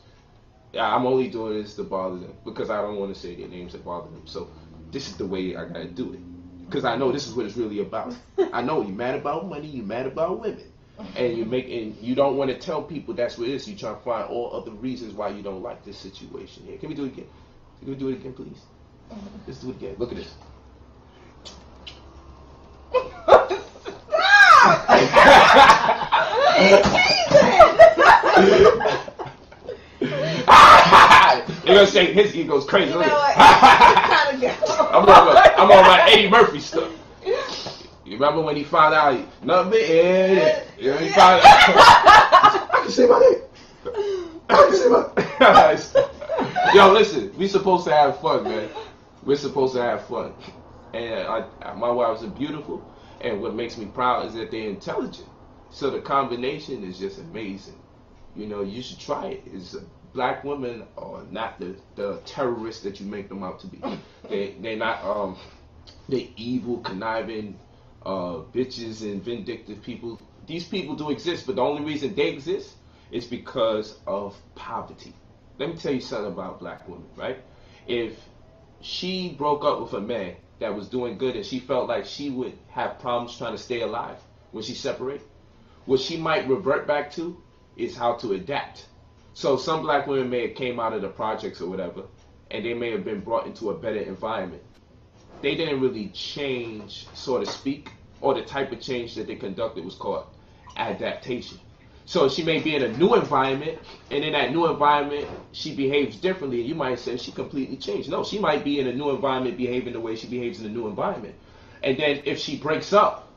I'm only doing this to bother them because I don't want to say their names and bother them. So this is the way I gotta do it because I know this is what it's really about. I know you mad about money, you mad about women, and you don't want to tell people that's what it is. You try to find all other reasons why you don't like this situation here. Can we do it again? Can we do it again, please? Let's do it again. Look at this. They're gonna say his ego's crazy. You know what? I'm on my Eddie Murphy stuff. You remember when he found out nothing in it? You know, he found out. I can say my name. I can say my. Yo, listen, we supposed to have fun, man. We're supposed to have fun, and my wives are beautiful. And what makes me proud is that they're intelligent. So the combination is just amazing. You know, you should try it. It's black women are not the terrorists that you make them out to be. They're not they're evil, conniving bitches and vindictive people. These people do exist, but the only reason they exist is because of poverty. Let me tell you something about black women, right? If she broke up with a man that was doing good and she felt like she would have problems trying to stay alive when she separated, what she might revert back to is how to adapt. So some black women may have came out of the projects or whatever, and they may have been brought into a better environment. They didn't really change, so to speak, or the type of change that they conducted was called adaptation. So she may be in a new environment, and in that new environment, she behaves differently. And you might say she completely changed. No, she might be in a new environment behaving the way she behaves in a new environment. And then if she breaks up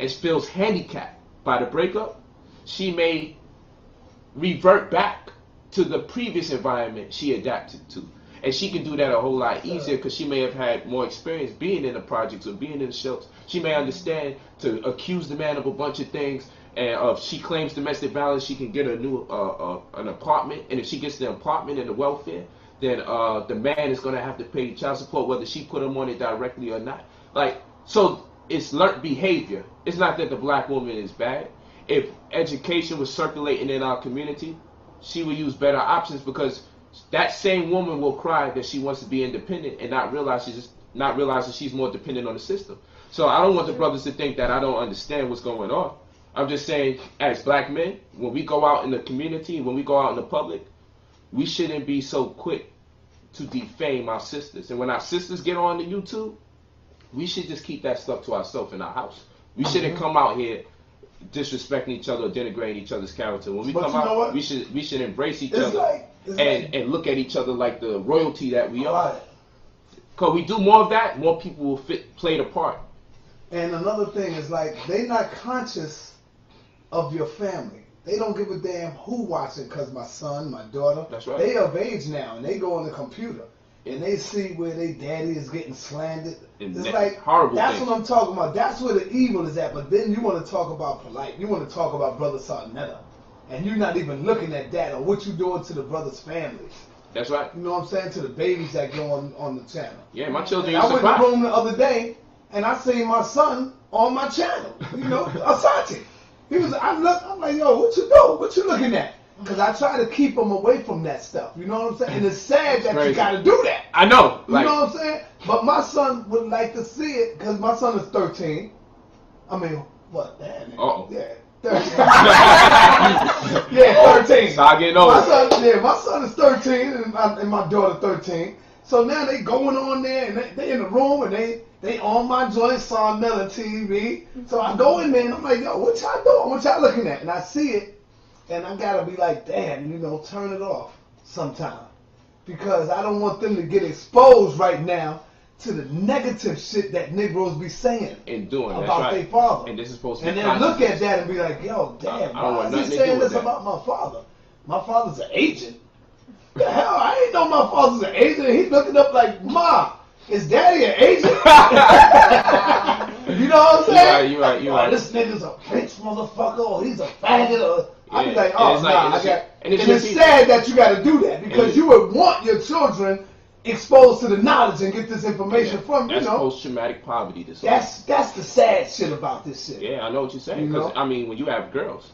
and feels handicapped by the breakup, she may revert back to the previous environment she adapted to. And she can do that a whole lot easier because she may have had more experience being in the projects or being in the shelters. She may understand to accuse the man of a bunch of things. And if she claims domestic violence, she can get a new an apartment. And if she gets the apartment and the welfare, then the man is going to have to pay child support whether she put him on it directly or not. Like, so it's learned behavior. It's not that the black woman is bad. If education was circulating in our community, she would use better options because that same woman will cry that she wants to be independent and not realize that she's more dependent on the system. So I don't want the brothers to think that I don't understand what's going on. I'm just saying, as black men, when we go out in the community, when we go out in the public, we shouldn't be so quick to defame our sisters. And when our sisters get on the YouTube, we should just keep that stuff to ourselves in our house. We shouldn't come out here disrespecting each other or denigrating each other's character. When we come out, we should embrace each other and look at each other like the royalty that we are. Because we do more of that, more people will play the part. And another thing is like, they not conscious of your family. They don't give a damn who watching, because my son, my daughter, that's right. They of age now, and they go on the computer, and they see where their daddy is getting slandered. And it's like, horrible that's thing. what I'm talking about. That's where the evil is at. But then you want to talk about Polight. You want to talk about Brother Sarnetta. And you're not even looking at that or what you're doing to the brother's families. That's right. You know what I'm saying? To the babies that go on the channel. Yeah, my children I used to went in cry. the room the other day, and I seen my son on my channel. You know, Asante. He was. I'm like, yo, what you doing? What you looking at? Because I try to keep him away from that stuff. You know what I'm saying? And it's sad that you got to do that. I know. You know what I'm saying? But my son would like to see it because my son is 13. I mean, what? Damn. Uh-oh. Yeah. 13. Yeah, 13. Start getting old. My son is 13 and my daughter 13. So now they going on there and they in the room and they on my joint Sarnetta TV. So I go in there and I'm like, yo, what y'all doing? What y'all looking at? And I see it and I gotta be like, damn, you know, turn it off sometime. Because I don't want them to get exposed right now to the negative shit that Negroes be saying and doing about their father. And this is supposed to be and then look at that and be like, yo, damn, why is he saying this about my father? My father's an agent. The hell, I ain't know my father's an agent. He's looking up like, Ma, is daddy an agent? You know what I'm saying? You're right. This nigga's a bitch motherfucker, or he's a faggot, or I be like, oh, nah, and it's sad that you got to do that because you would want your children exposed to the knowledge and get this information from, you know. That's post-traumatic poverty disorder. That's the sad shit about this shit. Yeah, I know what you're saying. Because, I mean, when you have girls,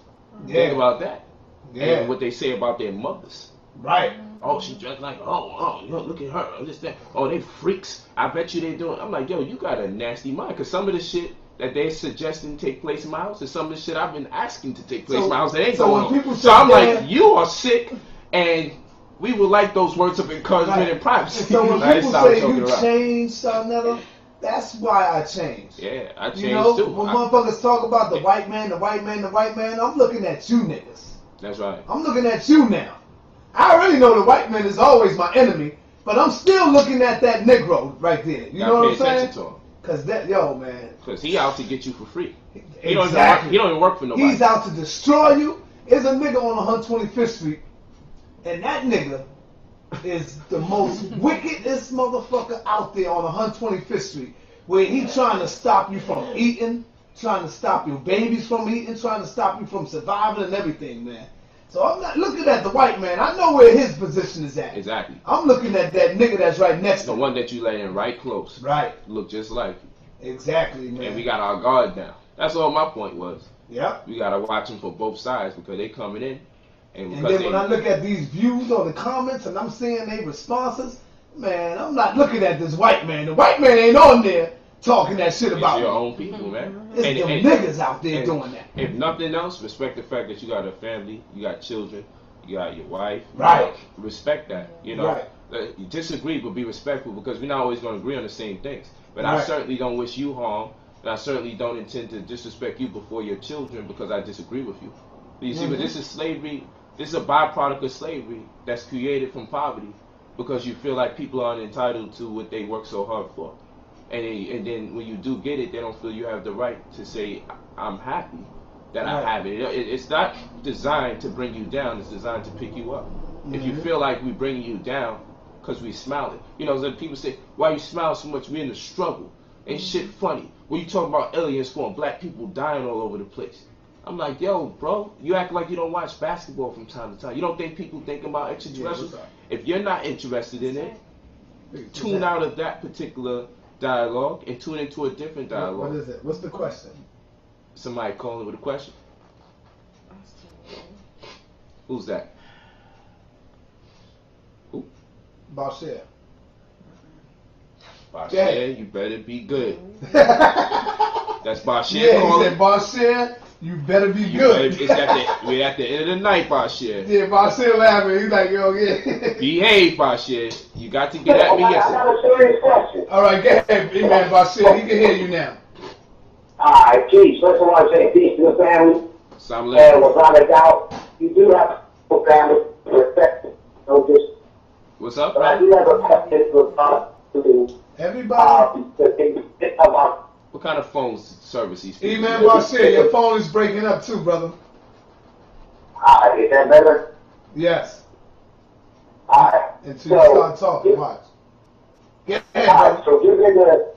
think about that. Yeah. And what they say about their mothers. Right. Oh, she dressed like, look at her. This, that. Oh, they freaks. I bet you they doing. I'm like, yo, you got a nasty mind. Because some of the shit that they're suggesting take place in my house is some of the shit I've been asking to take place in my house that ain't going on. So I'm like, you are sick, and we would like those words of encouragement and privacy. So when people say you changed, Sarnetta, that's why I changed. Yeah, I changed too. When motherfuckers talk about the white man, I'm looking at you niggas. That's right. I'm looking at you now. I already know the white man is always my enemy, but I'm still looking at that Negro right there. You know what I'm saying? Because man. Because he out to get you for free. Exactly. He don't even work for nobody. He's out to destroy you. There's a nigga on 125th Street, and that nigga is the most wickedest motherfucker out there on 125th Street, where he trying to stop you from eating, trying to stop your babies from eating, trying to stop you from surviving and everything, man. So I'm not looking at the white man. I know where his position is at. Exactly. I'm looking at that nigga that's right next to the him. one that you lay in right close. Right. Look just like you. Exactly, man. And we got our guard down. That's all my point was. Yeah. We got to watch them for both sides because they coming in. And then when I look at these views or the comments and I'm seeing their responses, man, I'm not looking at this white man. The white man ain't on there talking that shit about your own people, man. It's them niggas out there doing that. If nothing else, respect the fact that you got a family, you got children, you got your wife. Right. Respect that. You know. Right. You disagree, but be respectful because we're not always going to agree on the same things. But I certainly don't wish you harm, and I certainly don't intend to disrespect you before your children because I disagree with you. You see, but this is slavery. This is a byproduct of slavery that's created from poverty because you feel like people aren't entitled to what they work so hard for. And then when you do get it, they don't feel you have the right to say, I'm happy that I have it. It's not designed to bring you down. It's designed to pick you up. If you feel like we bring you down because we smiling. You know, so people say, why you smile so much? We're in the struggle. Ain't shit funny. When you talk about aliens form, black people dying all over the place. I'm like, yo, bro, you act like you don't watch basketball from time to time. You don't think people think about extraterrestrials? If you're not interested in it, tune out of that particular dialogue and tune into a different dialogue. What is it? What's the question? Somebody calling with a question. Who's that? Who? Bashir. Bashir, you better be good. That's Bashir calling. He said, Bashir, You better be good. We're at the end of the night, Bashir. Yeah, Bashir laughing. He's like, yo, yeah. Behave, Bashir. You got to get at me yesterday. I got a serious question. All right, go ahead, man, Bashir. He can hear you now. All right, peace. First, I want to say peace to the family. And without a doubt, you do have a family to respect. So just. What's up, but I do have a question to everybody. What kind of phone service he's speaking? Man, Bashir, your phone is breaking up too, brother. Is that better? Yes. Alright. Until you start talking, watch. Get ahead, brother. So given the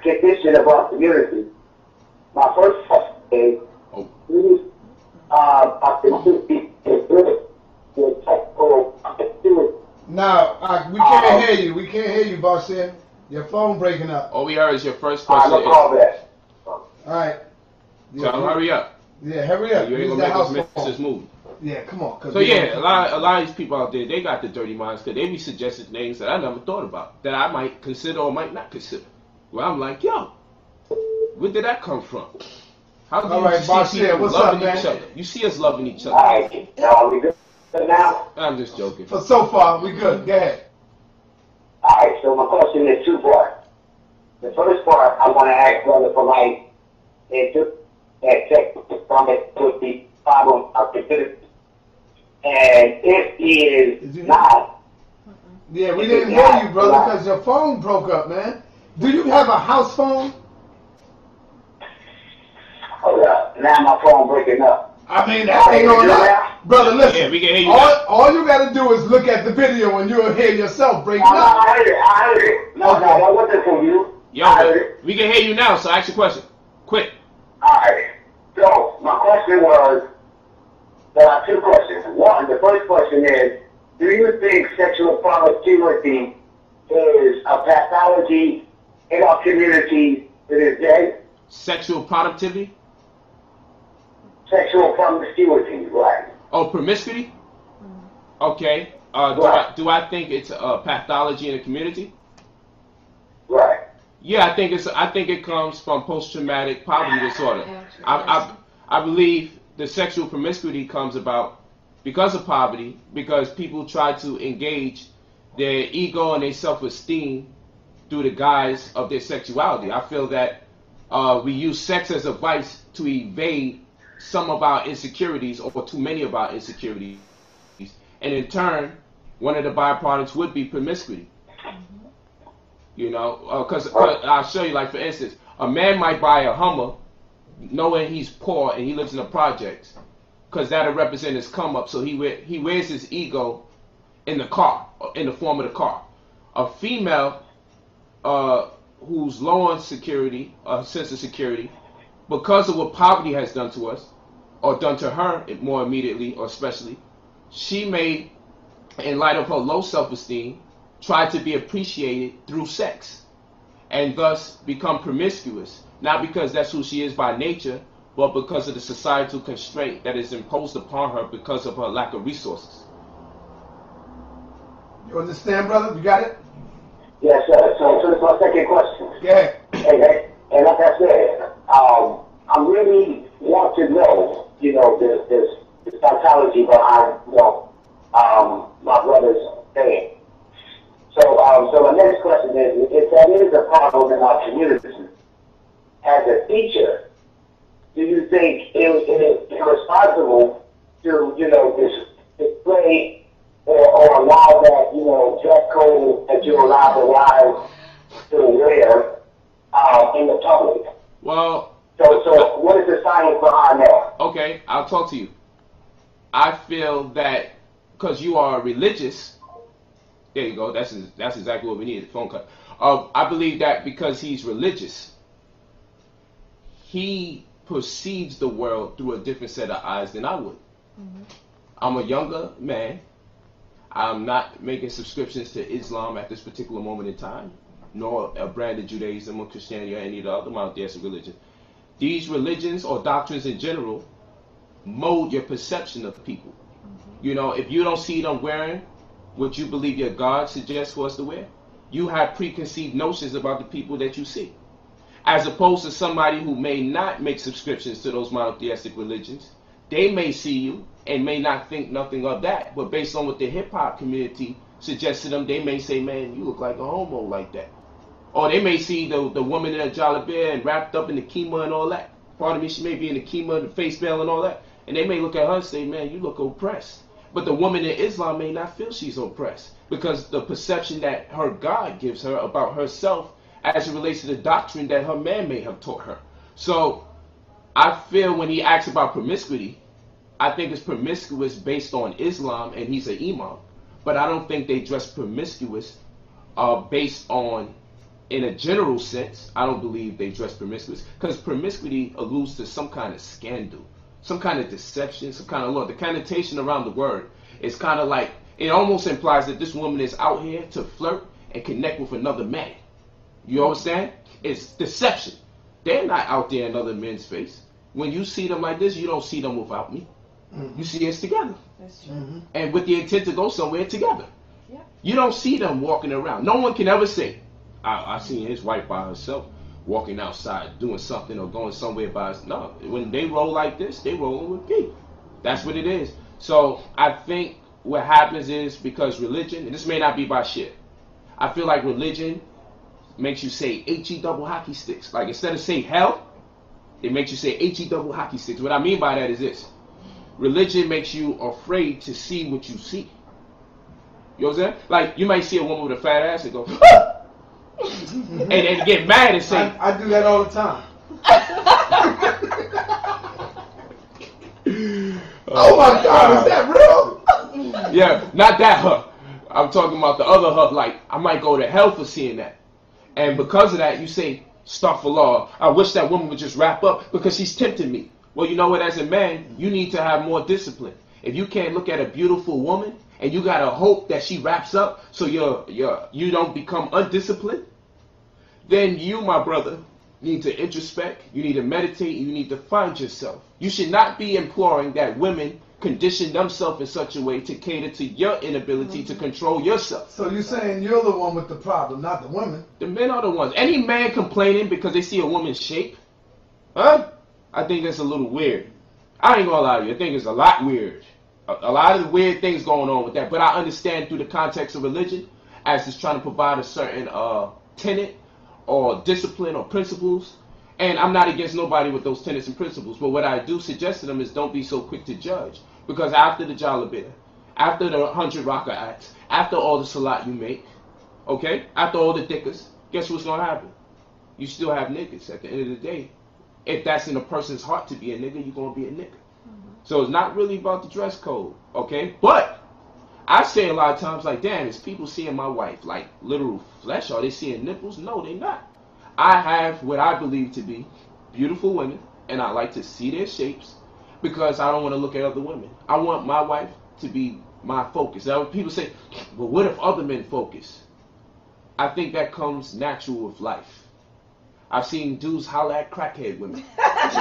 condition of our community, my first question is, I think this is good. No, we can't hear you. We can't hear you, Bashir. Your phone breaking up. All we heard is your first question. All right. Tell him hurry up. Yeah, hurry up. You ain't gonna make us miss this movie. Yeah, come on. So yeah, a lot of these people out there, they got the dirty minds because they be suggesting things that I never thought about, that I might consider or might not consider. Well, I'm like, yo, where did that come from? How do you see people loving each other? You see us loving each other. Alright, are we good now? I'm just joking. So far, we good. Go ahead. Alright, so my question is two-part. The first part, I want to ask Brother Polight, and took that check from it to the problem of the and if he is not. Yeah, we didn't hear you, brother, because your phone broke up, man. Do you have a house phone? Hold up. Now my phone breaking up. I mean, that ain't gonna lie. Brother, listen. Yeah, we can hear you all you gotta do is look at the video and you'll hear yourself breaking up. I heard it. No, okay. No, that wasn't from you. Yo, we can hear you now, so ask your question. Quick. Alright. So, my question was, there are two questions. One, the first question is, do you think sexual promiscuity is a pathology in our community to this day? Sexual productivity? Sexual promiscuity, right. Oh, promiscuity? Okay. Right. Do I think it's a pathology in the community? Right. Yeah, I think it comes from post-traumatic poverty disorder. I believe the sexual promiscuity comes about because of poverty, because people try to engage their ego and their self-esteem through the guise of their sexuality. I feel that we use sex as a vice to evade some of our insecurities, or too many of our insecurities, and in turn, one of the byproducts would be promiscuity. You know, because I'll show you, like for instance, a man might buy a Hummer knowing he's poor and he lives in the projects, because that'll represent his come up, so he wears his ego in the car, in the form of the car. A female who's low on security, sense of security, because of what poverty has done to us, or done to her more immediately or especially, she may, in light of her low self-esteem, try to be appreciated through sex, and thus become promiscuous, not because that's who she is by nature, but because of the societal constraint that is imposed upon her because of her lack of resources. You understand, brother? You got it? Yes, sir. So that's my second question. Yeah. And like I said, I really want to know, you know, this psychology behind, you know, my brother's saying. So my next question is, if that is a problem in our community, as a teacher, do you think it is irresponsible to, you know, display or allow that, you know, dress code that you allow the wives to wear in the public? Well, so what is the science behind that? Okay, I'll talk to you. I feel that because you are religious, there you go, that's exactly what we need, the phone cut. I believe that because he's religious, he perceives the world through a different set of eyes than I would. Mm-hmm. I'm a younger man. I'm not making subscriptions to Islam at this particular moment in time, nor a brand of Judaism or Christianity or any of the other monotheistic religions. These religions or doctrines in general mold your perception of people. Mm-hmm. You know, if you don't see them wearing what you believe your God suggests for us to wear, you have preconceived notions about the people that you see. As opposed to somebody who may not make subscriptions to those monotheistic religions. They may see you and may not think nothing of that, but based on what the hip-hop community suggests to them, they may say, man, you look like a homo like that. Or they may see the woman in a jalabia and wrapped up in the kima and all that. Pardon me, she may be in the kima, the face veil and all that. And they may look at her and say, man, you look oppressed. But the woman in Islam may not feel she's oppressed because the perception that her God gives her about herself as it relates to the doctrine that her man may have taught her. So I feel when he asks about promiscuity, I think it's promiscuous based on Islam and he's an imam. But I don't think they dress promiscuous based on, in a general sense, I don't believe they dress promiscuous. Because promiscuity alludes to some kind of scandal, some kind of deception, some kind of law. The connotation around the word is kind of like, it almost implies that this woman is out here to flirt and connect with another man. You understand? It's deception. They're not out there in other men's face. When you see them like this, you don't see them without me. You see us together. That's true. And with the intent to go somewhere together. Yeah. You don't see them walking around. No one can ever say, I seen his wife by herself walking outside doing something or going somewhere by herself. No, when they roll like this, they rolling with me. That's what it is. So I think what happens is because religion, and this may not be by shit, I feel like religion makes you say H-E double hockey sticks. Like instead of saying hell, it makes you say H-E double hockey sticks. What I mean by that is this. Religion makes you afraid to see what you see. You know what I'm saying? Like you might see a woman with a fat ass and go, ah! and get mad and say, I do that all the time. Oh my God, is that real? Yeah, not that her. I'm talking about the other her. Like I might go to hell for seeing that. And because of that, you say, astaghfirullah, I wish that woman would just wrap up because she's tempting me. Well, you know what? As a man, you need to have more discipline. If you can't look at a beautiful woman and you gotta hope that she wraps up so you don't become undisciplined, then you, my brother, need to introspect. You need to meditate. You need to find yourself. You should not be imploring that women condition themselves in such a way to cater to your inability to control yourself. So you're saying you're the one with the problem, not the women? The men are the ones. Any man complaining because they see a woman's shape, huh? I think that's a little weird. I ain't gonna lie to you. I think it's a lot weird. A lot of weird things going on with that. But I understand through the context of religion as it's trying to provide a certain tenet or discipline or principles. And I'm not against nobody with those tenets and principles. But what I do suggest to them is don't be so quick to judge. Because after the Jalabiyah, after the 100 raka'ats, after all the salat you make, okay, after all the dhikrs, guess what's going to happen? You still have niggas at the end of the day. If that's in a person's heart to be a nigga, you're going to be a nigga. So it's not really about the dress code, okay? But I say a lot of times like, damn, is people seeing my wife like literal flesh? Are they seeing nipples? No, they not. I have what I believe to be beautiful women, and I like to see their shapes because I don't want to look at other women. I want my wife to be my focus. Now, people say, well, what if other men focus? I think that comes natural with life. I've seen dudes holler at crackhead women,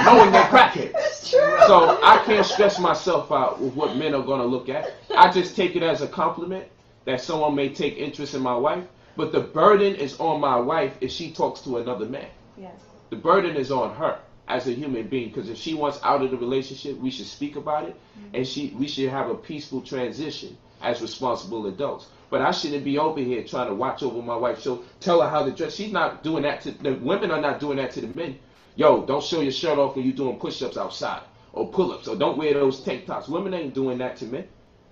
knowing they're crackheads. That's true. So I can't stress myself out with what men are going to look at. I just take it as a compliment that someone may take interest in my wife, but the burden is on my wife if she talks to another man. Yes. The burden is on her as a human being, because if she wants out of the relationship, we should speak about it, and we should have a peaceful transition as responsible adults. But I shouldn't be over here trying to watch over my wife. So tell her how to dress. She's not doing that to the women. Are not doing that to the men. Yo, don't show your shirt off when you're doing push-ups outside or pull-ups, or don't wear those tank tops. Women ain't doing that to men.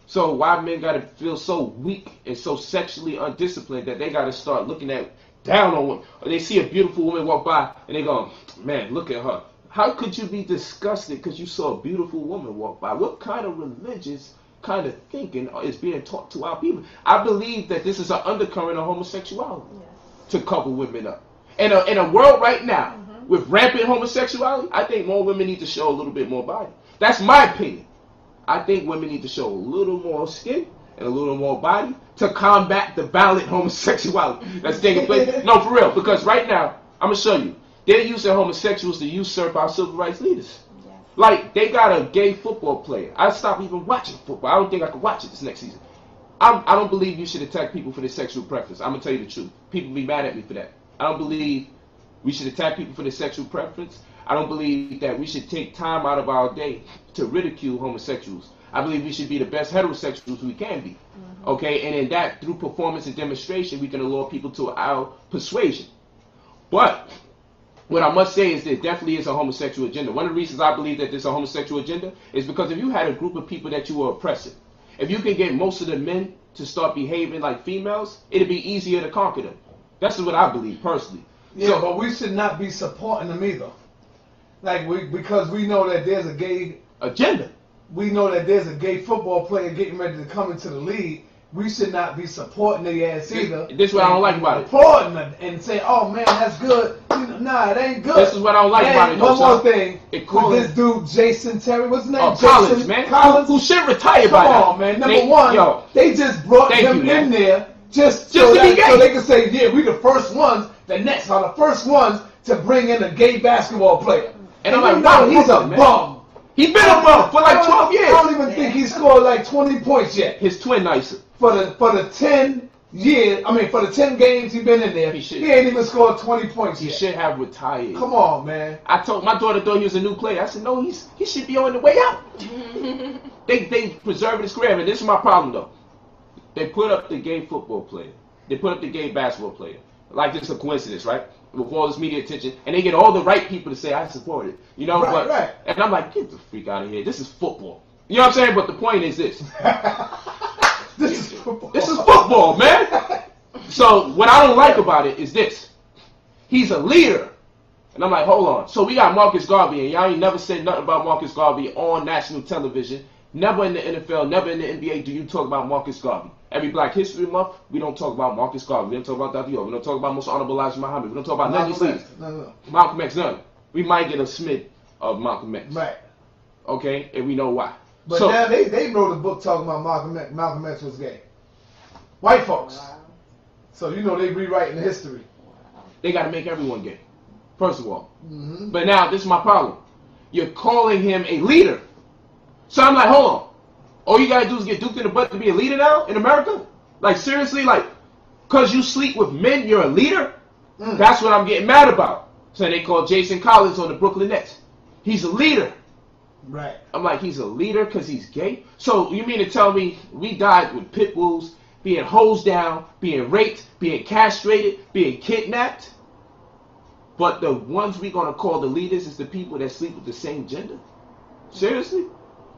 So why men gotta feel so weak and so sexually undisciplined that they gotta start looking down on women? Or they see a beautiful woman walk by and they go, man, look at her. How could you be disgusted because you saw a beautiful woman walk by? What kind of religious kind of thinking is being taught to our people? I believe that this is an undercurrent of homosexuality to couple women up. In a world right now with rampant homosexuality, I think more women need to show a little bit more body. That's my opinion. I think women need to show a little more skin and a little more body to combat the violent homosexuality that's taking place. No, for real, because right now, I'm going to show you, they're using homosexuals to usurp our civil rights leaders. Like, they got a gay football player. I stopped even watching football. I don't think I could watch it this next season. I don't believe you should attack people for their sexual preference. I'm going to tell you the truth. People be mad at me for that. I don't believe we should attack people for their sexual preference. I don't believe that we should take time out of our day to ridicule homosexuals. I believe we should be the best heterosexuals we can be. Okay, and in that, through performance and demonstration, we can allure people to our persuasion. But what I must say is there definitely is a homosexual agenda. One of the reasons I believe that there's a homosexual agenda is because if you had a group of people that you were oppressing, if you can get most of the men to start behaving like females, it'd be easier to conquer them. That's what I believe, personally. Yeah, so, but we should not be supporting them either. Like, because we know that there's a gay agenda. We know that there's a gay football player getting ready to come into the league. We should not be supporting their ass either. This is what I don't like about it. Applauding them and say, "Oh man, that's good." You know, nah, it ain't good. This is what I don't like about it. One more thing. With this dude, Jason Terry, what's his name? Oh, Collins, man. Collins, who should retire by now. Come on, man. Number one, they just brought them in there just so they can say, "Yeah, we the first ones. The Nets are the first ones to bring in a gay basketball player." And I'm like, wow, he's a bum. He's been a bum for like 12 years. I don't even think he scored like 20 points yet. His twin nicer. For the 10 years, for the 10 games he's been in there, he ain't even scored 20 points yet. He should have retired. Come on, man. I told my daughter thought he was a new player. I said, no, he should be on the way out. They preserved his career, and this is my problem though. They put up the gay football player. They put up the gay basketball player. Like this is a coincidence, right? With all this media attention, and they get all the right people to say I support it, you know. Right. And I'm like, get the freak out of here. This is football. You know what I'm saying? But the point is this: this is football. This is football, man. So what I don't like about it is this: he's a leader, and I'm like, hold on. So we got Marcus Garvey, and y'all ain't never said nothing about Marcus Garvey on national television. Never in the NFL, never in the NBA do you talk about Marcus Garvey. Every Black History Month, we don't talk about Marcus Garvey. We don't talk about Dr. York. We don't talk about Most Honorable Elijah Muhammad. We don't talk about none of these things. No. Malcolm X, none. We might get a smidge of Malcolm X. Right. Okay, and we know why. But so, now they wrote a book talking about Malcolm X. Malcolm X was gay. White folks. Wow. So you know they rewriting the history. They got to make everyone gay, first of all. Mm-hmm. But now this is my problem. You're calling him a leader. So I'm like, hold on. All you gotta do is get duped in the butt to be a leader now in America? Like seriously, like, cause you sleep with men, you're a leader? That's what I'm getting mad about. So they call Jason Collins on the Brooklyn Nets. He's a leader. Right. I'm like, he's a leader cause he's gay? So you mean to tell me we died with pit bulls, being hosed down, being raped, being castrated, being kidnapped? But the ones we gonna call the leaders is the people that sleep with the same gender? Seriously?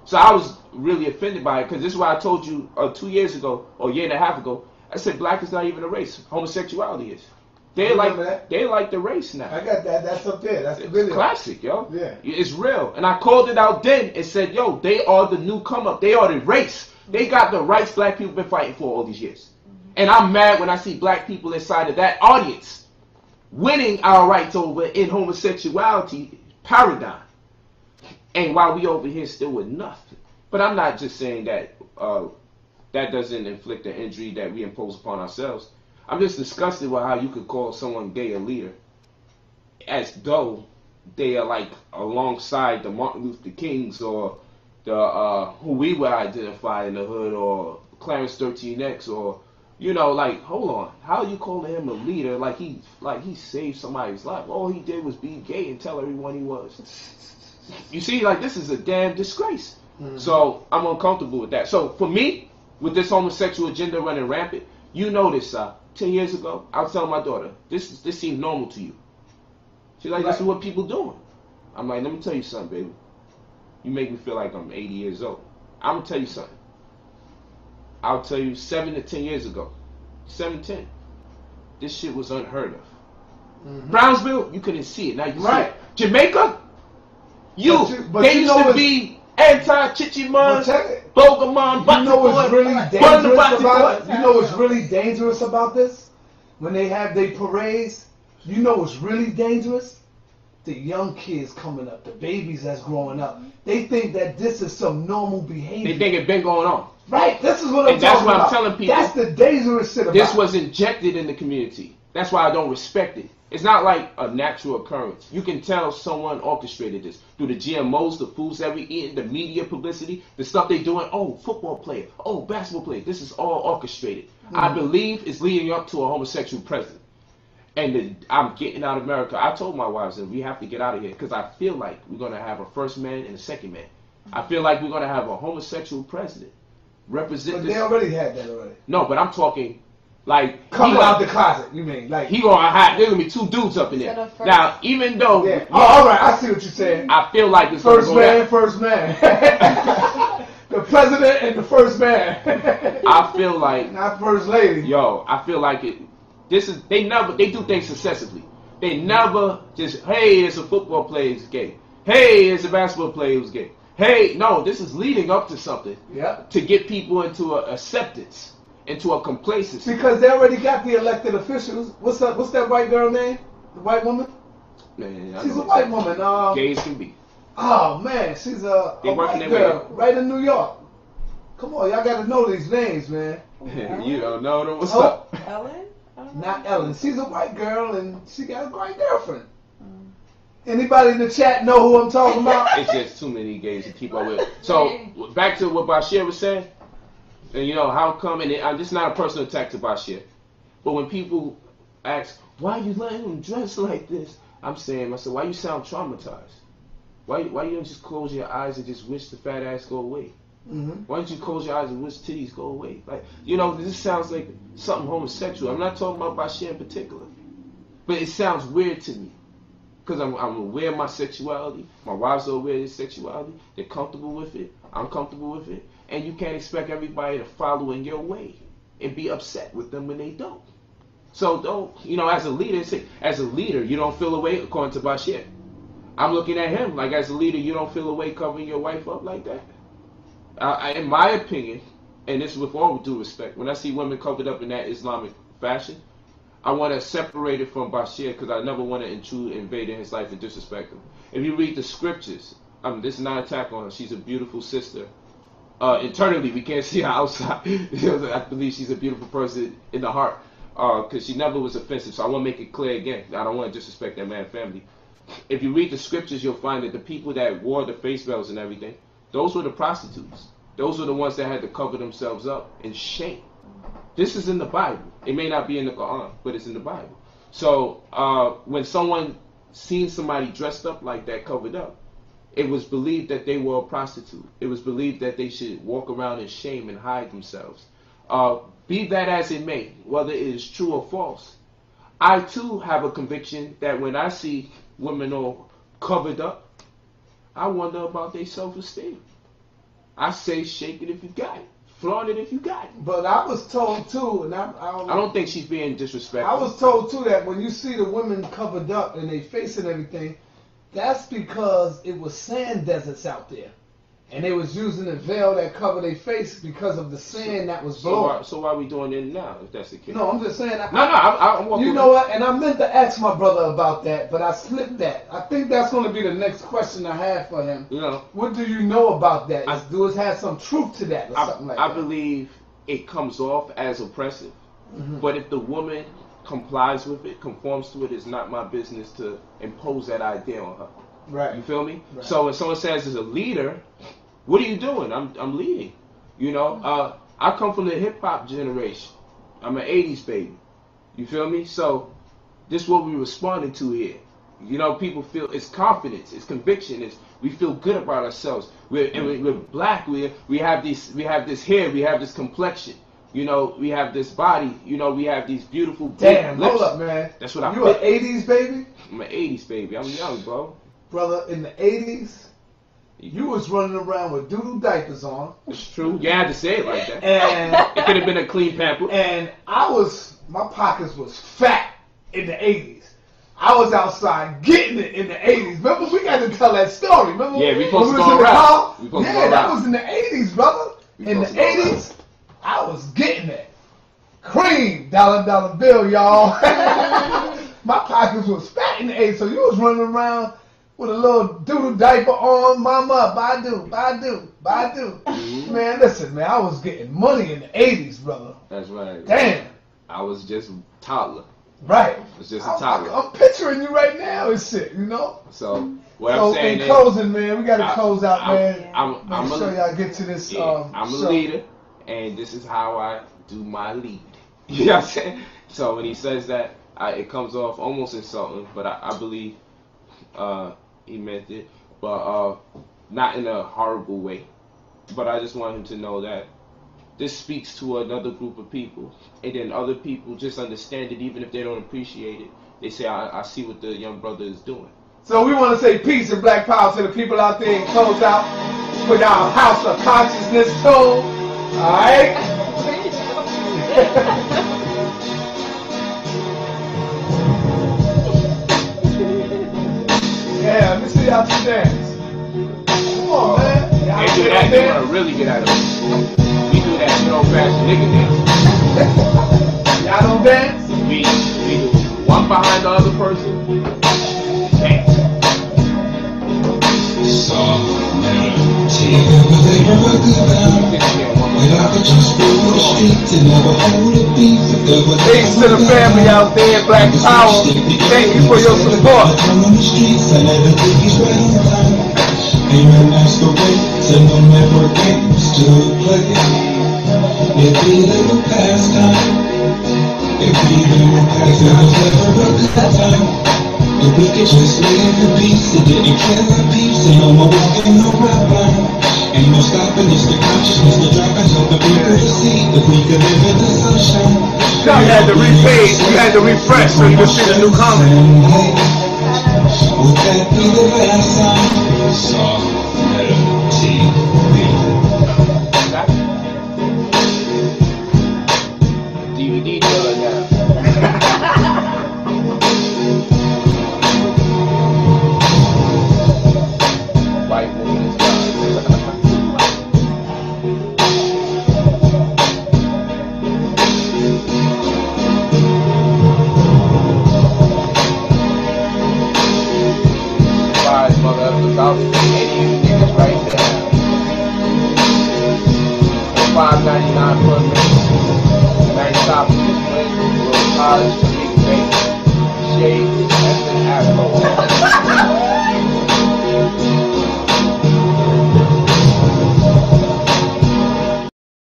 So I was really offended by it because this is why I told you 2 years ago or a year and a half ago. I said black is not even a race. Homosexuality is. They like the race now. I got that. That's up there. That's the video. Classic, yo. Yeah. It's real. And I called it out then and said, yo, they are the new come up. They are the race. They got the rights black people been fighting for all these years. And I'm mad when I see black people inside of that audience winning our rights over in homosexuality paradigm. And while we over here still with nothing. But I'm not just saying that that doesn't inflict an injury that we impose upon ourselves. I'm just disgusted with how you could call someone gay a leader as though they are like alongside the Martin Luther Kings or the who we would identify in the hood or Clarence 13X or, you know, like, hold on. How are you calling him a leader like he saved somebody's life? All he did was be gay and tell everyone he was. You see, like, this is a damn disgrace. Mm-hmm. So I'm uncomfortable with that. So for me, with this homosexual agenda running rampant, you know this, 10 years ago, I was telling my daughter, this seems normal to you. She's like, this is what people doing. I'm like, let me tell you something, baby. You make me feel like I'm 80 years old. I'm going to tell you something. I'll tell you 7 to 10 years ago. 7 to 10. This shit was unheard of. Mm-hmm. Brownsville, you couldn't see it. Now you see it. Jamaica, they used to be anti-Chichiman, Bogamon, you know what's really dangerous about it? You know what's really dangerous about this? When they have their parades, you know what's really dangerous? The young kids coming up, the babies that's growing up. They think that this is some normal behavior. They think it's been going on. Right, this is what I'm talking about. And that's what I'm telling people. That's the dangerous shit about it. This was injected in the community. That's why I don't respect it. It's not like a natural occurrence. You can tell someone orchestrated this through the GMOs, the foods that we eat, the media publicity, the stuff they doing. Oh, football player. Oh, basketball player. This is all orchestrated. Mm-hmm. I believe it's leading up to a homosexual president. and I'm getting out of America. I told my wives that we have to get out of here because I feel like we're going to have a first man and a second man. I feel like we're going to have a homosexual president. Represent But this. they already had that already. No, but I'm talking like Coming out the closet, you mean? Like he gonna have there's gonna be two dudes up in there. Now, even though yeah. Oh, all right, I see what you're saying. I feel like it's First man. The president and the first man. I feel like not first lady. Yo, I feel like it. This is they do things successively. They never just hey, it's a football player who's gay. Hey, it's a basketball player who's gay. Hey, no, this is leading up to something. Yep. To get people into a acceptance, into a complacency. Because they already got the elected officials. What's that white girl name? The white woman? Man, she's a white woman. Gay as can be. Oh man, she's a white girl right in New York. Come on, y'all got to know these names, man. You don't know them. What's up? Ellen? Not Ellen. She's a white girl and she got a great girlfriend. Anybody in the chat know who I'm talking about? It's just too many gays to keep up with. So back to what Bashir was saying, and you know how come? And this is not a personal attack to Bashir, but when people ask why you letting him dress like this, I'm saying, why you sound traumatized? Why you don't just close your eyes and just wish the fat ass go away? Mm-hmm. Why don't you close your eyes and wish titties go away? Like, you know, this sounds like something homosexual. I'm not talking about Bashir in particular, but it sounds weird to me. Because I'm aware of my sexuality. My wives are aware of their sexuality. They're comfortable with it. I'm comfortable with it. And you can't expect everybody to follow in your way and be upset with them when they don't. So don't, you know, as a leader, you don't feel away according to Bashir. I'm looking at him like as a leader, you don't feel away covering your wife up like that. In my opinion, and this is with all due respect, when I see women covered up in that Islamic fashion, I want to separate it from Bashir because I never want to invade in his life and disrespect him. If you read the scriptures, this is not an attack on her. She's a beautiful sister. Internally, we can't see her outside. I believe she's a beautiful person in the heart because she never was offensive. So I want to make it clear again. I don't want to disrespect that man's family. If you read the scriptures, you'll find that the people that wore the face veils and everything, those were the prostitutes. Those were the ones that had to cover themselves up in shame. This is in the Bible. It may not be in the Quran, but it's in the Bible. So when someone seen somebody dressed up like that, covered up, it was believed that they were a prostitute. It was believed that they should walk around in shame and hide themselves. Be that as it may, whether it is true or false, I too have a conviction that when I see women all covered up, I wonder about their self-esteem. I say shake it if you got it. Flaunt it if you got it. But I was told too, and I don't think she's being disrespectful. I was told too that when you see the women covered up and they face and everything, that's because it was sand deserts out there, and they was using a veil that covered their face because of the sand that was blowing. So why are we doing it now? If that's the case. No, I'm just saying. I'm you know what? And I meant to ask my brother about that, but I slipped that. I think that's going to be the next question I have for him. You know, what do you know about that? Do it have some truth to that or something like that? I believe it comes off as oppressive, but if the woman complies with it, conforms to it, it's not my business to impose that idea on her. Right. You feel me? Right. So when someone says as a leader, what are you doing? I'm leading. You know, I come from the hip hop generation. I'm an 80s baby. You feel me? So this is what we're responding to here. You know, people feel it's confidence, it's conviction, we feel good about ourselves. We're black. We have this hair, we have this complexion. You know, we have this body. You know, we have these beautiful damn lips. Hold up, man. That's what You an 80s baby? I'm an 80s baby. I'm young, bro. Brother, in the 80s, you was running around with doodle diapers on. It's true. You had to say it like that. And it could have been a clean pamper. And my pockets was fat in the 80s. I was outside getting it in the 80s. Remember, we got to tell that story. Remember? Yeah, we supposed to go around. Yeah, that was in the 80s, brother. In the 80s, I was getting it. Cream, dollar bill, y'all. My pockets was fat in the 80s, so you was running around with a little doodle diaper on, mama, badu. Mm-hmm. Man, listen, man, I was getting money in the 80s, brother. That's right. Damn. I was just a toddler. Right. It's just a toddler. I'm picturing you right now and shit, you know? So, what I'm saying in closing, man, we got to close out, man. I'm Make sure y'all get to this I'm a leader, and this is how I do my lead. You know what I'm saying? So when he says that, it comes off almost insulting, but I believe he meant it, but not in a horrible way. But I just want him to know that this speaks to another group of people, and then other people just understand it, even if they don't appreciate it. They say, I see what the young brother is doing. So we want to say peace and black power to the people out there and close out with our House of Consciousness tool. Alright? Yeah, let me see y'all two dance. Come on, man. They do that, they want to really get out of it. We do that good old-fashioned nigga dance. Y'all don't dance? We do one behind the other person. Dance. Peace to the family out there, Black Power. Thank you for your support. If we could just live in peace, it didn't kill our peace, and no more walking no red line. Ain't no stopping, it's the consciousness, the dropping, helping people to see if we could live in the sunshine. You had to repage, you had to refresh so you could see the new comment. Would that be the last time? Soft DVD dealer now. White woman is gone. Surprise, mother of the South. Any of you niggas right now. $5.99 per minute. Nice top of this wing. Little college, big face. Shades, and an afro.